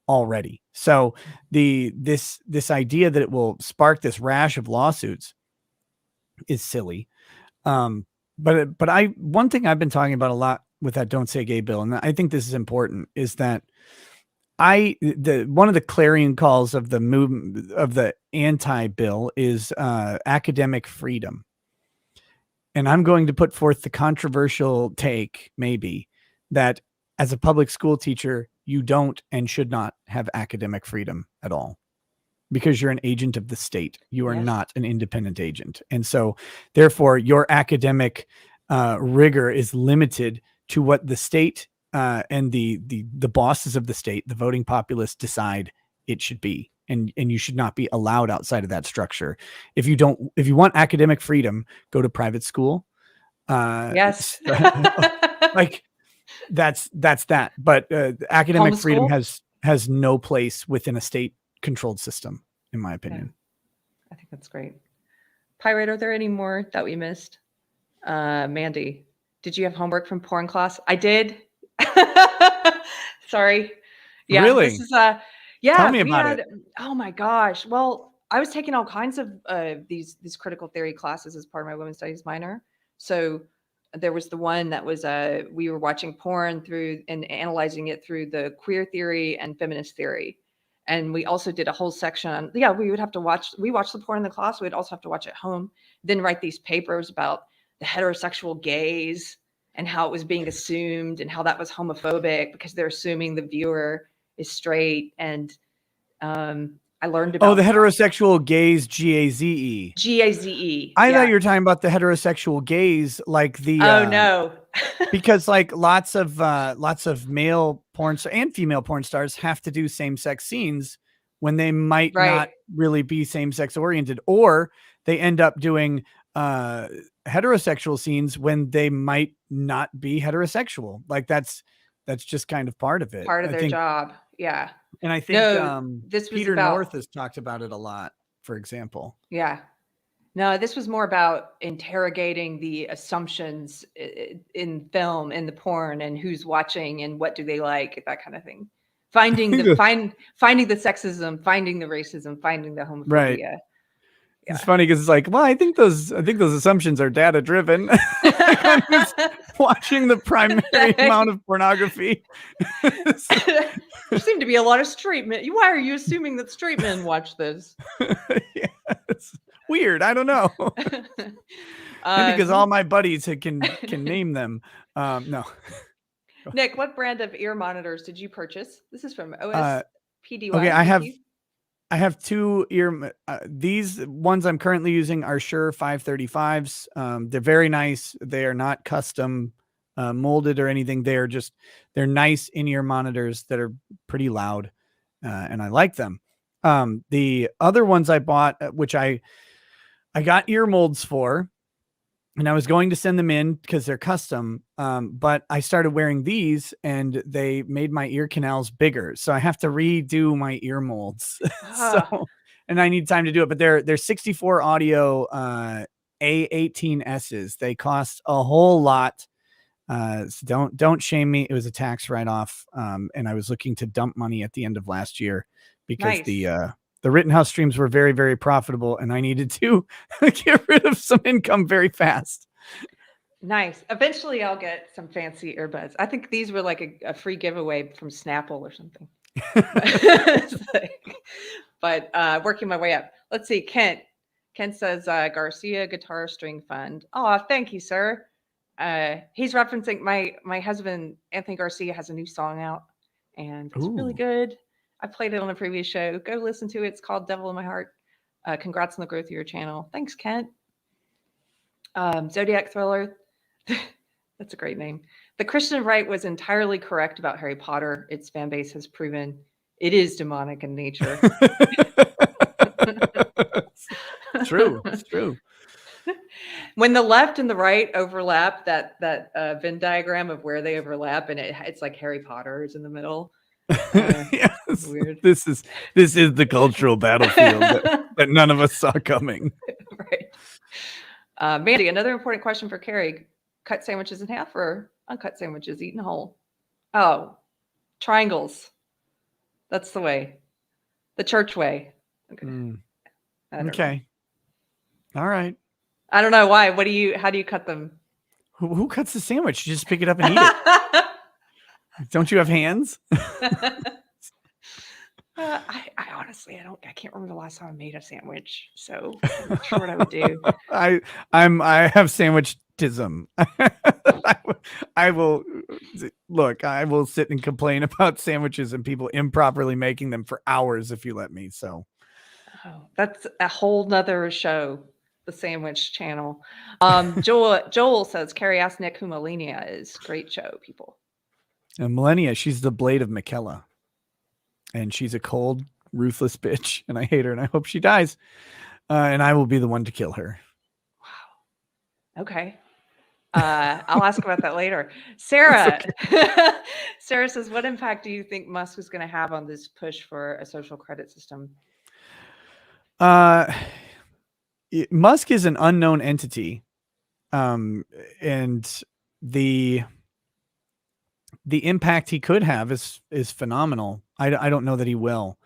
already. So this idea that it will spark this rash of lawsuits is silly. But one thing I've been talking about a lot with that Don't Say Gay bill, and I think this is important, is that one of the clarion calls of the movement of the anti-bill is academic freedom. And I'm going to put forth the controversial take, maybe, that as a public school teacher, you don't and should not have academic freedom at all, because you're an agent of the state. You are not an independent agent. And so therefore your academic rigor is limited to what the state and the bosses of the state, the voting populace, decide it should be. And you should not be allowed outside of that structure. If you want academic freedom, go to private school. Yes. that's that. But academic freedom Homeschool? has no place within a state controlled system, in my opinion. I think that's great. Pirate, are there any more that we missed? Mandy, did you have homework from porn class? I did. Sorry. Yeah, Really? this is yeah. Tell me about it. Oh my gosh. Well, I was taking all kinds of these critical theory classes as part of my women's studies minor. So there was the one that was we were watching porn through and analyzing it through the queer theory and feminist theory. And we also did a whole section on, we would have to watch the porn in the class. We'd also have to watch at home, then write these papers about the heterosexual gaze and how it was being assumed and how that was homophobic because they're assuming the viewer is straight. And I learned about the heterosexual gaze, Gaze. Gaze. I thought you were talking about the heterosexual gaze, like the no. because like lots of male porn and female porn stars have to do same-sex scenes when they might not really be same-sex oriented, or they end up doing heterosexual scenes when they might not be heterosexual. Like that's just kind of part of it. Part of their job. Yeah. And I think Peter North has talked about it a lot, for example. Yeah. No, this was more about interrogating the assumptions in film, in the porn, and who's watching and what do they like, that kind of thing. Finding the sexism, finding the racism, finding the homophobia. Right. Yeah. It's funny because it's like, well, I think those assumptions are data driven. I'm just watching the primary amount of pornography. There seem to be a lot of straight men. Why are you assuming that straight men watch this? Yeah, it's weird. I don't know. Maybe because all my buddies can name them. No. Nick, what brand of ear monitors did you purchase? This is from OSPDY. Okay, I have two ear. These ones I'm currently using are Shure 535s. They're very nice. They are not custom molded or anything. They're nice in-ear monitors that are pretty loud, and I like them. The other ones I bought, which I got ear molds for, and I was going to send them in because they're custom. But I started wearing these and they made my ear canals bigger. So I have to redo my ear molds. And I need time to do it, but they're 64 audio, A18Ss. They cost a whole lot. So don't shame me. It was a tax write-off. And I was looking to dump money at the end of last year because the Rittenhouse streams were very, very profitable, and I needed to get rid of some income very fast. Nice. Eventually, I'll get some fancy earbuds. I think these were like a free giveaway from Snapple or something. But working my way up. Let's see. Kent says Garcia Guitar String Fund. Oh, thank you, sir. He's referencing my husband, Anthony Garcia, has a new song out, and it's really good. I played it on a previous show. Go listen to it. It's called Devil in My Heart. Congrats on the growth of your channel. Thanks, Kent. Zodiac Thriller. That's a great name. The Christian right was entirely correct about Harry Potter. Its fan base has proven it is demonic in nature. True. It's true. When the left and the right overlap, that Venn diagram of where they overlap, and it's like Harry Potter is in the middle. Yes. Weird. This is the cultural battlefield that none of us saw coming. Right. Mandy, another important question for Keri: cut sandwiches in half or uncut sandwiches eaten whole? Oh, triangles. That's the way. The church way. Okay. Okay. All right. I don't know why. How do you cut them? Who cuts the sandwich? You just pick it up and eat it. Don't you have hands? I honestly, I can't remember the last time I made a sandwich, so I'm not sure what I would do. I have sandwichism. I will sit and complain about sandwiches and people improperly making them for hours if you let me. So that's a whole nother show. The sandwich channel. Joel says Keri asked Nick who Melania is. Great show, people. And Melania, she's the blade of Michaela. And she's a cold, ruthless bitch. And I hate her and I hope she dies. And I will be the one to kill her. Wow. Okay. I'll ask about that later. Sarah, Sarah says, what impact do you think Musk is going to have on this push for a social credit system? Musk is an unknown entity, and the impact he could have is phenomenal. I don't know that he will.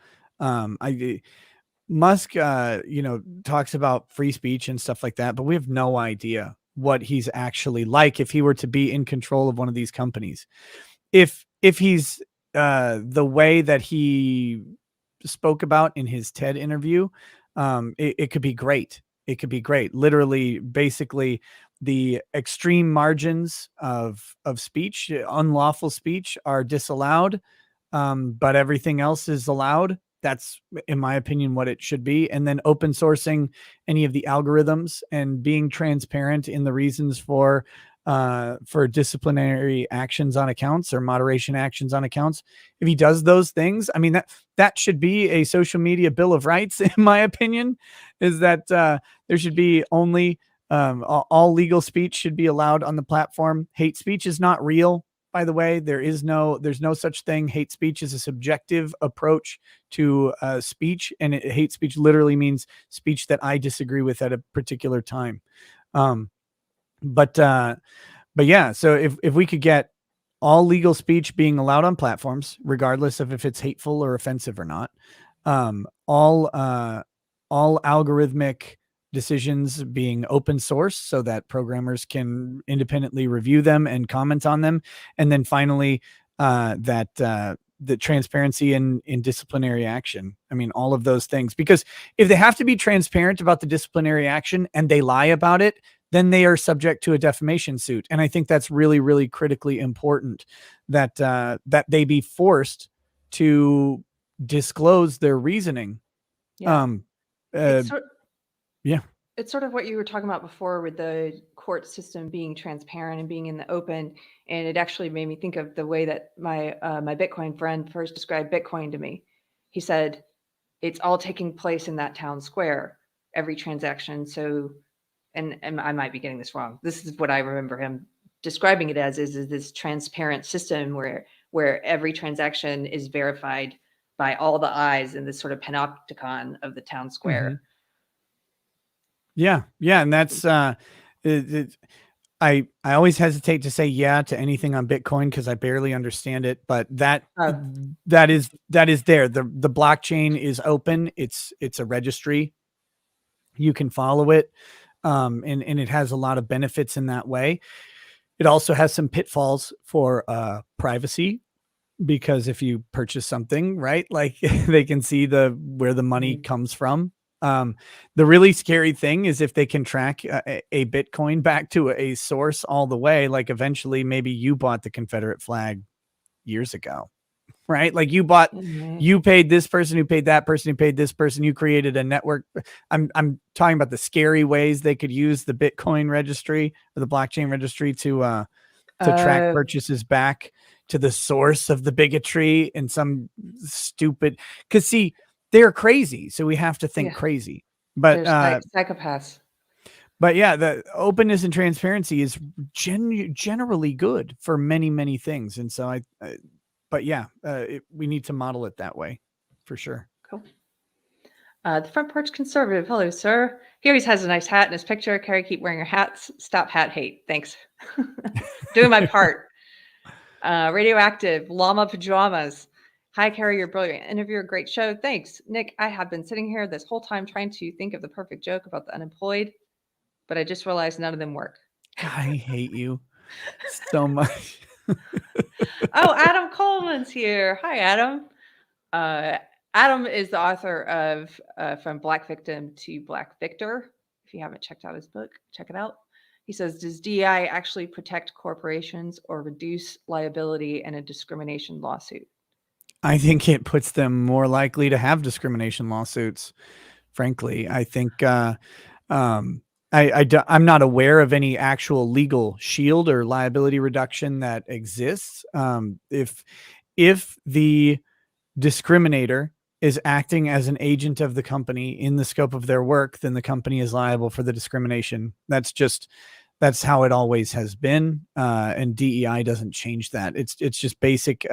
Musk, talks about free speech and stuff like that, but we have no idea what he's actually like if he were to be in control of one of these companies. If he's the way that he spoke about in his TED interview, it could be great. It could be great. Literally, basically, the extreme margins of speech, unlawful speech, are disallowed, but everything else is allowed. That's, in my opinion, what it should be. And then open sourcing any of the algorithms and being transparent in the reasons for disciplinary actions on accounts or moderation actions on accounts. If he does those things, I mean, that should be a social media bill of rights, in my opinion, is that there should be only all legal speech should be allowed on the platform. Hate speech is not real. By the way, there's no such thing. Hate speech is a subjective approach to speech, and hate speech literally means speech that I disagree with at a particular time. But yeah, so if we could get all legal speech being allowed on platforms, regardless of if it's hateful or offensive or not, all algorithmic decisions being open source so that programmers can independently review them and comment on them. And then finally, the transparency in disciplinary action. I mean, all of those things, because if they have to be transparent about the disciplinary action and they lie about it, then they are subject to a defamation suit. And I think that's really, really critically important that they be forced to disclose their reasoning. Yeah. Yeah. It's sort of what you were talking about before with the court system being transparent and being in the open. And it actually made me think of the way that my Bitcoin friend first described Bitcoin to me. He said, it's all taking place in that town square, every transaction. So, and I might be getting this wrong. This is what I remember him describing it as, is this transparent system where every transaction is verified by all the eyes in this sort of panopticon of the town square. Mm-hmm. Yeah. And that's I always hesitate to say yeah to anything on Bitcoin because I barely understand it, but that is there. The blockchain is open. It's a registry. You can follow it, and it has a lot of benefits in that way. It also has some pitfalls for privacy, because if you purchase something, right, like they can see where the money comes from. The really scary thing is if they can track a Bitcoin back to a source all the way, like eventually maybe you bought the Confederate flag years ago, right? Like you paid this person who paid that person who paid this person, you created a network. I'm talking about the scary ways they could use the Bitcoin registry or the blockchain registry to track purchases back to the source of the bigotry and some stupid, because see, they're crazy. So we have to think crazy, but psychopaths. But yeah, the openness and transparency is generally good for many, many things. And so we need to model it that way for sure. Cool. The front porch conservative. Hello, sir. He always has a nice hat in his picture. Keri, keep wearing your hats. Stop hat hate. Thanks. Doing my part. Radioactive. Llama pajamas. Hi, Keri, you're brilliant. Interviewer, great show. Thanks. Nick, I have been sitting here this whole time trying to think of the perfect joke about the unemployed, but I just realized none of them work. I hate you so much. Oh, Adam Coleman's here. Hi, Adam. Adam is the author of From Black Victim to Black Victor. If you haven't checked out his book, check it out. He says, does DEI actually protect corporations or reduce liability in a discrimination lawsuit? I think it puts them more likely to have discrimination lawsuits. Frankly, I think I'm not aware of any actual legal shield or liability reduction that exists. If the discriminator is acting as an agent of the company in the scope of their work, then the company is liable for the discrimination. That's just That's how it always has been. And DEI doesn't change that. It's just basic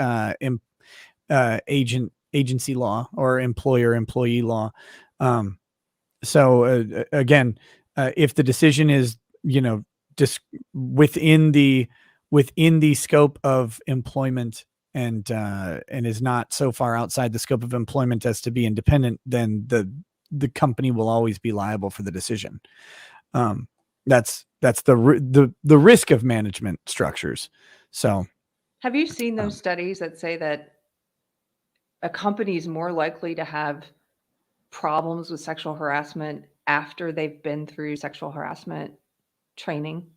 agency law or employer-employee law. So again, if the decision is, just within the scope of employment and is not so far outside the scope of employment as to be independent, then the company will always be liable for the decision. That's the risk of management structures. So, have you seen those studies that say that a company is more likely to have problems with sexual harassment after they've been through sexual harassment training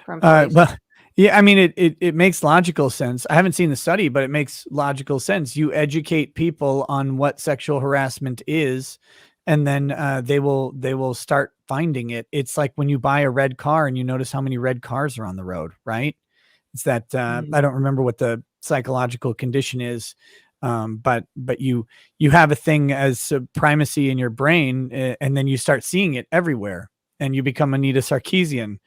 for employees? Well, yeah, I mean, it makes logical sense. I haven't seen the study, but it makes logical sense. You educate people on what sexual harassment is, and then they will start finding it. It's like when you buy a red car and you notice how many red cars are on the road, right? It's that I don't remember what the psychological condition is, but you have a thing as a primacy in your brain, and then you start seeing it everywhere, and you become Anita Sarkeesian.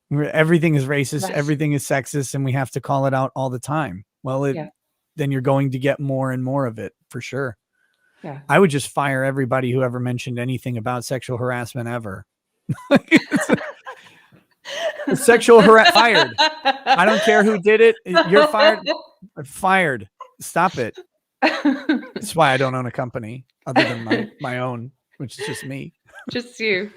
Where everything is racist, Yes. everything is sexist, and we have to call it out all the time. Well, then you're going to get more and more of it for sure. Yeah. I would just fire everybody who ever mentioned anything about sexual harassment ever. Sexual harassment, fired. I don't care who did it. You're fired. Fired. Stop it. That's why I don't own a company other than my own, which is just me. Just you.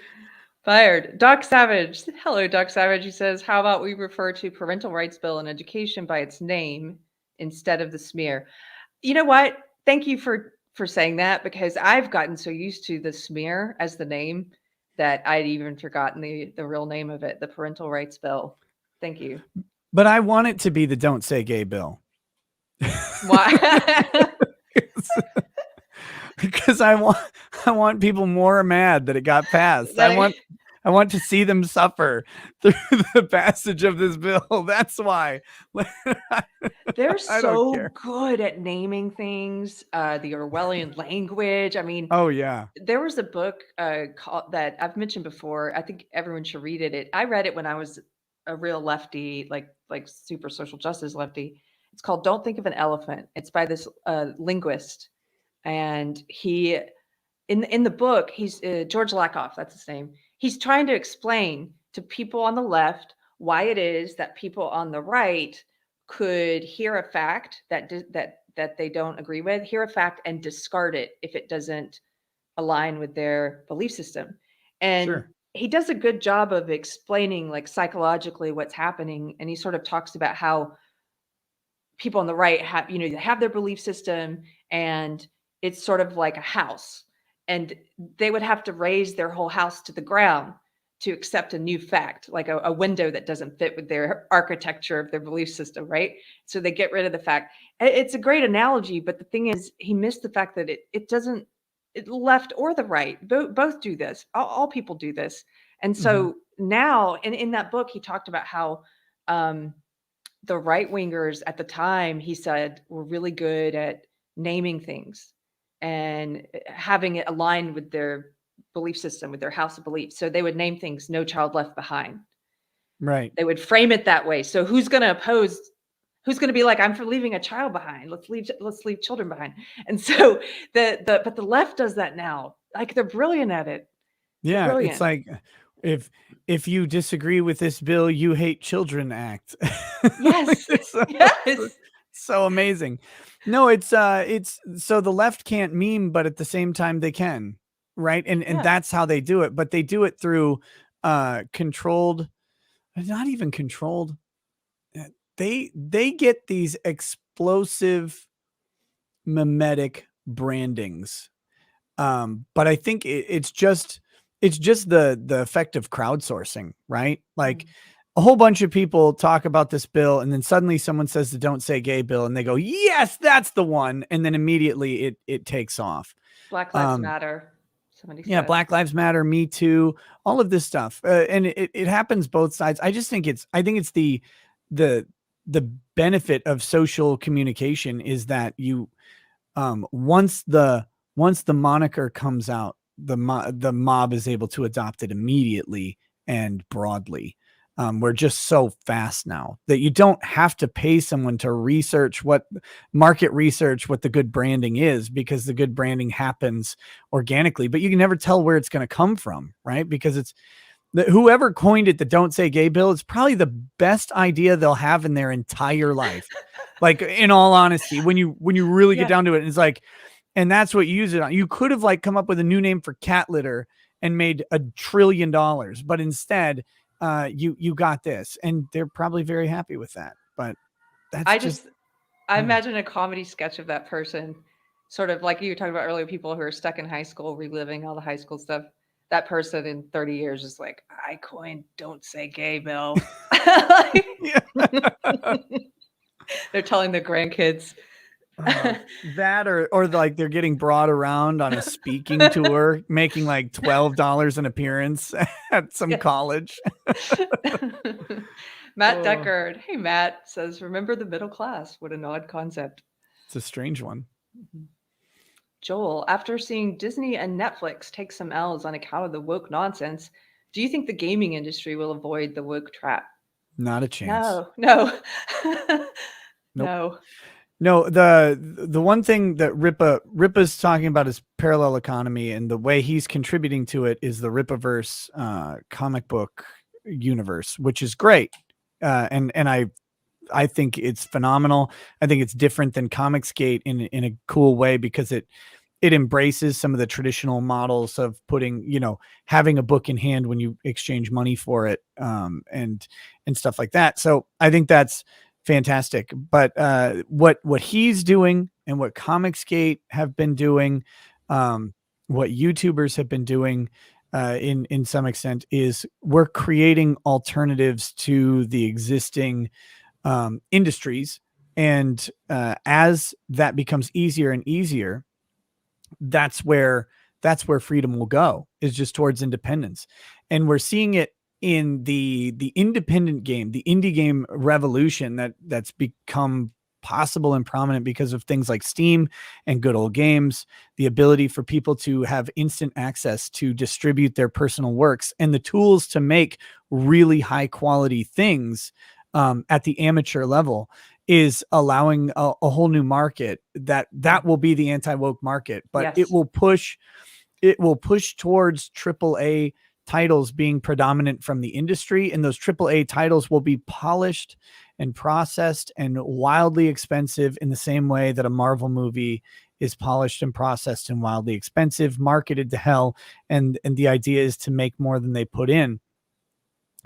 Fired. Doc Savage. Hello, Doc Savage. He says, how about we refer to parental rights bill and education by its name instead of the smear? You know what? Thank you for saying that, because I've gotten so used to the smear as the name that I'd even forgotten the real name of it, the parental rights bill. Thank you. But I want it to be the Don't Say Gay bill. Why? Because I want people more mad that it got passed. I want to see them suffer through the passage of this bill. That's why. They're so good at naming things, the Orwellian language. I mean, oh yeah. There was a book called that I've mentioned before. I think everyone should read it. I read it when I was a real lefty, like super social justice lefty. It's called "Don't Think of an Elephant." It's by this linguist, and he, in the book, he's George Lakoff. That's his name. He's trying to explain to people on the left why it is that people on the right could hear a fact that they don't agree with, hear a fact and discard it if it doesn't align with their belief system. And he does a good job of explaining, like, psychologically what's happening. And he sort of talks about how people on the right have, they have their belief system, and it's sort of like a house, and they would have to raise their whole house to the ground to accept a new fact, like a window that doesn't fit with their architecture of their belief system, right? So they get rid of the fact. It's a great analogy, but the thing is, he missed the fact that it doesn't, left or the right, both do this. All people do this. And so now, in that book, he talked about how the right wingers at the time, he said, were really good at naming things and having it aligned with their belief system, with their house of beliefs. So they would name things "No Child Left Behind." Right. They would frame it that way. So who's going to oppose? Who's going to be like, I'm for leaving a child behind. Let's leave children behind. And so but the left does that now. Like, they're brilliant at it. Yeah, brilliant. It's like, if you disagree with this bill, you hate children act. Yes. Yes. So amazing. No, it's so the left can't meme, but at the same time they can, right? And that's how they do it. But they do it through controlled, not even controlled. They get these explosive mimetic brandings. But I think it's just the effect of crowdsourcing, right? Like, a whole bunch of people talk about this bill, and then suddenly someone says the Don't Say Gay bill, and they go, yes, that's the one. And then immediately it takes off. Black Lives Matter. Somebody said. Black Lives Matter, Me Too, all of this stuff. And it happens both sides. I think it's the benefit of social communication is that you, once the moniker comes out, the mob is able to adopt it immediately and broadly. We're just so fast now that you don't have to pay someone to market research what the good branding is, because the good branding happens organically, but you can never tell where it's going to come from, right? Because it's whoever coined it, the "Don't Say Gay" bill, it's probably the best idea they'll have in their entire life. Like, in all honesty, when you really get down to it, it's like, and that's what you use it on. You could have like come up with a new name for cat litter and made $1 trillion, but instead, you got this, and they're probably very happy with that. But that's I imagine a comedy sketch of that person, sort of like you were talking about earlier, people who are stuck in high school, reliving all the high school stuff. That person in 30 years is like, I coined "Don't Say Gay" bill. They're telling the grandkids. That or like they're getting brought around on a speaking tour, making like $12 an appearance at some college. Matt Deckard, hey Matt, says, remember the middle class. What an odd concept. It's a strange one. Joel, after seeing Disney and Netflix take some L's on account of the woke nonsense, do you think the gaming industry will avoid the woke trap? Not a chance. No. Nope. No, the one thing that Ripa's talking about is parallel economy, and the way he's contributing to it is the Ripaverse comic book universe, which is great. And I think it's phenomenal. I think it's different than Comicsgate in a cool way, because it embraces some of the traditional models of putting, having a book in hand when you exchange money for it, and stuff like that. So I think that's fantastic. But what he's doing and what Comicsgate have been doing, what YouTubers have been doing, in some extent, is we're creating alternatives to the existing industries. And as that becomes easier and easier, that's where freedom will go, is just towards independence. And we're seeing it in the independent game, the indie game revolution that's become possible and prominent because of things like Steam and Good Old Games, the ability for people to have instant access to distribute their personal works, and the tools to make really high quality things at the amateur level, is allowing a whole new market that will be the anti-woke market. But Yes. it will push towards AAA titles being predominant from the industry, and those AAA titles will be polished and processed and wildly expensive, in the same way that a Marvel movie is polished and processed and wildly expensive, marketed to hell, and the idea is to make more than they put in.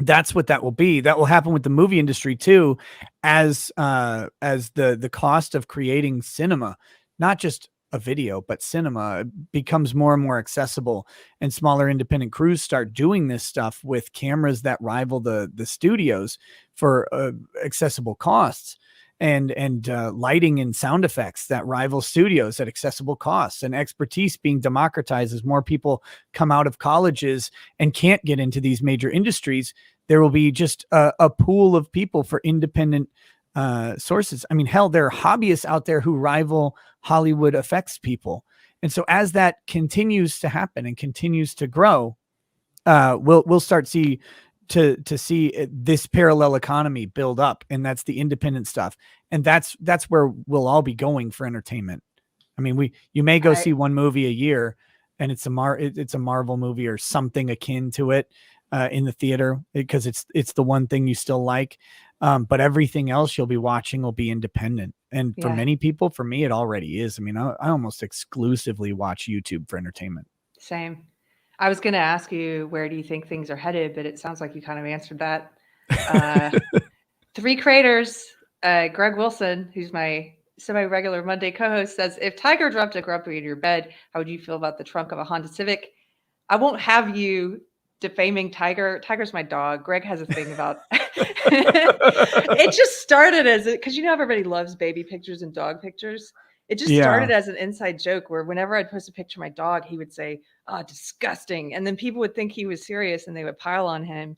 That's what that will be. That will happen with the movie industry too, as the cost of creating cinema, not just a video, but cinema, becomes more and more accessible, and smaller independent crews start doing this stuff with cameras that rival the studios for accessible costs, and lighting and sound effects that rival studios at accessible costs, and expertise being democratized as more people come out of colleges and can't get into these major industries. There will be just a pool of people for independent sources. I mean, hell, there are hobbyists out there who rival Hollywood effects people. And so as that continues to happen and continues to grow, we'll start to see this parallel economy build up, and that's the independent stuff. And that's where we'll all be going for entertainment. I mean, you may go see one movie a year, and it's a Marvel movie or something akin to it in the theater, because it's the one thing you still like. But everything else you'll be watching will be independent. And for many people, for me, it already is. I mean, I almost exclusively watch YouTube for entertainment. Same. I was going to ask you, where do you think things are headed? But it sounds like you kind of answered that. 3 creators, Greg Wilson, who's my semi-regular Monday co-host, says, if Tiger dropped a grumpy in your bed, how would you feel about the trunk of a Honda Civic? I won't have you defaming Tiger. Tiger's my dog. Greg has a thing about it. Just started as it, because everybody loves baby pictures and dog pictures. It just started as an inside joke where whenever I'd post a picture of my dog, he would say, "Oh, disgusting," and then people would think he was serious and they would pile on him.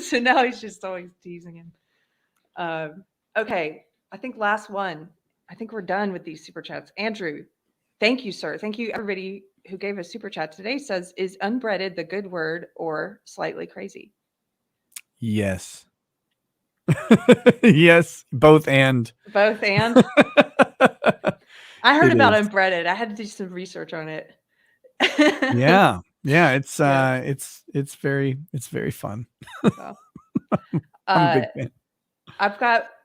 So now he's just always teasing him. Okay, I think last one. I think we're done with these super chats. Andrew, thank you, sir. Thank you, everybody who gave us super chat today. Says, is unbreaded the good word or slightly crazy? Yes. Yes, both and. Both and. I heard It about is. unbreaded. I had to do some research on it. Yeah. Yeah, it's Yeah. it's very fun. So, I'm a uh, big fan.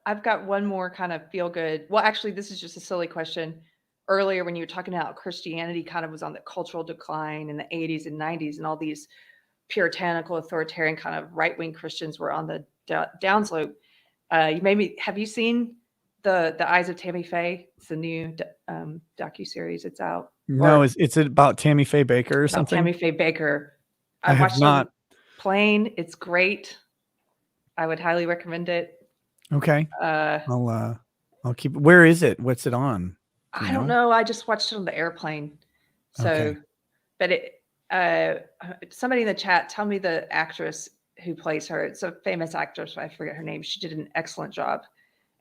I've got one more kind of feel good. Well, actually, this is just a silly question. Earlier, when you were talking about Christianity, kind of was on the cultural decline in the 80s and 90s, and all these puritanical, authoritarian kind of right wing Christians were on the downslope. You made me. Have you seen the Eyes of Tammy Faye? It's the new docu series. It's out, No, or it's about Tammy Faye Baker or about something? Tammy Faye Baker. I I have watched it on not. plane. It's great. I would highly recommend it. Okay. Uh, I'll keep. Where is it? What's it on? Do you I don't know? know. I just watched it on the airplane. So, Okay. but somebody in the chat, tell me the actress who plays her. It's a famous actress. I forget her name. She did an excellent job,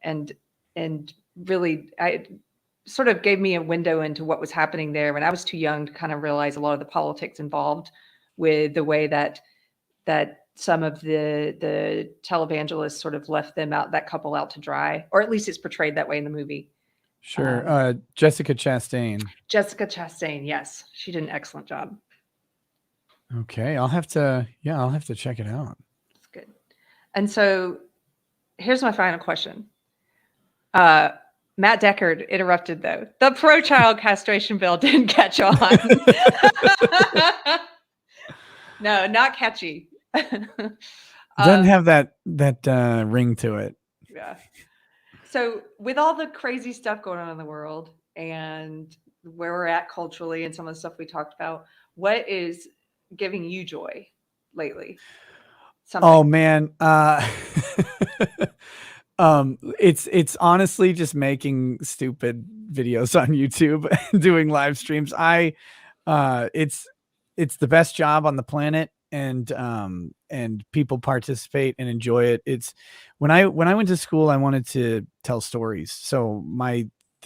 and and really, I sort of gave me a window into what was happening there when I was too young to kind of realize a lot of the politics involved with the way that some of the televangelists sort of left them out, that couple out to dry, or at least it's portrayed that way in the movie. Sure. Jessica Chastain. Jessica Chastain, yes, she did an excellent job. Okay. I'll have to check it out. That's good. And so here's my final question. Matt Deckard interrupted though. The pro-child castration bill didn't catch on. No, not catchy. Doesn't have that ring to it. Yeah. So with all the crazy stuff going on in the world and where we're at culturally and some of the stuff we talked about, what is giving you joy lately? Something. Oh man. It's honestly just making stupid videos on YouTube and doing live streams. It's the best job on the planet, and people participate and enjoy it. It's when I went to school, I wanted to tell stories. So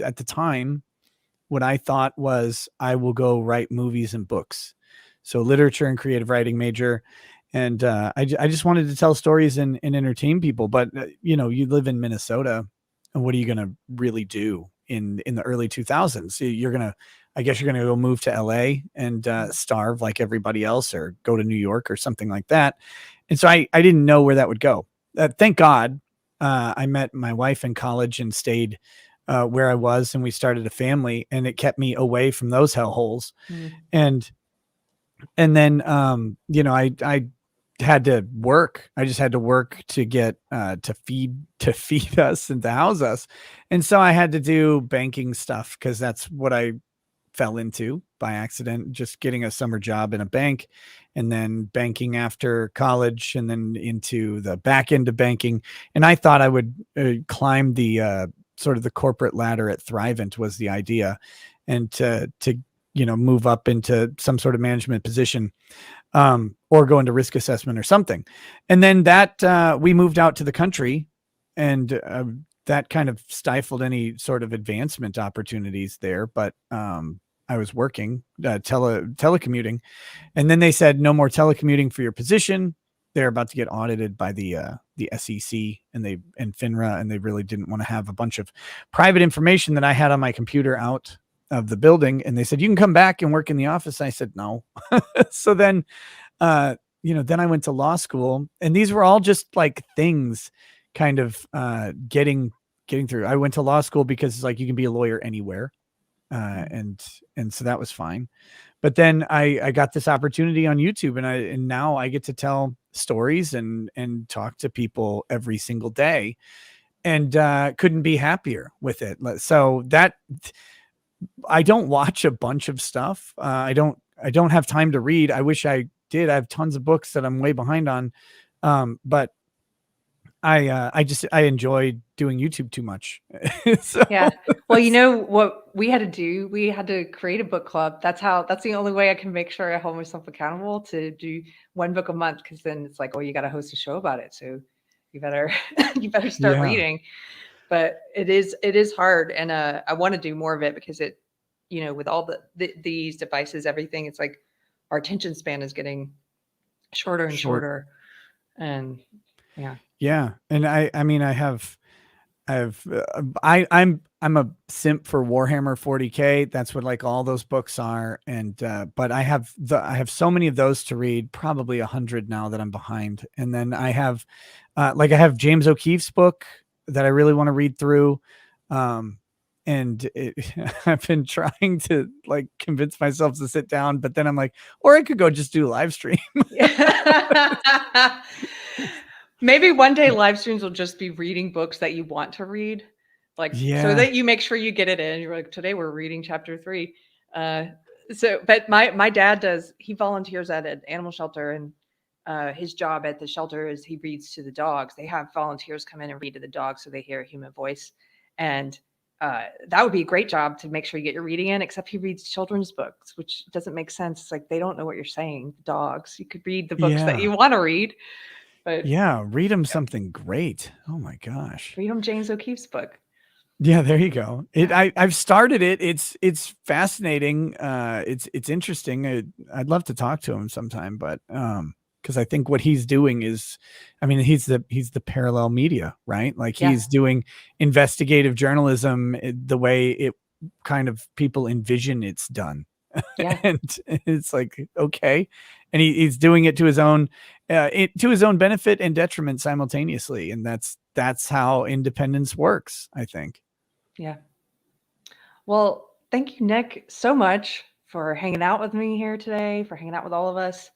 at the time, what I thought was I will go write movies and books. So literature and creative writing major. And I just wanted to tell stories and entertain people. But, you live in Minnesota, and what are you going to really do in the early 2000s? I guess you're going to go move to LA and starve like everybody else, or go to New York or something like that. And so I didn't know where that would go. Thank God I met my wife in college and stayed where I was, and we started a family, and it kept me away from those hellholes. And then I had to work. I just had to work to get to feed us and to house us. And so I had to do banking stuff, because that's what I fell into by accident, just getting a summer job in a bank, and then banking after college, and then into the back end of banking. And I thought I would climb the sort of the corporate ladder at Thrivent was the idea, and to move up into some sort of management position, or go into risk assessment or something. And then that we moved out to the country, and that kind of stifled any sort of advancement opportunities there. But I was working telecommuting, and then they said no more telecommuting for your position. They're about to get audited by the SEC and FINRA, and they really didn't want to have a bunch of private information that I had on my computer out of the building. And they said, you can come back and work in the office. I said, no. So then, then I went to law school, and these were all just like things kind of getting through. I went to law school because it's like, you can be a lawyer anywhere. And so that was fine. But then I got this opportunity on YouTube, and now I get to tell stories and talk to people every single day, and couldn't be happier with it. So that I don't watch a bunch of stuff. I don't have time to read. I wish I did. I have tons of books that I'm way behind on. But I enjoy doing YouTube too much. So, yeah. Well, you know what we had to do? We had to create a book club. That's the only way I can make sure I hold myself accountable to do one book a month. Cause then it's like, oh, you got to host a show about it. So you better, you better start reading. But it is hard. And I want to do more of it, because it, with all these devices, everything, it's like our attention span is getting shorter and shorter. And Yeah. Yeah. And I mean, I'm a simp for Warhammer 40K. That's what like all those books are. And but I have so many of those to read, probably 100 now that I'm behind. And then I have I have James O'Keefe's book that I really want to read through. And I've been trying to like convince myself to sit down, but then I'm like, or I could go just do a live stream. Maybe one day live streams will just be reading books that you want to read, like so that you make sure you get it in. You're like, today we're reading chapter 3. But my dad he volunteers at an animal shelter, and his job at the shelter is he reads to the dogs. They have volunteers come in and read to the dogs so they hear a human voice. And that would be a great job to make sure you get your reading in, except he reads children's books, which doesn't make sense. It's like they don't know what you're saying. Dogs. You could read the books that you want to read. But yeah, read them something great. Oh my gosh. Read them James O'Keefe's book. Yeah, there you go. I've started it. It's fascinating. It's interesting. I'd love to talk to him sometime, but because I think what he's doing is, I mean, he's the parallel media, right? Like he's doing investigative journalism the way it kind of people envision it's done. Yeah. And it's like, okay. And he's doing it to his own benefit and detriment simultaneously. And that's how independence works, I think. Yeah. Well, thank you, Nick, so much for hanging out with me here today, for hanging out with all of us.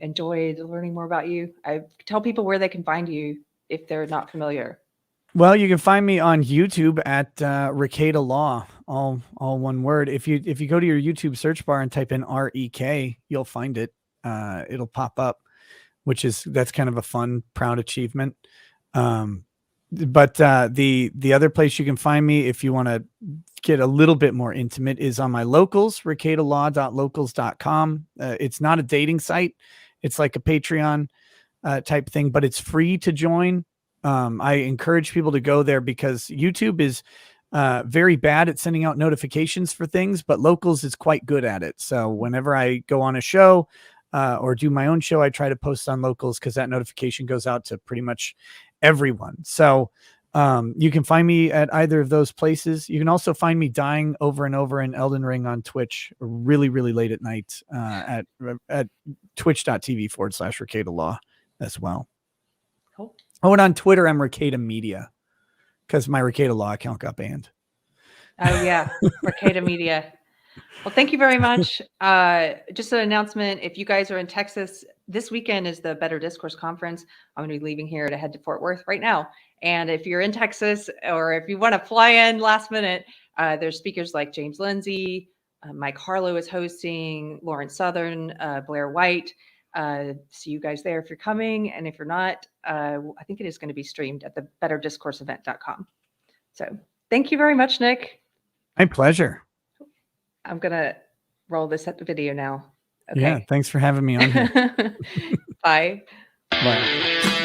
Enjoyed learning more about you. I tell people where they can find you if they're not familiar. Well, you can find me on YouTube at Rekieta Law, all one word. If you go to your YouTube search bar and type in REK, you'll find it. It'll pop up, that's kind of a fun, proud achievement. But the other place you can find me if you want to get a little bit more intimate is on my locals, rekietalaw.locals.com. It's not a dating site. It's like a Patreon type thing, but it's free to join. I encourage people to go there because YouTube is very bad at sending out notifications for things, but Locals is quite good at it. So whenever I go on a show or do my own show, I try to post on Locals because that notification goes out to pretty much everyone. So you can find me at either of those places. You can also find me dying over and over in Elden Ring on Twitch really, really late at night at twitch.tv/Rekieta Law as well. Cool. Oh, and on Twitter, I'm Rekieta Media because my Rekieta Law account got banned. Oh, yeah. Rekieta Media. Well, thank you very much. Just an announcement. If you guys are in Texas, this weekend is the Better Discourse Conference. I'm going to be leaving here to head to Fort Worth right now. And if you're in Texas or if you want to fly in last minute, there's speakers like James Lindsay, Mike Harlow is hosting, Lauren Southern, Blair White. See you guys there if you're coming. And if you're not, I think it is going to be streamed at the betterdiscourseevent.com. So thank you very much, Nick. My pleasure. I'm going to roll this at the video now. Okay. Yeah. Thanks for having me on here. Bye. Bye.